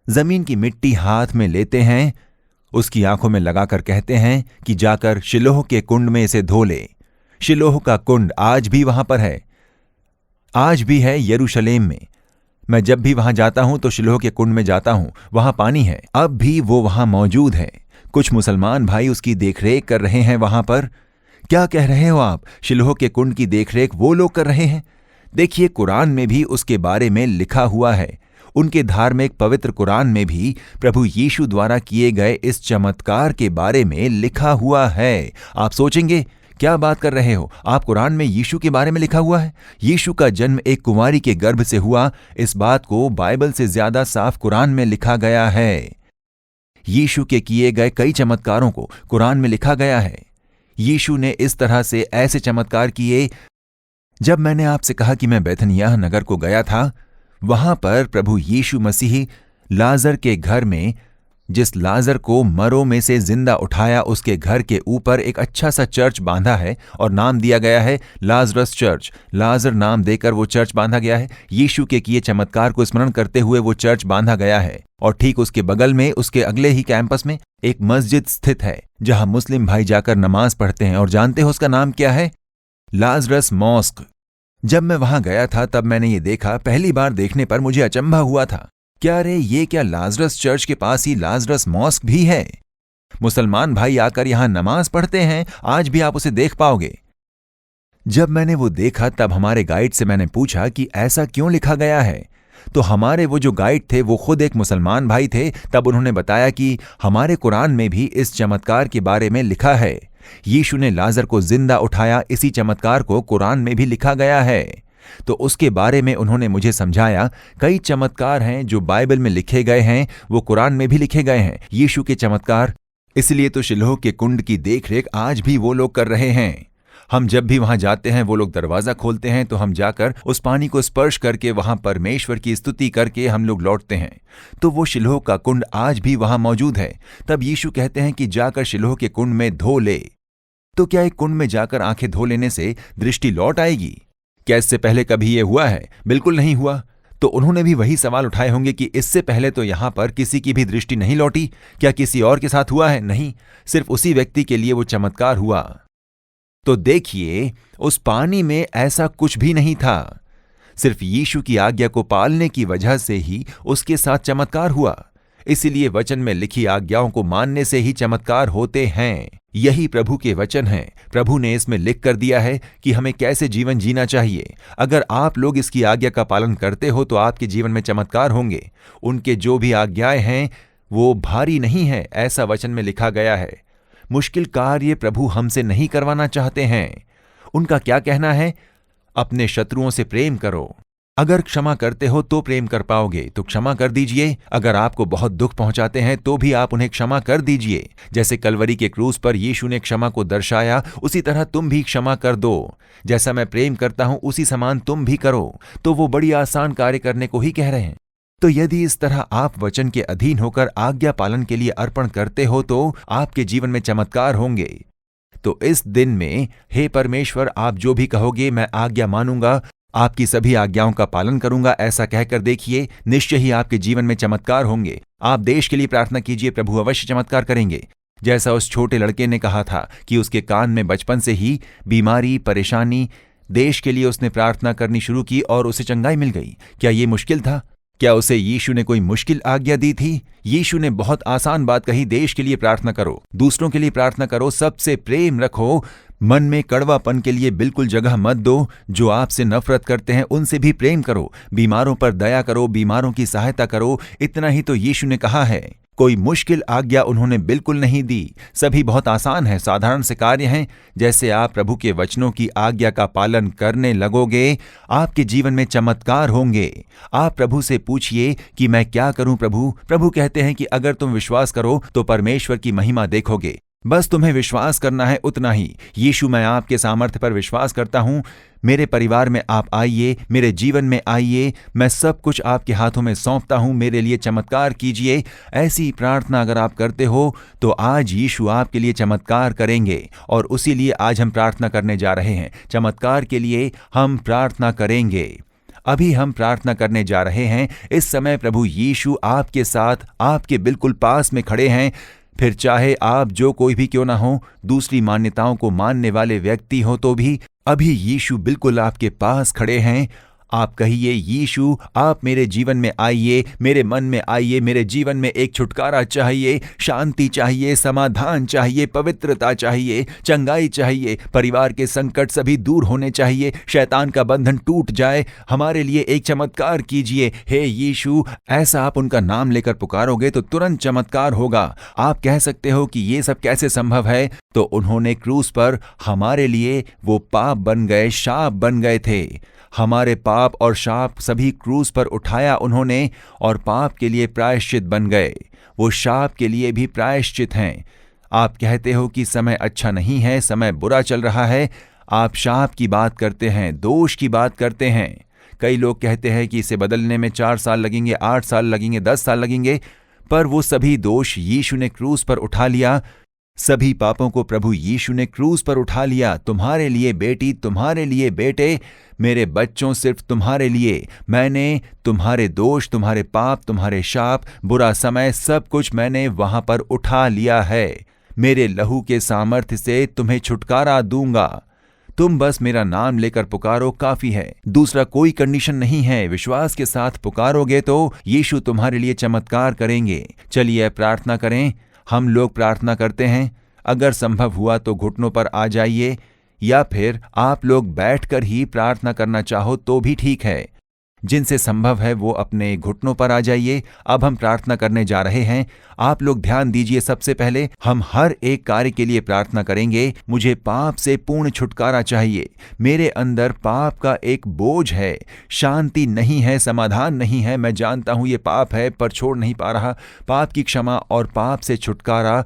जमीन की मिट्टी हाथ में लेते हैं, उसकी आंखों में लगाकर कहते हैं कि जाकर शिलोह के कुंड में इसे धो ले। शिलोह का कुंड आज भी वहां पर है, आज भी है यरूशलेम में। मैं जब भी वहां जाता हूं तो शिलोह के कुंड में जाता हूं, वहां पानी है, अब भी वो वहां मौजूद है। कुछ मुसलमान भाई उसकी देखरेख कर रहे हैं वहां पर। क्या कह रहे हो आप? शिलोह के कुंड की देखरेख वो लोग कर रहे हैं? देखिए, कुरान में भी उसके बारे में लिखा हुआ है। उनके धार्मिक पवित्र कुरान में भी प्रभु यीशु द्वारा किए गए इस चमत्कार के बारे में लिखा हुआ है। आप सोचेंगे, क्या बात कर रहे हो आप? कुरान में यीशु के बारे में लिखा हुआ है? यीशु का जन्म एक कुंवारी के गर्भ से हुआ, इस बात को बाइबल से ज्यादा साफ कुरान में लिखा गया है। यीशु के किए गए कई चमत्कारों को कुरान में लिखा गया है। यीशु ने इस तरह से ऐसे चमत्कार किए। जब मैंने आपसे कहा कि मैं बैथनियाह नगर को गया था, वहां पर प्रभु यीशु मसीह लाजर के घर में, जिस लाजर को मरों में से जिंदा उठाया, उसके घर के ऊपर एक अच्छा सा चर्च बांधा है और नाम दिया गया है लाजरस चर्च। लाजर नाम देकर वो चर्च बांधा गया है। यीशु के किए चमत्कार को स्मरण करते हुए वो चर्च बांधा गया है। और ठीक उसके बगल में, उसके अगले ही कैंपस में एक मस्जिद स्थित है, जहां मुस्लिम भाई जाकर नमाज पढ़ते हैं। और जानते हो उसका नाम क्या है? Lazarus mosque. जब मैं वहां गया था तब मैंने ये देखा। पहली बार देखने पर मुझे अचंभा हुआ था। क्या रे, ये क्या लाजरस चर्च के पास ही लाजरस मॉस्क भी है? मुसलमान भाई आकर यहां नमाज पढ़ते हैं, आज भी आप उसे देख पाओगे। जब मैंने वो देखा तब हमारे गाइड से मैंने पूछा कि ऐसा क्यों लिखा गया है। तो हमारे वो जो गाइड थे वो खुद एक मुसलमान भाई थे। तब उन्होंने बताया कि हमारे कुरान में भी इस चमत्कार के बारे में लिखा है। यीशु ने लाजर को जिंदा उठाया, इसी चमत्कार को कुरान में भी लिखा गया है। तो उसके बारे में उन्होंने मुझे समझाया। कई चमत्कार हैं जो बाइबल में लिखे गए हैं, वो कुरान में भी लिखे गए हैं, यीशु के चमत्कार। इसलिए तो शिलोह के कुंड की देखरेख आज भी वो लोग कर रहे हैं। हम जब भी वहां जाते हैं, वो लोग दरवाजा खोलते हैं तो हम जाकर उस पानी को स्पर्श करके वहां परमेश्वर की स्तुति करके हम लोग लौटते हैं। तो वो शिलोह का कुंड आज भी वहां मौजूद है। तब यीशु कहते हैं कि जाकर शिलोह के कुंड में धो ले। तो क्या एक कुंड में जाकर आंखें धो लेने से दृष्टि लौट आएगी? क्या इससे पहले कभी ये हुआ है? बिल्कुल नहीं हुआ। तो उन्होंने भी वही सवाल उठाए होंगे कि इससे पहले तो यहां पर किसी की भी दृष्टि नहीं लौटी। क्या किसी और के साथ हुआ है? नहीं, सिर्फ उसी व्यक्ति के लिए वो चमत्कार हुआ। तो देखिए, उस पानी में ऐसा कुछ भी नहीं था। सिर्फ यीशु की आज्ञा को पालने की वजह से ही उसके साथ चमत्कार हुआ। इसीलिए वचन में लिखी आज्ञाओं को मानने से ही चमत्कार होते हैं। यही प्रभु के वचन हैं। प्रभु ने इसमें लिख कर दिया है कि हमें कैसे जीवन जीना चाहिए। अगर आप लोग इसकी आज्ञा का पालन करते हो तो आपके जीवन में चमत्कार होंगे। उनके जो भी आज्ञाएं हैं वो भारी नहीं है, ऐसा वचन में लिखा गया है। मुश्किल कार्य प्रभु हमसे नहीं करवाना चाहते हैं। उनका क्या कहना है? अपने शत्रुओं से प्रेम करो, अगर क्षमा करते हो तो प्रेम कर पाओगे, तो क्षमा कर दीजिए। अगर आपको बहुत दुख पहुंचाते हैं तो भी आप उन्हें क्षमा कर दीजिए। जैसे कलवरी के क्रूस पर यीशु ने क्षमा को दर्शाया, उसी तरह तुम भी क्षमा कर दो। जैसा मैं प्रेम करता हूं उसी समान तुम भी करो। तो वो बड़ी आसान कार्य करने को ही कह रहे हैं। तो यदि इस तरह आप वचन के अधीन होकर आज्ञा पालन के लिए अर्पण करते हो तो आपके जीवन में चमत्कार होंगे। तो इस दिन में हे परमेश्वर, आप जो भी कहोगे मैं आज्ञा मानूंगा, आपकी सभी आज्ञाओं का पालन करूंगा, ऐसा कहकर देखिए, निश्चय ही आपके जीवन में चमत्कार होंगे। आप देश के लिए प्रार्थना कीजिए, प्रभु अवश्य चमत्कार करेंगे। जैसा उस छोटे लड़के ने कहा था कि उसके कान में बचपन से ही बीमारी, परेशानी, देश के लिए उसने प्रार्थना करनी शुरू की और उसे चंगाई मिल गई। क्या ये मुश्किल था? क्या उसे यीशु ने कोई मुश्किल आज्ञा दी थी? यीशु ने बहुत आसान बात कही, देश के लिए प्रार्थना करो, दूसरों के लिए प्रार्थना करो, सबसे प्रेम रखो, मन में कड़वापन के लिए बिल्कुल जगह मत दो। जो आपसे नफरत करते हैं उनसे भी प्रेम करो, बीमारों पर दया करो, बीमारों की सहायता करो। इतना ही तो यीशु ने कहा है। कोई मुश्किल आज्ञा उन्होंने बिल्कुल नहीं दी। सभी बहुत आसान है, साधारण से कार्य हैं। जैसे आप प्रभु के वचनों की आज्ञा का पालन करने लगोगे, आपके जीवन में चमत्कार होंगे। आप प्रभु से पूछिए कि मैं क्या करूं प्रभु? प्रभु कहते हैं कि अगर तुम विश्वास करो तो परमेश्वर की महिमा देखोगे। बस तुम्हें विश्वास करना है, उतना ही। यीशु, मैं आपके सामर्थ्य पर विश्वास करता हूं। मेरे परिवार में आप आइए, मेरे जीवन में आइए, मैं सब कुछ आपके हाथों में सौंपता हूं, मेरे लिए चमत्कार कीजिए। ऐसी प्रार्थना अगर आप करते हो तो आज यीशु आपके लिए चमत्कार करेंगे और उसी लिए आज हम प्रार्थना करने जा रहे हैं। चमत्कार के लिए हम प्रार्थना करेंगे। अभी हम प्रार्थना करने जा रहे हैं। इस समय प्रभु यीशु आपके साथ, आपके बिल्कुल पास में खड़े हैं। फिर चाहे आप जो कोई भी क्यों ना हो, दूसरी मान्यताओं को मानने वाले व्यक्ति हो तो भी, अभी यीशु बिल्कुल आपके पास खड़े हैं। आप कहिए, यीशु आप मेरे जीवन में आइए, मेरे मन में आइए, मेरे जीवन में एक छुटकारा चाहिए, शांति चाहिए, समाधान चाहिए, पवित्रता चाहिए, चंगाई चाहिए, परिवार के संकट सभी दूर होने चाहिए, शैतान का बंधन टूट जाए। हमारे लिए एक चमत्कार कीजिए हे यीशु। ऐसा आप उनका नाम लेकर पुकारोगे तो तुरंत चमत्कार होगा। आप कह सकते हो कि ये सब कैसे संभव है? तो उन्होंने क्रूस पर हमारे लिए वो पाप बन गए, शाप बन गए थे। हमारे पाप और शाप सभी क्रूस पर उठाया उन्होंने और पाप के लिए प्रायश्चित बन गए। वो शाप के लिए भी प्रायश्चित हैं। आप कहते हो कि समय अच्छा नहीं है, समय बुरा चल रहा है। आप शाप की बात करते हैं, दोष की बात करते हैं। कई लोग कहते हैं कि इसे बदलने में 4 साल लगेंगे, 8 साल लगेंगे, 10 साल लगेंगे, पर वो सभी दोष यीशु ने क्रूस पर उठा लिया। सभी पापों को प्रभु यीशु ने क्रूस पर उठा लिया। तुम्हारे लिए बेटी, तुम्हारे लिए बेटे, मेरे बच्चों, सिर्फ तुम्हारे लिए। मैंने तुम्हारे दोष, तुम्हारे पाप, तुम्हारे शाप, बुरा समय, सब कुछ मैंने वहां पर उठा लिया है। मेरे लहू के सामर्थ्य से तुम्हें छुटकारा दूंगा। तुम बस मेरा नाम लेकर पुकारो, काफी है। दूसरा कोई कंडीशन नहीं है। विश्वास के साथ पुकारोगे तो यीशु तुम्हारे लिए चमत्कार करेंगे। चलिए प्रार्थना करें। हम लोग प्रार्थना करते हैं। अगर संभव हुआ तो घुटनों पर आ जाइए, या फिर आप लोग बैठकर ही प्रार्थना करना चाहो तो भी ठीक है। जिनसे संभव है वो अपने घुटनों पर आ जाइए। अब हम प्रार्थना करने जा रहे हैं। आप लोग ध्यान दीजिए। सबसे पहले हम हर एक कार्य के लिए प्रार्थना करेंगे। मुझे पाप से पूर्ण छुटकारा चाहिए। मेरे अंदर पाप का एक बोझ है, शांति नहीं है, समाधान नहीं है। मैं जानता हूं ये पाप है पर छोड़ नहीं पा रहा। पाप की क्षमा और पाप से छुटकारा,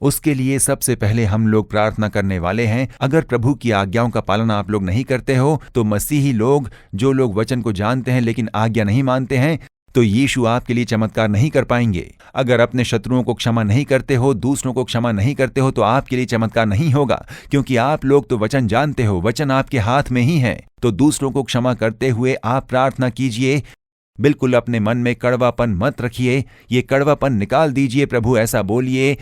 उसके लिए सबसे पहले हम लोग प्रार्थना करने वाले हैं। अगर प्रभु की आज्ञाओं का पालन आप लोग नहीं करते हो तो मसीही लोग, जो लोग वचन को जानते हैं लेकिन आज्ञा नहीं मानते हैं, तो यीशु आपके लिए चमत्कार नहीं कर पाएंगे। अगर अपने शत्रुओं को क्षमा नहीं करते हो, दूसरों को क्षमा नहीं करते हो, तो आपके लिए चमत्कार नहीं होगा, क्योंकि आप लोग तो वचन जानते हो, वचन आपके हाथ में ही है। तो दूसरों को क्षमा करते हुए आप प्रार्थना कीजिए। बिल्कुल अपने मन में कड़वापन मत रखिए। ये कड़वापन निकाल दीजिए। प्रभु ऐसा बोलिए,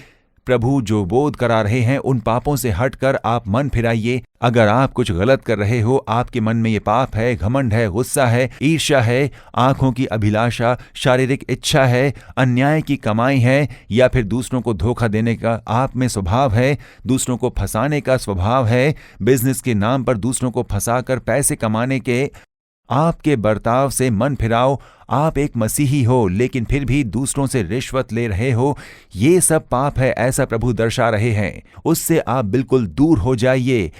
प्रभु जो बोध करा रहे हैं उन पापों से हटकर आप मन फिराइए। अगर आप कुछ गलत कर रहे हो, आपके मन में ये पाप है, घमंड है, गुस्सा है, ईर्ष्या है, आंखों की अभिलाषा, शारीरिक इच्छा है, अन्याय की कमाई है, या फिर दूसरों को धोखा देने का आप में स्वभाव है, दूसरों को फंसाने का स्वभाव है, बिजनेस के नाम पर दूसरों को फंसाकर पैसे कमाने के आपके बर्ताव से मन फिराओ। आप एक मसीही हो लेकिन फिर भी दूसरों से रिश्वत ले रहे हो, ये सब पाप है, ऐसा प्रभु दर्शा रहे हैं। उससे आप बिल्कुल दूर हो जाइए।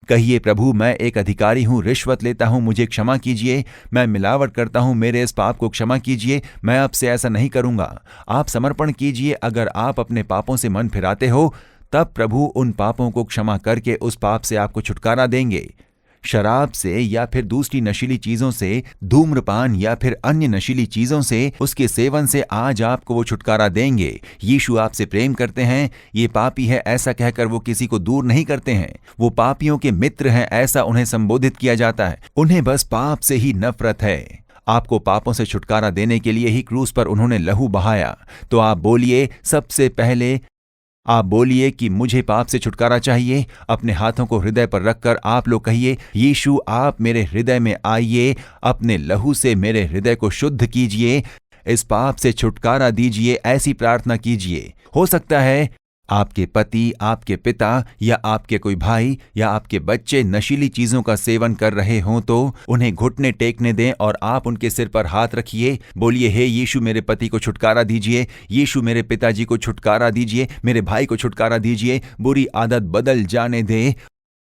कहिए, प्रभु मैं एक अधिकारी हूँ, रिश्वत लेता हूँ, मुझे क्षमा कीजिए। मैं मिलावट करता हूँ, मेरे इस पाप को क्षमा कीजिए। मैं अब से ऐसा नहीं करूँगा। आप समर्पण कीजिए। अगर आप अपने पापों से मन फिराते हो तब प्रभु उन पापों को क्षमा करके उस पाप से आपको छुटकारा देंगे। शराब से या फिर दूसरी नशीली चीजों से, धूम्रपान या फिर अन्य नशीली चीजों से, उसके सेवन से आज आपको वो छुटकारा देंगे। यीशु आपसे प्रेम करते हैं। ये पापी है ऐसा कहकर वो किसी को दूर नहीं करते हैं। वो पापियों के मित्र हैं ऐसा उन्हें संबोधित किया जाता है। उन्हें बस पाप से ही नफरत है। आपको पापों से छुटकारा देने के लिए ही क्रूस पर उन्होंने लहू बहाया। तो आप बोलिए, सबसे पहले आप बोलिए कि मुझे पाप से छुटकारा चाहिए। अपने हाथों को हृदय पर रखकर आप लोग कहिए, यीशु आप मेरे हृदय में आइए, अपने लहू से मेरे हृदय को शुद्ध कीजिए, इस पाप से छुटकारा दीजिए। ऐसी प्रार्थना कीजिए। हो सकता है आपके पति, आपके पिता या आपके कोई भाई या आपके बच्चे नशीली चीजों का सेवन कर रहे हों तो उन्हें घुटने टेकने दें और आप उनके सिर पर हाथ रखिए। बोलिए, हे यीशु मेरे पति को छुटकारा दीजिए, यीशु मेरे पिताजी को छुटकारा दीजिए, मेरे भाई को छुटकारा दीजिए। बुरी आदत बदल जाने दें।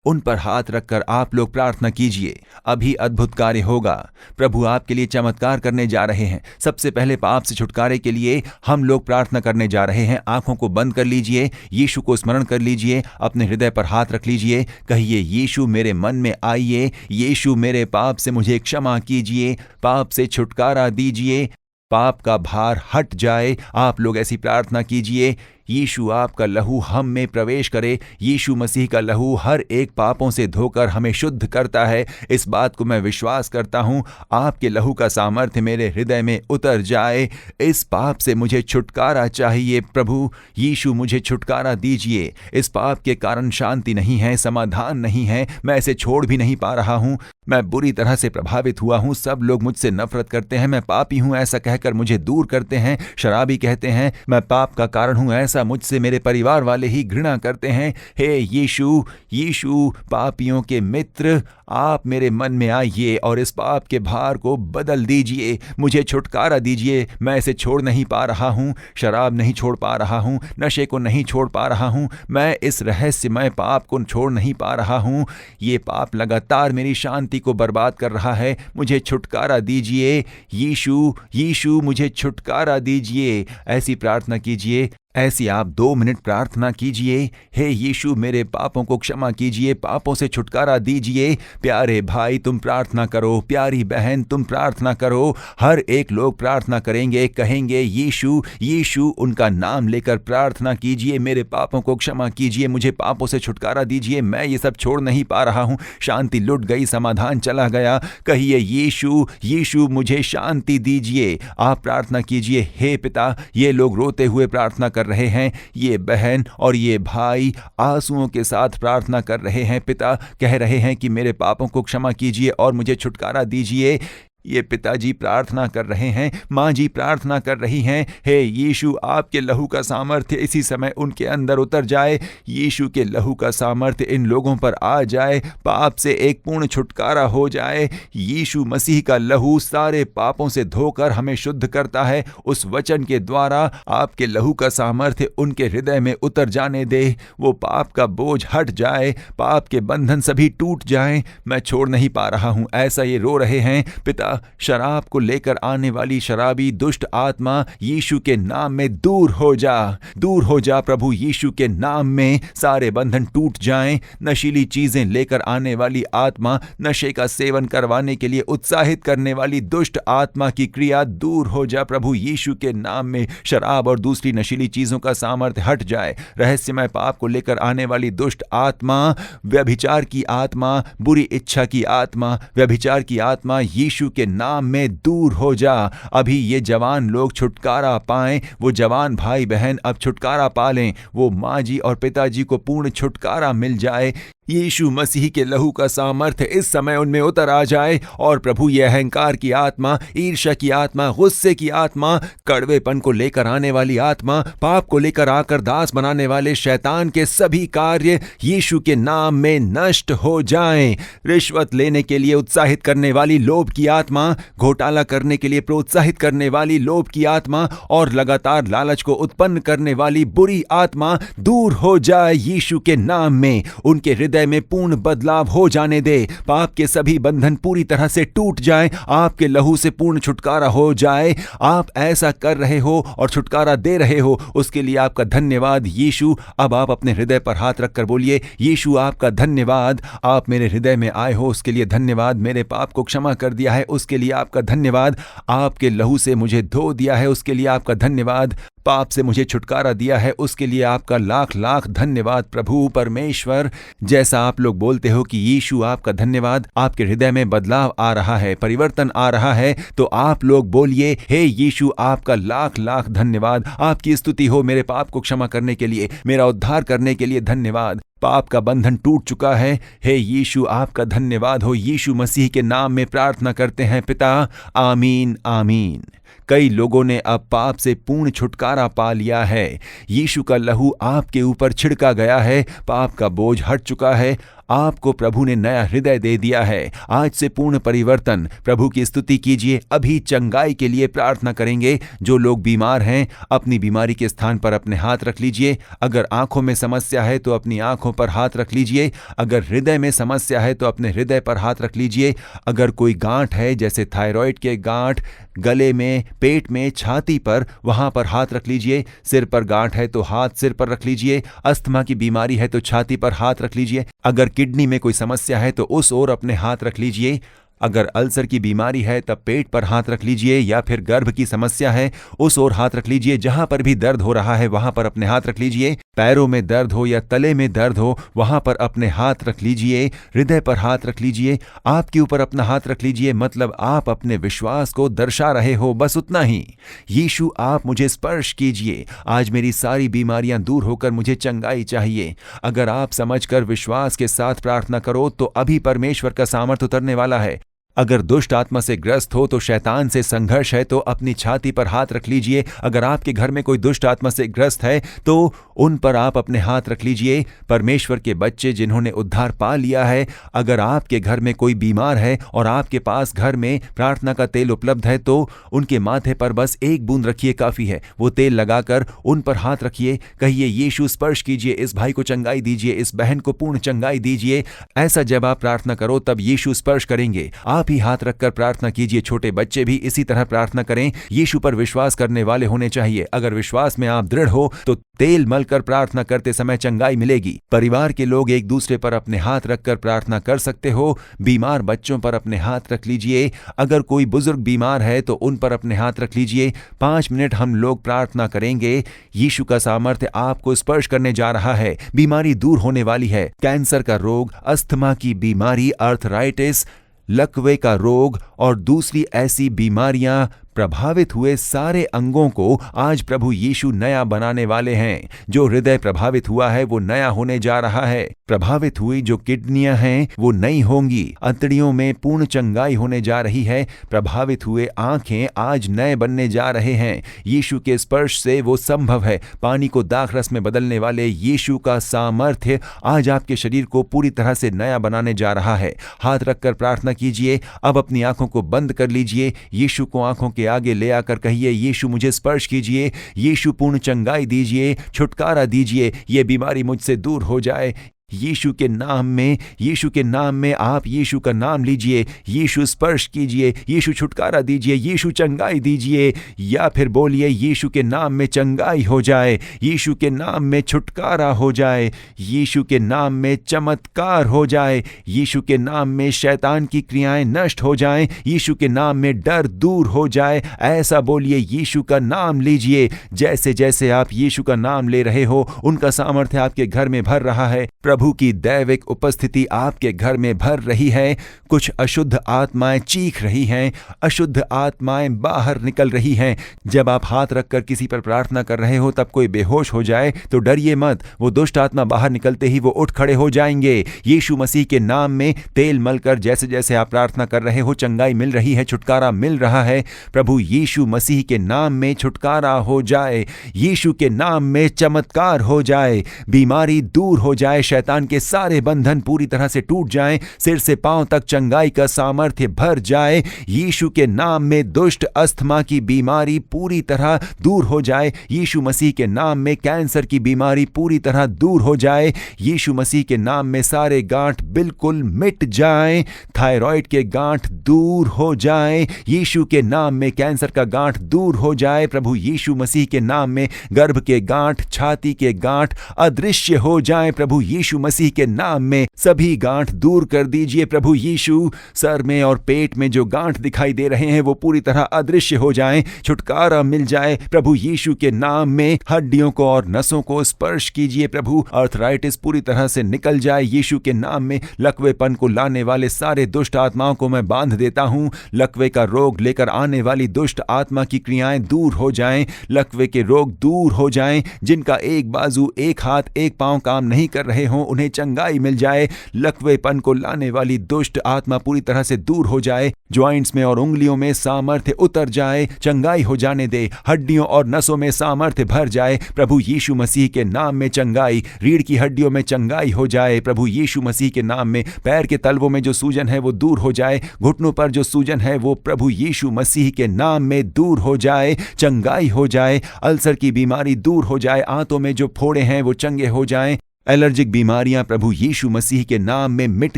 उन पर हाथ रखकर आप लोग प्रार्थना कीजिए। अभी अद्भुत कार्य होगा। प्रभु आपके लिए चमत्कार करने जा रहे हैं। सबसे पहले पाप से छुटकारे के लिए हम लोग प्रार्थना करने जा रहे हैं। आंखों को बंद कर लीजिए, यीशु को स्मरण कर लीजिए, अपने हृदय पर हाथ रख लीजिए। कहिए, यीशु मेरे मन में आइए, यीशु मेरे पाप से मुझे क्षमा कीजिए, पाप से छुटकारा दीजिए, पाप का भार हट जाए। आप लोग ऐसी प्रार्थना कीजिए। यीशु आपका लहू हम में प्रवेश करे। यीशु मसीह का लहू हर एक पापों से धोकर हमें शुद्ध करता है। इस बात को मैं विश्वास करता हूँ। आपके लहू का सामर्थ्य मेरे हृदय में उतर जाए। इस पाप से मुझे छुटकारा चाहिए प्रभु। यीशु मुझे छुटकारा दीजिए। इस पाप के कारण शांति नहीं है, समाधान नहीं है। मैं इसे छोड़ भी नहीं पा रहा हूँ। मैं बुरी तरह से प्रभावित हुआ हूँ। सब लोग मुझसे नफरत करते हैं। मैं पापी हूँ ऐसा कहकर मुझे दूर करते हैं। शराबी कहते हैं मैं पाप का कारण हूँ ऐसा मुझसे मेरे परिवार वाले ही घृणा करते हैं। हे यीशु, यीशु पापियों के मित्र, आप मेरे मन में आइए और इस पाप के भार को बदल दीजिए। मुझे छुटकारा दीजिए। मैं इसे छोड़ नहीं पा रहा हूँ। शराब नहीं छोड़ पा रहा हूँ, नशे को नहीं छोड़ पा रहा हूँ। मैं इस रहस्यमय पाप को छोड़ नहीं पा रहा हूँ। ये पाप लगातार मेरी शांति को बर्बाद कर रहा है। मुझे छुटकारा दीजिए। यीशु, यीशु मुझे छुटकारा दीजिए। ऐसी प्रार्थना कीजिए। ऐसी आप 2 मिनट प्रार्थना कीजिए। हे यीशु मेरे पापों को क्षमा कीजिए, पापों से छुटकारा दीजिए। प्यारे भाई तुम प्रार्थना करो, प्यारी बहन तुम प्रार्थना करो। हर एक लोग प्रार्थना करेंगे, कहेंगे यीशु, यीशु। उनका नाम लेकर प्रार्थना कीजिए। मेरे पापों को क्षमा कीजिए, मुझे पापों से छुटकारा दीजिए। मैं ये सब छोड़ नहीं पा रहा हूँ। शांति लुट गई, समाधान चला गया। कहिए यीशु, यीशु मुझे शांति दीजिए। आप प्रार्थना कीजिए। हे पिता, ये लोग रोते हुए प्रार्थना कर रहे हैं। ये बहन और ये भाई आंसुओं के साथ प्रार्थना कर रहे हैं। पिता कह रहे हैं कि मेरे पापों को क्षमा कीजिए और मुझे छुटकारा दीजिए। ये पिताजी प्रार्थना कर रहे हैं, माँ जी प्रार्थना कर रही हैं। हे यीशु, आपके लहू का सामर्थ्य इसी समय उनके अंदर उतर जाए। यीशु के लहू का सामर्थ्य इन लोगों पर आ जाए। पाप से एक पूर्ण छुटकारा हो जाए। यीशु मसीह का लहू सारे पापों से धोकर हमें शुद्ध करता है। उस वचन के द्वारा आपके लहू का सामर्थ्य उनके हृदय में उतर जाने दे। वो पाप का बोझ हट जाए, पाप के बंधन सभी टूट जाएं। मैं छोड़ नहीं पा रहा हूँ ऐसा ये रो रहे हैं। पिता, शराब को लेकर आने वाली शराबी दुष्ट आत्मा यीशु के नाम में दूर हो जा, दूर हो जा प्रभु। यीशु के नाम में सारे बंधन टूट जाएं। नशीली चीजें लेकर आने वाली आत्मा, नशे का सेवन करवाने के लिए उत्साहित करने वाली दुष्ट आत्मा की क्रिया दूर हो जा प्रभु। यीशु के नाम में शराब और दूसरी नशीली चीजों का सामर्थ्य हट जाए। रहस्यमय पाप को लेकर आने वाली दुष्ट आत्मा, व्यभिचार की आत्मा, बुरी इच्छा की आत्मा, व्यभिचार की आत्मा यीशु के नाम में दूर हो जा। अभी ये जवान लोग छुटकारा पाएं। वो जवान भाई बहन अब छुटकारा पा लें। वो माँ जी और पिताजी को पूर्ण छुटकारा मिल जाए। यीशु मसीह के लहू का सामर्थ्य इस समय उनमें उतर आ जाए। और प्रभु ये अहंकार की आत्मा, ईर्ष्या की आत्मा, गुस्से की आत्मा, कड़वेपन को लेकर आने वाली आत्मा, पाप को लेकर आकर दास बनाने वाले शैतान के सभी कार्य यीशु के नाम में नष्ट हो जाएं। रिश्वत लेने के लिए उत्साहित करने वाली लोभ की आत्मा, घोटाला करने के लिए प्रोत्साहित करने वाली लोभ की आत्मा और लगातार लालच को उत्पन्न करने वाली बुरी आत्मा दूर हो जाए यीशु के नाम में। उनके हृदय हृदय में पूर्ण बदलाव हो जाने दे। पाप के सभी बंधन पूरी तरह से टूट जाएं, आपके लहू से पूर्ण छुटकारा हो जाए। आप ऐसा कर रहे हो और छुटकारा दे रहे हो, उसके लिए आपका धन्यवाद यीशु। अब आप अपने हृदय पर हाथ रखकर बोलिए, यीशु आपका धन्यवाद, आप मेरे हृदय में आए हो उसके लिए धन्यवाद। मेरे पाप को क्षमा कर दिया है उसके लिए आपका धन्यवाद। आपके लहू से मुझे धो दिया है उसके लिए आपका धन्यवाद। पाप से मुझे छुटकारा दिया है उसके लिए आपका लाख लाख धन्यवाद प्रभु परमेश्वर। जैसा आप लोग बोलते हो कि यीशु आपका धन्यवाद, आपके हृदय में बदलाव आ रहा है, परिवर्तन आ रहा है, तो आप लोग बोलिए, हे यीशु आपका लाख लाख धन्यवाद। आपकी स्तुति हो मेरे पाप को क्षमा करने के लिए, मेरा उद्धार करने के लिए धन्यवाद। पाप का बंधन टूट चुका है। हे यीशु आपका धन्यवाद हो। यीशु मसीह के नाम में प्रार्थना करते हैं पिता, आमीन आमीन। कई लोगों ने अब पाप से पूर्ण छुटकारा पा लिया है। यीशु का लहू आपके ऊपर छिड़का गया है, पाप का बोझ हट चुका है, आपको प्रभु ने नया हृदय दे दिया है। आज से पूर्ण परिवर्तन। प्रभु की स्तुति कीजिए। अभी चंगाई के लिए प्रार्थना करेंगे। जो लोग बीमार हैं अपनी बीमारी के स्थान पर अपने हाथ रख लीजिए। अगर आंखों में समस्या है तो अपनी आंखों पर हाथ रख लीजिए। अगर हृदय में समस्या है तो अपने हृदय पर हाथ रख लीजिए। अगर कोई गांठ है जैसे थायराइड के गांठ गले में, पेट में, छाती पर, वहां पर हाथ रख लीजिए। सिर पर गांठ है तो हाथ सिर पर रख लीजिए। अस्थमा की बीमारी है तो छाती पर हाथ रख लीजिए। अगर किडनी में कोई समस्या है तो उस ओर अपने हाथ रख लीजिए। अगर अल्सर की बीमारी है तब पेट पर हाथ रख लीजिए, या फिर गर्भ की समस्या है उस ओर हाथ रख लीजिए। जहां पर भी दर्द हो रहा है वहां पर अपने हाथ रख लीजिए। पैरों में दर्द हो या तले में दर्द हो वहां पर अपने हाथ रख लीजिए। हृदय पर हाथ रख लीजिए। आपके ऊपर अपना हाथ रख लीजिए, मतलब आप अपने विश्वास को दर्शा रहे हो, बस उतना ही। यीशु आप मुझे स्पर्श कीजिए। आज मेरी सारी बीमारियां दूर होकर मुझे चंगाई चाहिए। अगर आप समझकर विश्वास के साथ प्रार्थना करो तो अभी परमेश्वर का सामर्थ उतरने वाला है। अगर दुष्ट आत्मा से ग्रस्त हो तो शैतान से संघर्ष है तो अपनी छाती पर हाथ रख लीजिए। अगर आपके घर में कोई दुष्ट आत्मा से ग्रस्त है तो उन पर आप अपने हाथ रख लीजिए। परमेश्वर के बच्चे जिन्होंने उद्धार पा लिया है, अगर आपके घर में कोई बीमार है और आपके पास घर में प्रार्थना का तेल उपलब्ध है तो उनके माथे पर बस एक बूंद रखिए, काफी है। वो तेल लगाकर उन पर हाथ रखिए। कहिए, यीशु स्पर्श कीजिए, इस भाई को चंगाई दीजिए, इस बहन को पूर्ण चंगाई दीजिए। ऐसा जब आप प्रार्थना करो तब यीशु स्पर्श करेंगे। आप ही हाथ रखकर प्रार्थना कीजिए। छोटे बच्चे भी इसी तरह प्रार्थना करें। यीशु पर विश्वास करने वाले होने चाहिए। अगर विश्वास में आप दृढ़ हो तो तेल मलकर प्रार्थना करते समय चंगाई मिलेगी। परिवार के लोग एक दूसरे पर अपने हाथ रखकर प्रार्थना कर सकते हो। बीमार बच्चों पर अपने हाथ रख लीजिए। अगर कोई बुजुर्ग बीमार है तो उन पर अपने हाथ रख लीजिए। 5 मिनट हम लोग प्रार्थना करेंगे। यीशु का सामर्थ्य आपको स्पर्श करने जा रहा है। बीमारी दूर होने वाली है। कैंसर का रोग, अस्थमा की बीमारी, आर्थराइटिस, लकवे का रोग और दूसरी ऐसी बीमारियां प्रभावित हुए सारे अंगों को आज प्रभु यीशु नया बनाने वाले हैं। जो हृदय प्रभावित हुआ है वो नया होने जा रहा है। प्रभावित हुई जो किडनियां हैं वो नई होंगी। अंतड़ियों में पूर्ण चंगाई होने जा रही है। प्रभावित हुए आंखें आज नए बनने जा रहे हैं। यीशु के स्पर्श से वो संभव है। पानी को दाखरस में बदलने वाले यीशु का सामर्थ्य आज आपके शरीर को पूरी तरह से नया बनाने जा रहा है। हाथ रखकर प्रार्थना कीजिए। अब अपनी आंखों को बंद कर लीजिए। यीशु को आंखों के आगे ले आकर कहिए, यीशु मुझे स्पर्श कीजिए। यीशु पूर्ण चंगाई दीजिए, छुटकारा दीजिए। ये बीमारी मुझसे दूर हो जाए। यीशु के नाम में, यीशु के नाम में आप यीशु का नाम लीजिए। यीशु स्पर्श कीजिए। यीशु छुटकारा दीजिए। यीशु चंगाई दीजिए। या फिर बोलिए, यीशु के नाम में चंगाई हो जाए। यीशु के नाम में छुटकारा हो जाए। यीशु के नाम में चमत्कार हो जाए। यीशु के नाम में शैतान की क्रियाएं नष्ट हो जाएं। यीशु के नाम में डर दूर हो जाए। ऐसा बोलिए, यीशु का नाम लीजिए। जैसे जैसे आप यीशु का नाम ले रहे हो उनका सामर्थ्य आपके घर में भर रहा है। प्रभु की दैविक उपस्थिति आपके घर में भर रही है। कुछ अशुद्ध आत्माएं चीख रही हैं। अशुद्ध आत्माएं बाहर निकल रही हैं। जब आप हाथ रखकर किसी पर प्रार्थना कर रहे हो तब कोई बेहोश हो जाए तो डरिए मत। वो दुष्ट आत्मा बाहर निकलते ही वो उठ खड़े हो जाएंगे। यीशु मसीह के नाम में तेल मलकर जैसे जैसे आप प्रार्थना कर रहे हो चंगाई मिल रही है, छुटकारा मिल रहा है। प्रभु यीशु मसीह के नाम में छुटकारा हो जाए। यीशु के नाम में चमत्कार हो जाए। बीमारी दूर हो जाए। शैतान शैतान के सारे बंधन पूरी तरह से टूट जाएं, सिर से पांव तक चंगाई का सामर्थ्य भर जाए। यीशु के नाम में दुष्ट अस्थमा की बीमारी पूरी तरह दूर हो जाए। यीशु मसीह के नाम में कैंसर की बीमारी पूरी तरह दूर हो जाए। यीशु मसीह के नाम में सारे गांठ बिल्कुल मिट जाएं। थायराइड के गांठ दूर हो जाएं। यीशु के नाम में कैंसर का गांठ दूर हो जाए। प्रभु यीशु मसीह के नाम में गर्भ के गांठ, छाती के गांठ अदृश्य हो जाएं। प्रभु यीशु मसीह के नाम में सभी गांठ दूर कर दीजिए। प्रभु यीशु, सर में और पेट में जो गांठ दिखाई दे रहे हैं वो पूरी तरह अदृश्य हो जाएं, छुटकारा मिल जाए। प्रभु यीशु के नाम में हड्डियों को और नसों को स्पर्श कीजिए। प्रभु आर्थराइटिस पूरी तरह से निकल जाए। यीशु के नाम में लकवेपन को लाने वाले सारे दुष्ट आत्माओं को मैं बांध देता हूं। लकवे का रोग लेकर आने वाली दुष्ट आत्मा की क्रियाएं दूर हो जाएं। लकवे के रोग दूर हो जाएं। जिनका एक बाजू, एक हाथ, एक पांव काम नहीं कर रहे हों, उन्हें चंगाई मिल जाए। लकवेपन को लाने वाली दुष्ट आत्मा पूरी तरह से दूर हो जाए। ज्वाइंट्स में और उंगलियों में सामर्थ्य उतर जाए, चंगाई हो जाने दे। हड्डियों और नसों में सामर्थ्य भर जाए। प्रभु यीशु मसीह के नाम में चंगाई, रीढ़ की हड्डियों में चंगाई हो जाए। प्रभु यीशु मसीह के नाम में पैर के तलवों में जो सूजन है वो दूर हो जाए। घुटनों पर जो सूजन है वो प्रभु यीशु मसीह के नाम में दूर हो जाए, चंगाई हो जाए। अल्सर की बीमारी दूर हो जाए। आंतों में जो फोड़े हैं वो चंगे हो जाएं। एलर्जिक बीमारियां प्रभु यीशु मसीह के नाम में मिट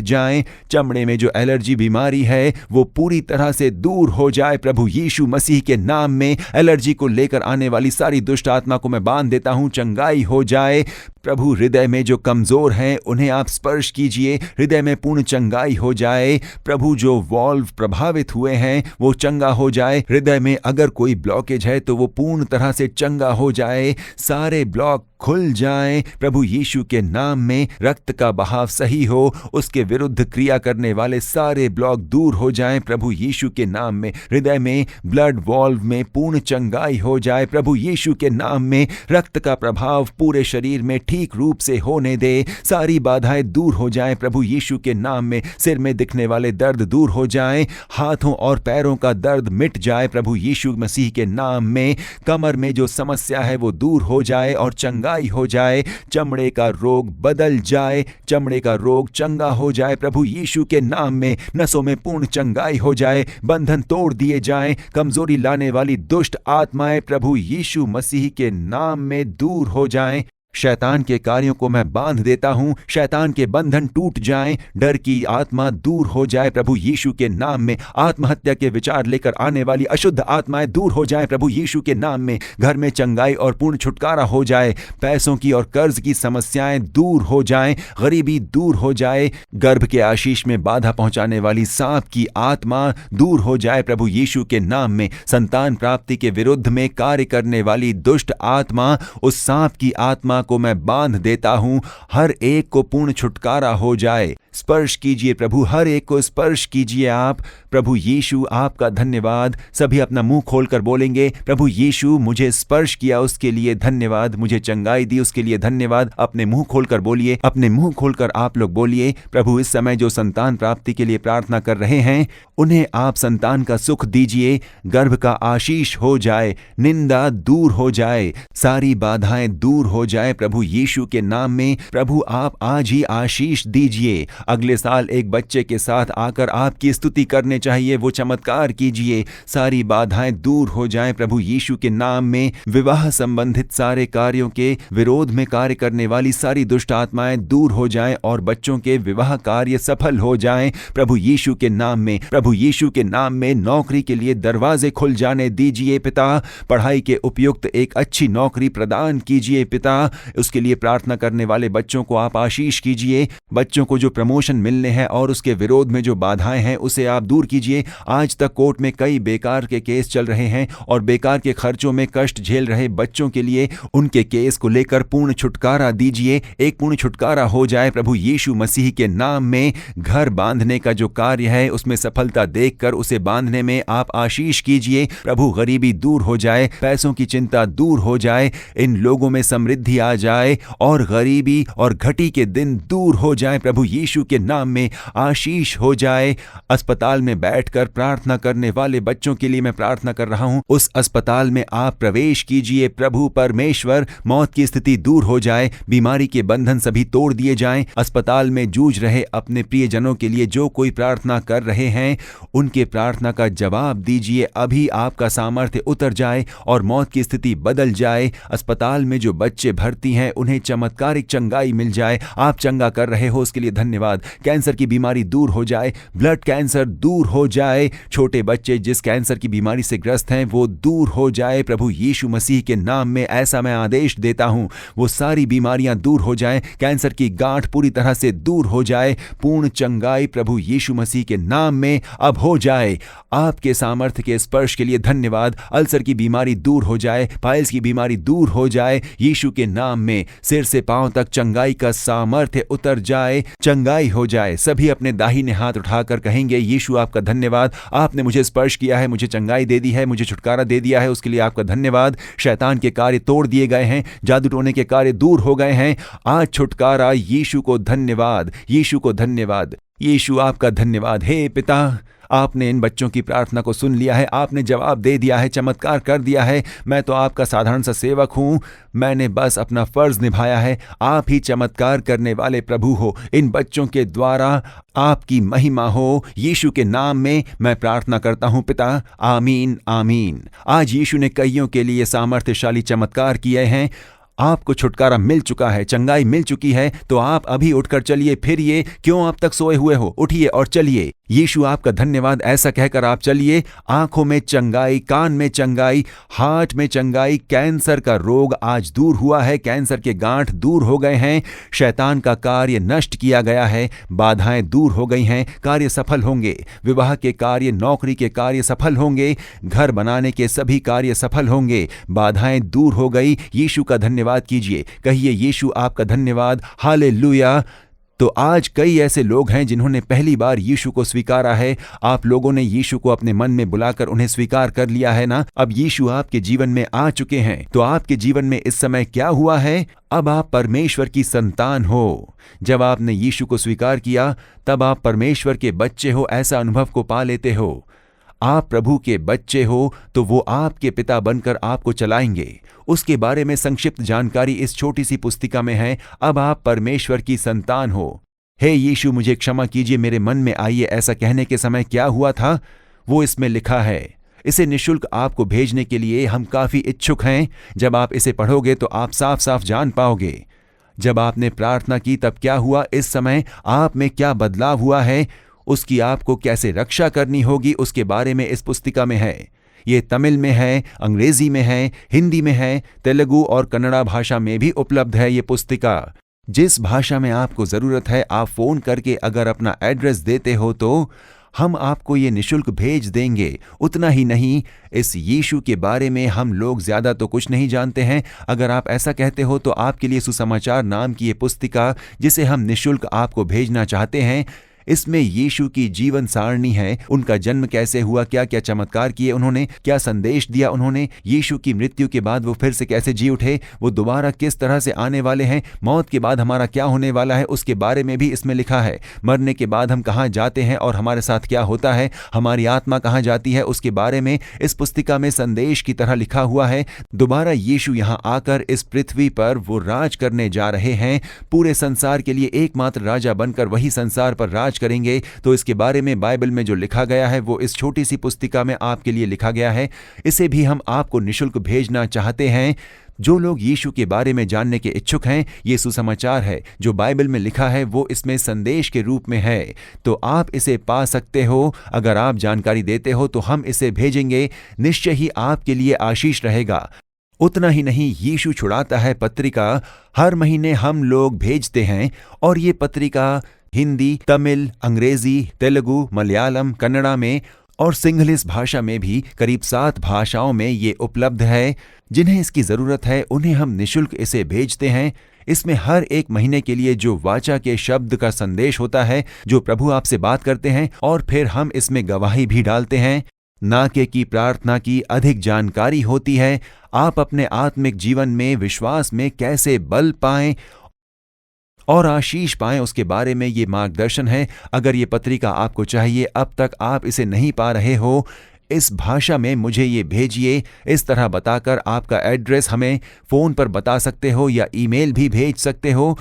जाएं। चमड़े में जो एलर्जी बीमारी है वो पूरी तरह से दूर हो जाए। प्रभु यीशु मसीह के नाम में एलर्जी को लेकर आने वाली सारी दुष्ट आत्मा को मैं बांध देता हूं, चंगाई हो जाए। प्रभु हृदय में जो कमजोर हैं उन्हें आप स्पर्श कीजिए, हृदय में पूर्ण चंगाई हो जाए। प्रभु जो वॉल्व प्रभावित हुए हैं वो चंगा हो जाए। हृदय में अगर कोई ब्लॉकेज है तो वो पूर्ण तरह से चंगा हो जाए। सारे ब्लॉक खुल जाएं। प्रभु यीशु के नाम में रक्त का बहाव सही हो, उसके विरुद्ध क्रिया करने वाले सारे ब्लॉक दूर हो जाएं। प्रभु यीशु के नाम में हृदय में ब्लड वॉल्व में पूर्ण चंगाई हो जाए। प्रभु यीशु के नाम में रक्त का प्रभाव पूरे शरीर में ठीक रूप से होने दे। सारी बाधाएं दूर हो जाएं। प्रभु यीशु के नाम में सिर में दिखने वाले दर्द दूर हो जाएं। हाथों और पैरों का दर्द मिट जाए। प्रभु यीशु मसीह के नाम में कमर में जो समस्या है वो दूर हो जाए और चंगाई हो जाए। चमड़े का रोग बदल जाए, चमड़े का रोग चंगा हो जाए। प्रभु यीशु के नाम में नसों में पूर्ण चंगाई हो जाए। बंधन तोड़ दिए जाएं। कमजोरी लाने वाली दुष्ट आत्माएं प्रभु यीशु मसीह के नाम में दूर हो जाएं। शैतान के कार्यों को मैं बांध देता हूं। शैतान के बंधन टूट जाएं। डर की आत्मा दूर हो जाए। प्रभु यीशु के नाम में आत्महत्या के विचार लेकर आने वाली अशुद्ध आत्माएं दूर हो जाएं। प्रभु यीशु के नाम में घर में चंगाई और पूर्ण छुटकारा हो जाए। पैसों की और कर्ज की समस्याएं दूर हो जाएं। गरीबी दूर हो जाए। गर्भ के आशीष में बाधा पहुंचाने वाली सांप की आत्मा दूर हो जाए। प्रभु यीशु के नाम में संतान प्राप्ति के विरुद्ध में कार्य करने वाली दुष्ट आत्मा, उस सांप की आत्मा को मैं बांध देता हूं। हर एक को पूर्ण छुटकारा हो जाए। स्पर्श कीजिए प्रभु, हर एक को स्पर्श कीजिए आप। प्रभु यीशु आपका धन्यवाद। सभी अपना मुंह खोलकर बोलेंगे, प्रभु यीशु मुझे स्पर्श किया उसके लिए धन्यवाद, मुझे चंगाई दी उसके लिए धन्यवाद। अपने मुंह खोलकर बोलिए, अपने मुंह खोलकर आप लोग बोलिए। प्रभु इस समय जो संतान प्राप्ति के लिए प्रार्थना कर रहे हैं उन्हें आप संतान का सुख दीजिए। गर्भ का आशीष हो जाए, निंदा दूर हो जाए, सारी बाधाएं दूर हो जाए। प्रभु यीशु के नाम में प्रभु आप आज ही आशीष दीजिए। अगले साल एक बच्चे के साथ आकर आपकी स्तुति करने चाहिए, वो चमत्कार कीजिए। सारी बाधाएं दूर हो जाएं। प्रभु यीशु के नाम में विवाह संबंधित सारे कार्यों के विरोध में कार्य करने वाली सारी दुष्ट आत्माएं दूर हो जाएं और बच्चों के विवाह कार्य सफल हो जाएं। प्रभु यीशु के नाम में, प्रभु यीशु के नाम में नौकरी के लिए दरवाजे खुल जाने दीजिए पिता। पढ़ाई के उपयुक्त एक अच्छी नौकरी प्रदान कीजिए पिता। उसके लिए प्रार्थना करने वाले बच्चों को आप आशीष कीजिए। बच्चों को जो प्रमोशन मिलने हैं और उसके विरोध में जो बाधाएं हैं उसे आप दूर कीजिए। आज तक कोर्ट में कई बेकार के केस चल रहे हैं और बेकार के खर्चों में कष्ट झेल रहे बच्चों के लिए उनके केस को लेकर पूर्ण छुटकारा दीजिए। एक पूर्ण छुटकारा हो जाए प्रभु यीशु मसीह के नाम में। घर बांधने का जो कार्य है उसमें सफलता देखकर उसे बांधने में आप आशीष कीजिए। प्रभु गरीबी दूर हो जाए, पैसों की चिंता दूर हो जाए, इन लोगों में समृद्धि आ जाए और गरीबी और घटी के दिन दूर हो जाए। प्रभु यीशु के नाम में आशीष हो जाए। अस्पताल में बैठकर प्रार्थना करने वाले बच्चों के लिए मैं प्रार्थना कर रहा हूं। उस अस्पताल में आप प्रवेश कीजिए प्रभु परमेश्वर, मौत की स्थिति दूर हो जाए, बीमारी के बंधन सभी तोड़ दिए जाएं। अस्पताल में जूझ रहे अपने प्रियजनों के लिए जो कोई प्रार्थना कर रहे हैं, उनके प्रार्थना का जवाब दीजिए। अभी आपका सामर्थ्य उतर जाए और मौत की स्थिति बदल जाए। अस्पताल में जो बच्चे भर्ती हैं उन्हें चमत्कारिक चंगाई मिल जाए। आप चंगा कर रहे हो, उसके लिए धन्यवाद। कैंसर की बीमारी दूर हो जाए, ब्लड कैंसर दूर हो जाए। छोटे बच्चे जिस कैंसर की बीमारी से ग्रस्त हैं वो दूर हो जाए। प्रभु यीशु मसीह के नाम में ऐसा मैं आदेश देता हूं, वो सारी बीमारियां दूर हो जाएं। कैंसर की गांठ पूरी तरह से दूर हो जाए। पूर्ण चंगाई प्रभु यीशु मसीह के नाम में अब हो जाए। आपके सामर्थ्य के स्पर्श के लिए धन्यवाद। अल्सर की बीमारी दूर हो जाए, पाइल्स की बीमारी दूर हो जाए। यीशु के नाम में सिर से पांव तक चंगाई का सामर्थ्य उतर जाए, चंगाई हो जाए। सभी अपने दाहिने हाथ उठाकर कहेंगे, यीशु आपका धन्यवाद, आपने मुझे स्पर्श किया है, मुझे चंगाई दे दी है, मुझे छुटकारा दे दिया है, उसके लिए आपका धन्यवाद। शैतान के कार्य तोड़ दिए गए हैं, जादू टोने के कार्य दूर हो गए हैं। आज छुटकारा। यीशु को धन्यवाद, यीशु को धन्यवाद, यीशु आपका धन्यवाद। हे पिता, आपने इन बच्चों की प्रार्थना को सुन लिया है, आपने जवाब दे दिया है, चमत्कार कर दिया है। मैं तो आपका साधारण सा सेवक हूं, मैंने बस अपना फर्ज निभाया है। आप ही चमत्कार करने वाले प्रभु हो। इन बच्चों के द्वारा आपकी महिमा हो। यीशु के नाम में मैं प्रार्थना करता हूं पिता, आमीन आमीन। आज यीशु ने कईयों के लिए सामर्थ्यशाली चमत्कार किए हैं। आपको छुटकारा मिल चुका है, चंगाई मिल चुकी है, तो आप अभी उठकर चलिए। फिरिए, क्यों आप तक सोए हुए हो? उठिए और चलिए। यीशु आपका धन्यवाद ऐसा कहकर आप चलिए। आंखों में चंगाई, कान में चंगाई, हार्ट में चंगाई। कैंसर का रोग आज दूर हुआ है, कैंसर के गांठ दूर हो गए हैं। शैतान का कार्य नष्ट किया गया है, बाधाएं दूर हो गई हैं, कार्य सफल होंगे। विवाह के कार्य, नौकरी के कार्य सफल होंगे, घर बनाने के सभी कार्य सफल होंगे। बाधाएं दूर हो गई। यीशु का धन्यवाद कीजिए, कहिए यीशु आपका धन्यवाद, हालेलुया। तो आज कई ऐसे लोग हैं जिन्होंने पहली बार यीशु को स्वीकारा है। आप लोगों ने यीशु को अपने मन में बुलाकर उन्हें स्वीकार कर लिया है ना? अब यीशु आपके जीवन में आ चुके हैं। तो आपके जीवन में इस समय क्या हुआ है? अब आप परमेश्वर की संतान हो। जब आपने यीशु को स्वीकार किया तब आप परमेश्वर के बच्चे हो, ऐसा अनुभव को पा लेते हो। आप प्रभु के बच्चे हो तो वो आपके पिता बनकर आपको चलाएंगे। उसके बारे में संक्षिप्त जानकारी इस छोटी सी पुस्तिका में है। अब आप परमेश्वर की संतान हो। हे यीशु, मुझे क्षमा कीजिए, मेरे मन में आइए, ऐसा कहने के समय क्या हुआ था वो इसमें लिखा है। इसे निःशुल्क आपको भेजने के लिए हम काफी इच्छुक हैं। जब आप इसे पढ़ोगे तो आप साफ साफ जान पाओगे जब आपने प्रार्थना की तब क्या हुआ, इस समय आप में क्या बदलाव हुआ है, उसकी आपको कैसे रक्षा करनी होगी, उसके बारे में इस पुस्तिका में है। ये तमिल में है, अंग्रेजी में है, हिंदी में है, तेलुगु और कन्नड़ा भाषा में भी उपलब्ध है ये पुस्तिका। जिस भाषा में आपको जरूरत है आप फोन करके अगर अपना एड्रेस देते हो तो हम आपको ये निःशुल्क भेज देंगे। उतना ही नहीं, इस यीशु के बारे में हम लोग ज्यादा तो कुछ नहीं जानते हैं। अगर आप ऐसा कहते हो तो आपके लिए सुसमाचार नाम की ये पुस्तिका, जिसे हम निःशुल्क आपको भेजना चाहते हैं, इसमें यीशु की जीवन सारणी है। उनका जन्म कैसे हुआ, क्या क्या चमत्कार किए उन्होंने, क्या संदेश दिया उन्होंने, यीशु की मृत्यु के बाद वो फिर से कैसे जी उठे, वो दोबारा किस तरह से आने वाले हैं, मौत के बाद हमारा क्या होने वाला है उसके बारे में भी इसमें लिखा है। मरने के बाद हम कहाँ जाते हैं और हमारे साथ क्या होता है, हमारी आत्मा कहाँ जाती है, उसके बारे में इस पुस्तिका में संदेश की तरह लिखा हुआ है। दोबारा यीशु यहाँ आकर इस पृथ्वी पर वो राज करने जा रहे हैं। पूरे संसार के लिए एकमात्र राजा बनकर वही संसार पर राज करेंगे। तो इसके बारे में बाइबल में जो लिखा गया है वो इस छोटी सी पुस्तिका में आपके लिए लिखा गया है। इसे भी हम आपको निःशुल्क भेजना चाहते हैं। जो लोग यीशु के बारे में जानने के इच्छुक हैं, ये सुसमाचार है जो बाइबल में लिखा है वो इसमें संदेश के रूप में है। तो आप इसे पा सकते हो। अगर आप जानकारी देते हो तो हम इसे भेजेंगे। निश्चय ही आपके लिए आशीष रहेगा। उतना ही नहीं, यीशु छुड़ाता है पत्रिका हर महीने हम लोग भेजते हैं और ये पत्रिका हिंदी, तमिल, अंग्रेजी, तेलुगु, मलयालम, कन्नड़ा में और सिंहलिश भाषा में भी करीब 7 भाषाओं में ये उपलब्ध है। जिन्हें इसकी जरूरत है उन्हें हम निःशुल्क इसे भेजते हैं। इसमें हर एक महीने के लिए जो वाचा के शब्द का संदेश होता है, जो प्रभु आपसे बात करते हैं, और फिर हम इसमें गवाही भी डालते हैं। नाके की प्रार्थना की अधिक जानकारी होती है। आप अपने आत्मिक जीवन में विश्वास में कैसे बल पाएं और आशीष पाएं उसके बारे में ये मार्गदर्शन है। अगर ये पत्रिका आपको चाहिए, अब तक आप इसे नहीं पा रहे हो, इस भाषा में मुझे ये भेजिए। इस तरह बताकर आपका एड्रेस हमें फ़ोन पर बता सकते हो या ईमेल भी भेज सकते हो,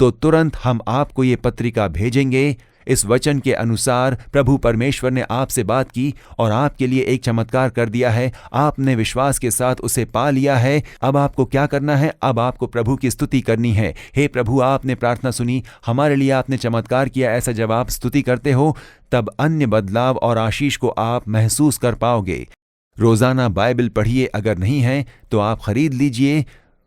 तो तुरंत हम आपको ये पत्रिका भेजेंगे। इस वचन के अनुसार प्रभु परमेश्वर ने आपसे बात की और आपके लिए एक चमत्कार कर दिया है। आपने विश्वास के साथ उसे पा लिया है। अब आपको क्या करना है? अब आपको प्रभु की स्तुति करनी है। हे प्रभु, आपने प्रार्थना सुनी, हमारे लिए आपने चमत्कार किया। ऐसा जब आप स्तुति करते हो तब अन्य बदलाव और आशीष को आप महसूस कर पाओगे। रोजाना बाइबल पढ़िए, अगर नहीं है तो आप खरीद लीजिए।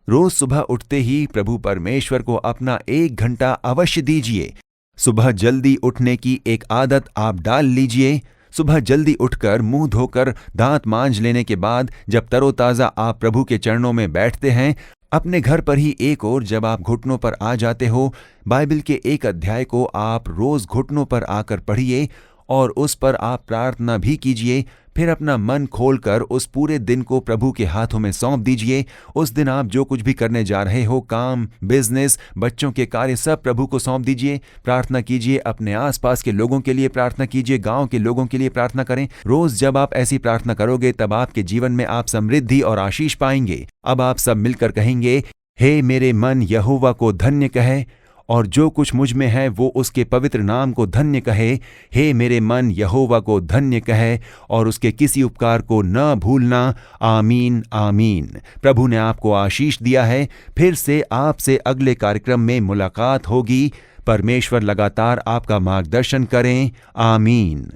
रोज सुबह उठते ही प्रभु परमेश्वर को अपना 1 घंटा अवश्य दीजिए। सुबह जल्दी उठने की एक आदत आप डाल लीजिए। सुबह जल्दी उठकर मुंह धोकर दांत मांज लेने के बाद जब तरोताज़ा आप प्रभु के चरणों में बैठते हैं, अपने घर पर ही एक और जब आप घुटनों पर आ जाते हो, बाइबल के एक अध्याय को आप रोज घुटनों पर आकर पढ़िए और उस पर आप प्रार्थना भी कीजिए। फिर अपना मन खोलकर उस पूरे दिन को प्रभु के हाथों में सौंप दीजिए। उस दिन आप जो कुछ भी करने जा रहे हो, काम, बिजनेस, बच्चों के कार्य, सब प्रभु को सौंप दीजिए। प्रार्थना कीजिए, अपने आसपास के लोगों के लिए प्रार्थना कीजिए, गांव के लोगों के लिए प्रार्थना करें। रोज जब आप ऐसी प्रार्थना करोगे तब आपके जीवन में आप समृद्धि और आशीष पाएंगे। अब आप सब मिलकर कहेंगे, हे मेरे मन यहोवा को धन्य कहे और जो कुछ मुझ में है वो उसके पवित्र नाम को धन्य कहे। हे मेरे मन यहोवा को धन्य कहे और उसके किसी उपकार को न भूलना। आमीन आमीन। प्रभु ने आपको आशीष दिया है। फिर से आपसे अगले कार्यक्रम में मुलाकात होगी। परमेश्वर लगातार आपका मार्गदर्शन करें। आमीन।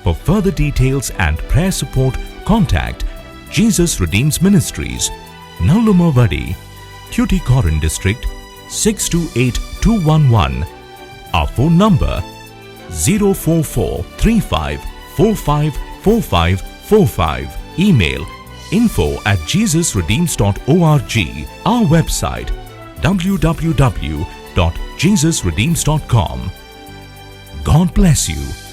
For further details and prayer support, contact Jesus Redeems Ministries, Nallumavadi, Tuticorin District, 628211. Our phone number 04435454545. Email info@jesusredeems.org. Our website www.jesusredeems.com. God bless you.